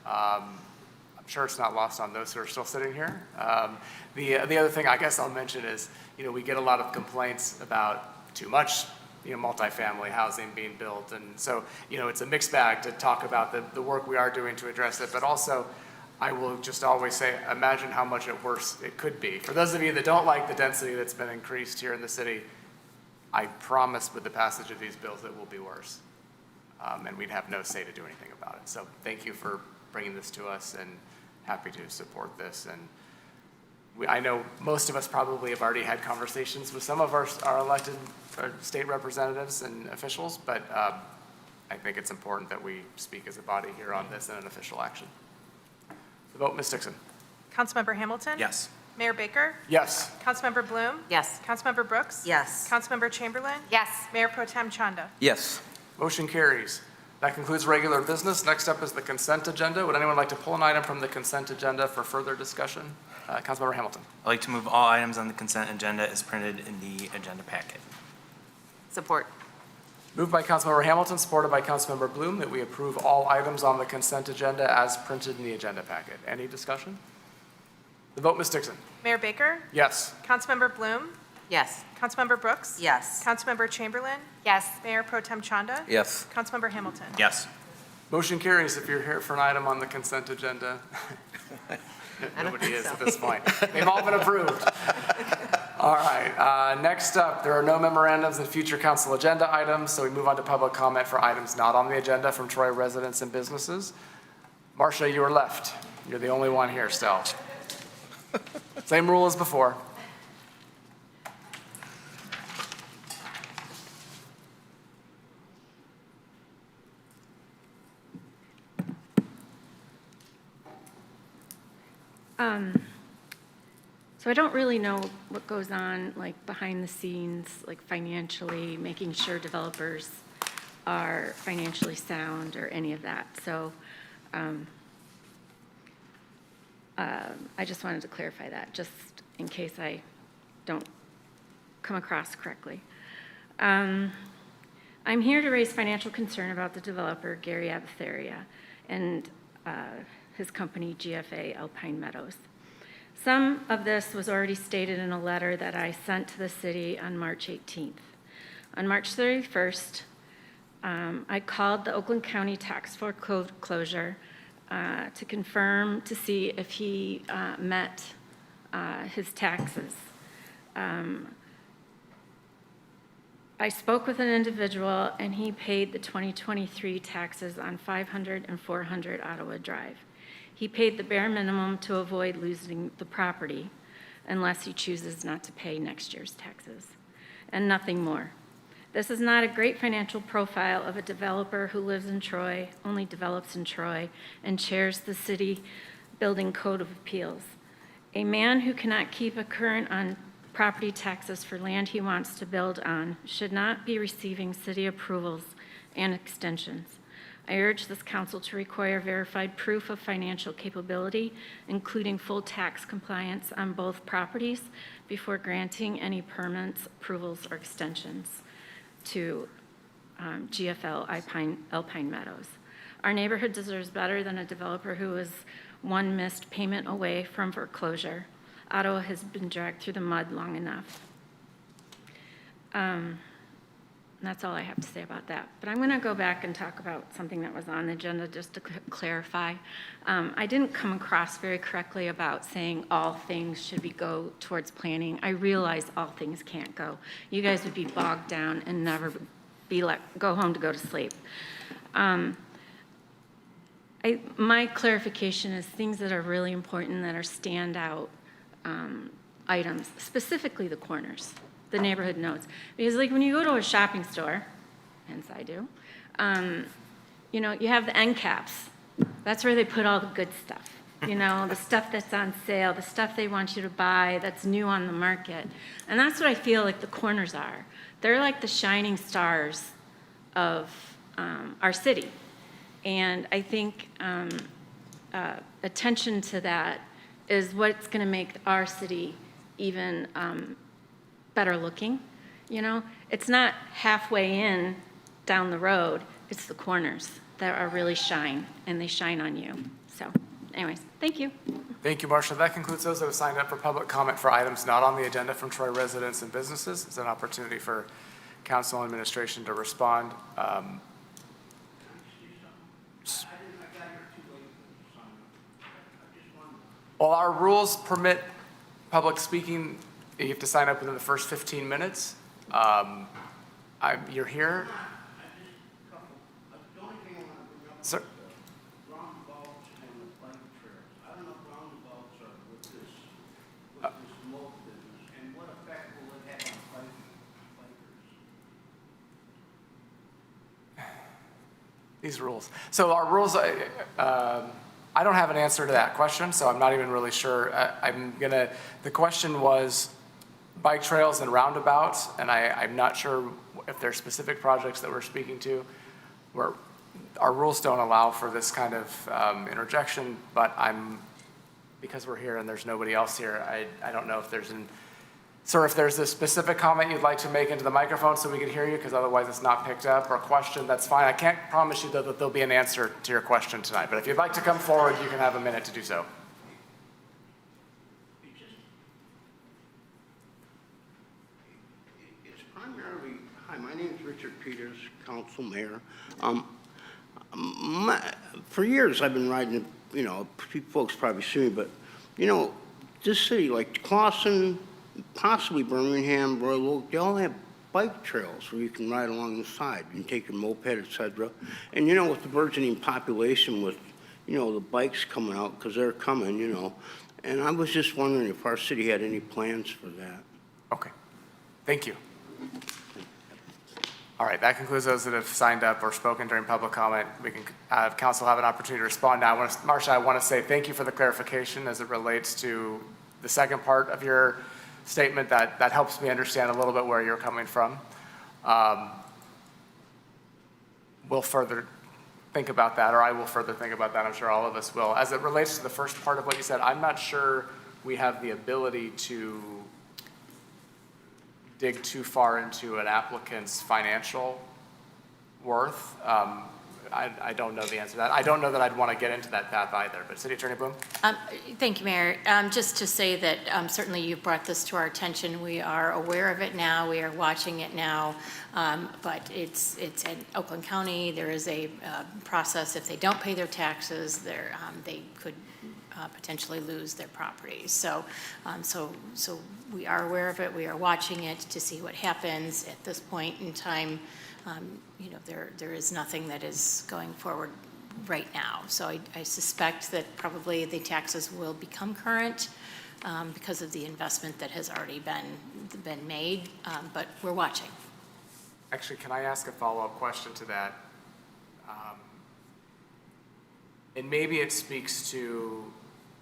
I'm sure it's not lost on those who are still sitting here. The other thing I guess I'll mention is, we get a lot of complaints about too much multifamily housing being built. And so, it's a mixed bag to talk about the work we are doing to address it, but also I will just always say, imagine how much worse it could be. For those of you that don't like the density that's been increased here in the city, I promise with the passage of these bills it will be worse. And we'd have no say to do anything about it. So thank you for bringing this to us, and happy to support this. And I know most of us probably have already had conversations with some of our elected state representatives and officials, but I think it's important that we speak as a body here on this in an official action. The vote, Ms. Dixon. Councilmember Hamilton? Yes. Mayor Baker? Yes. Councilmember Bloom? Yes. Councilmember Brooks? Yes. Councilmember Chamberlain? Yes. Mayor Pro Tem Chanda? Yes. Motion carries. That concludes regular business. Next up is the consent agenda. Would anyone like to pull an item from the consent agenda for further discussion? Councilmember Hamilton. I'd like to move all items on the consent agenda as printed in the agenda packet. Support. Moved by Councilmember Hamilton, supported by Councilmember Bloom, that we approve all items on the consent agenda as printed in the agenda packet. Any discussion? The vote, Ms. Dixon. Mayor Baker? Yes. Councilmember Bloom? Yes. Councilmember Brooks? Yes. Councilmember Chamberlain? Yes. Mayor Pro Tem Chanda? Yes. Councilmember Hamilton? Yes. Motion carries. If you're here for an item on the consent agenda, nobody is at this point. They've all been approved. All right, next up, there are no memorandums and future council agenda items, so we move on to public comment for items not on the agenda from Troy residents and businesses. Marcia, you are left. You're the only one here still. Same rule as before. So I don't really know what goes on, like, behind the scenes, like, financially, making sure developers are financially sound or any of that. So I just wanted to clarify that, just in case I don't come across correctly. I'm here to raise financial concern about the developer, Gary Abatheria, and his company, GFA Alpine Meadows. Some of this was already stated in a letter that I sent to the city on March 18th. On March 31st, I called the Oakland County Tax Foreclosure to confirm, to see if he met his taxes. I spoke with an individual, and he paid the 2023 taxes on 500 and 400 Ottawa Drive. He paid the bare minimum to avoid losing the property unless he chooses not to pay next year's taxes, and nothing more. This is not a great financial profile of a developer who lives in Troy, only develops in Troy, and chairs the city building code of appeals. A man who cannot keep a current on property taxes for land he wants to build on should not be receiving city approvals and extensions. I urge this council to require verified proof of financial capability, including full tax compliance on both properties, before granting any permits, approvals, or extensions to GFL Alpine Meadows. Our neighborhood deserves better than a developer who is one missed payment away from foreclosure. Ottawa has been dragged through the mud long enough. That's all I have to say about that. But I'm going to go back and talk about something that was on the agenda just to clarify. I didn't come across very correctly about saying all things should go towards planning. I realize all things can't go. You guys would be bogged down and never go home to go to sleep. My clarification is things that are really important, that are standout items, specifically the corners. The neighborhood notes. Because like when you go to a shopping store, hence I do, you know, you have the end caps. That's where they put all the good stuff. You know, the stuff that's on sale, the stuff they want you to buy that's new on the market. And that's what I feel like the corners are. They're like the shining stars of our city. And I think attention to that is what's going to make our city even better looking. You know, it's not halfway in down the road, it's the corners that are really shine, and they shine on you. So anyways, thank you. Thank you, Marcia. That concludes those that have signed up for public comment for items not on the agenda from Troy residents and businesses. It's an opportunity for council and administration to respond. While our rules permit public speaking, you have to sign up within the first 15 minutes. You're here. Sir? These rules. So our rules, I don't have an answer to that question, so I'm not even really sure. The question was bike trails and roundabouts, and I'm not sure if there's specific projects that we're speaking to where our rules don't allow for this kind of interjection, but because we're here and there's nobody else here, I don't know if there's if there's a specific comment you'd like to make into the microphone so we can hear you, because otherwise it's not picked up, or a question, that's fine. I can't promise you that there'll be an answer to your question tonight, but if you'd like to come forward, you can have a minute to do so. It's primarily, hi, my name is Richard Peters, council mayor. For years, I've been riding, folks probably see me, but, this city, like Clawson, possibly Birmingham, Royal Oak, they all have bike trails where you can ride along the side. You can take your moped, et cetera. And, with the burgeoning population with, the bikes coming out, because they're coming, And I was just wondering if our city had any plans for that. Okay, thank you. All right, that concludes those that have signed up or spoken during public comment. We can have council have an opportunity to respond now. Marcia, I want to say thank you for the clarification as it relates to the second part of your statement. That helps me understand a little bit where you're coming from. We'll further think about that, or I will further think about that. I'm sure all of us will. As it relates to the first part of what you said, I'm not sure we have the ability to dig too far into an applicant's financial worth. I don't know the answer to that. I don't know that I'd want to get into that path either, but City Attorney Bloom? Thank you, Mayor. Just to say that certainly you brought this to our attention. We are aware of it now. We are watching it now. But it's in Oakland County. There is a process. If they don't pay their taxes, they could potentially lose their property. So we are aware of it. We are watching it to see what happens. At this point in time, there is nothing that is going forward right now. So I suspect that probably the taxes will become current because of the investment that has already been made, but we're watching. Actually, can I ask a follow-up question to that? And maybe it speaks to,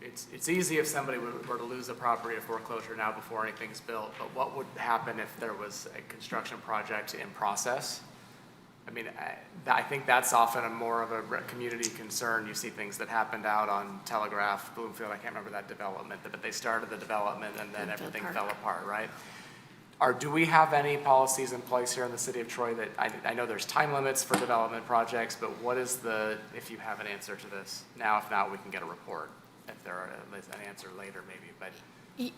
it's easy if somebody were to lose a property of foreclosure now before anything's built, but what would happen if there was a construction project in process? I mean, I think that's often more of a community concern. You see things that happened out on Telegraph, Bloomfield, I can't remember that development, but they started the development and then everything fell apart, right? Do we have any policies in place here in the city of Troy that, I know there's time limits for development projects, but what is if you have an answer to this now, if not, we can get a report. If there is an answer later maybe, but.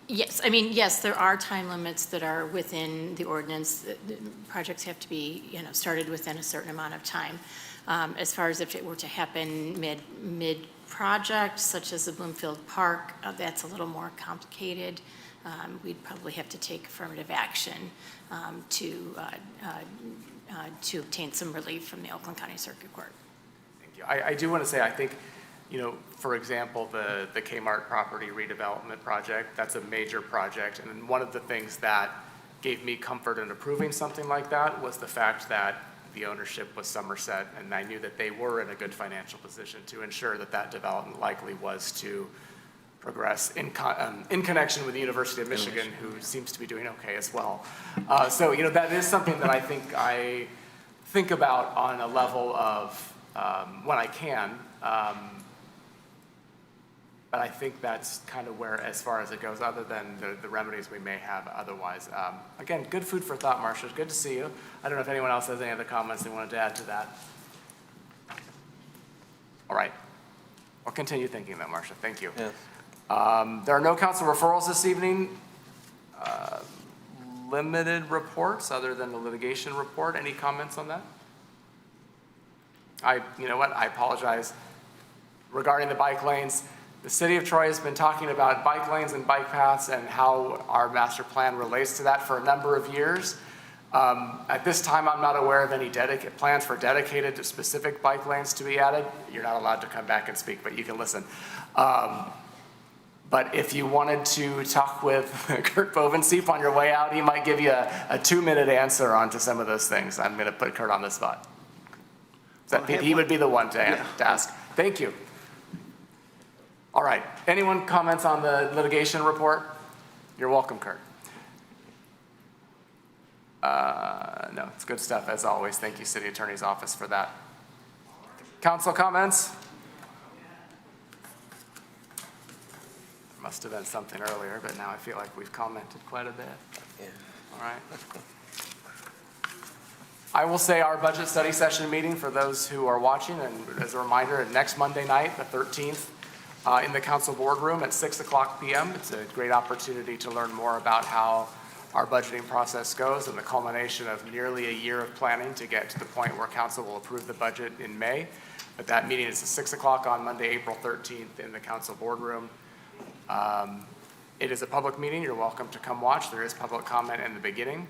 Yes, I mean, yes, there are time limits that are within the ordinance. The projects have to be, started within a certain amount of time. As far as if it were to happen mid-project, such as the Bloomfield Park, that's a little more complicated. We'd probably have to take affirmative action to obtain some relief from the Oakland County Circuit Court. Thank you. I do want to say, I think, for example, the Kmart property redevelopment project, that's a major project. And one of the things that gave me comfort in approving something like that was the fact that the ownership was Somerset, and I knew that they were in a good financial position to ensure that development likely was to progress in connection with the University of Michigan, who seems to be doing okay as well. So, that is something that I think about on a level of when I can. But I think that's kind of where, as far as it goes, other than the remedies we may have otherwise. Again, good food for thought, Marcia. Good to see you. I don't know if anyone else has any other comments they wanted to add to that. All right. I'll continue thinking that, Marcia. Thank you. Yes. There are no council referrals this evening. Limited reports other than the litigation report. Any comments on that? You know what? I apologize. Regarding the bike lanes, the city of Troy has been talking about bike lanes and bike paths and how our master plan relates to that for a number of years. At this time, I'm not aware of any plans for dedicated to specific bike lanes to be added. You're not allowed to come back and speak, but you can listen. But if you wanted to talk with Kurt Bovenseep on your way out, he might give you a 2-minute answer onto some of those things. I'm going to put Kurt on the spot. He would be the one to ask. Thank you. All right, anyone comments on the litigation report? You're welcome, Kurt. No, it's good stuff as always. Thank you, City Attorney's Office, for that. Council comments? There must have been something earlier, but now I feel like we've commented quite a bit. Yeah. All right. I will say our budget study session meeting for those who are watching, and as a reminder, next Monday night, the 13th, in the council boardroom at 6:00 p.m. It's a great opportunity to learn more about how our budgeting process goes and the culmination of nearly a year of planning to get to the point where council will approve the budget in May. But that meeting is at 6:00 on Monday, April 13th in the council boardroom. It is a public meeting. You're welcome to come watch. There is public comment in the beginning,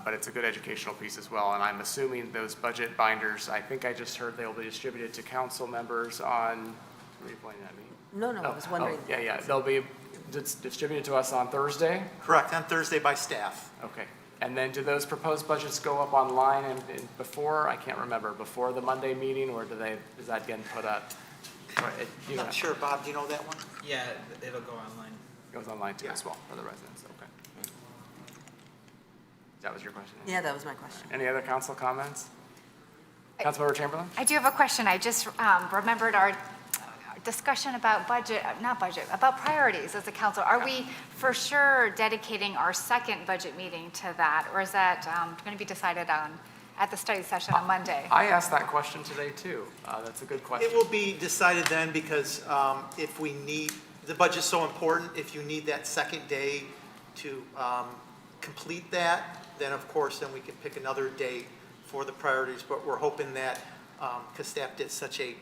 but it's a good educational piece as well. And I'm assuming those budget binders, I think I just heard they will be distributed to council members on, what are you pointing at me? No, I was wondering. Yeah, they'll be distributed to us on Thursday? Correct, on Thursday by staff. Okay. And then do those proposed budgets go up online and before, I can't remember, before the Monday meeting, or is that getting put up? I'm not sure, Bob, do you know that one? Yeah, it'll go online. It goes online too as well for the residents, okay. That was your question? Yeah, that was my question. Any other council comments? Councilmember Chamberlain? I do have a question. I just remembered our discussion about about priorities as a council. Are we for sure dedicating our second budget meeting to that, or is that going to be decided on at the study session on Monday? I asked that question today too. That's a good question. It will be decided then because if we need, the budget's so important, if you need that second day to complete that, then of course, then we can pick another date for the priorities. But we're hoping that, because staff did such a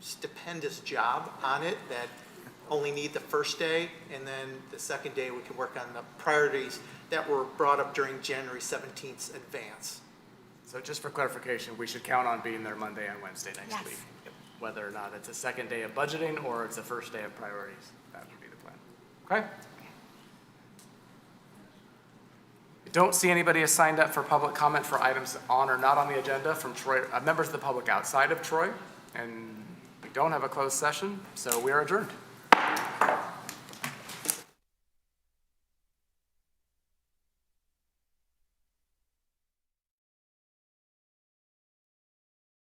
stupendous job on it, that only need the first day, and then the second day we can work on the priorities that were brought up during January 17th's advance. So just for clarification, we should count on being there Monday and Wednesday next Yes. week. Whether or not it's a second day of budgeting or it's a first day of priorities. That would be the plan. Okay? I don't see anybody has signed up for public comment for items on or not on the agenda from Troy, members of the public outside of Troy. And we don't have a closed session, so we are adjourned.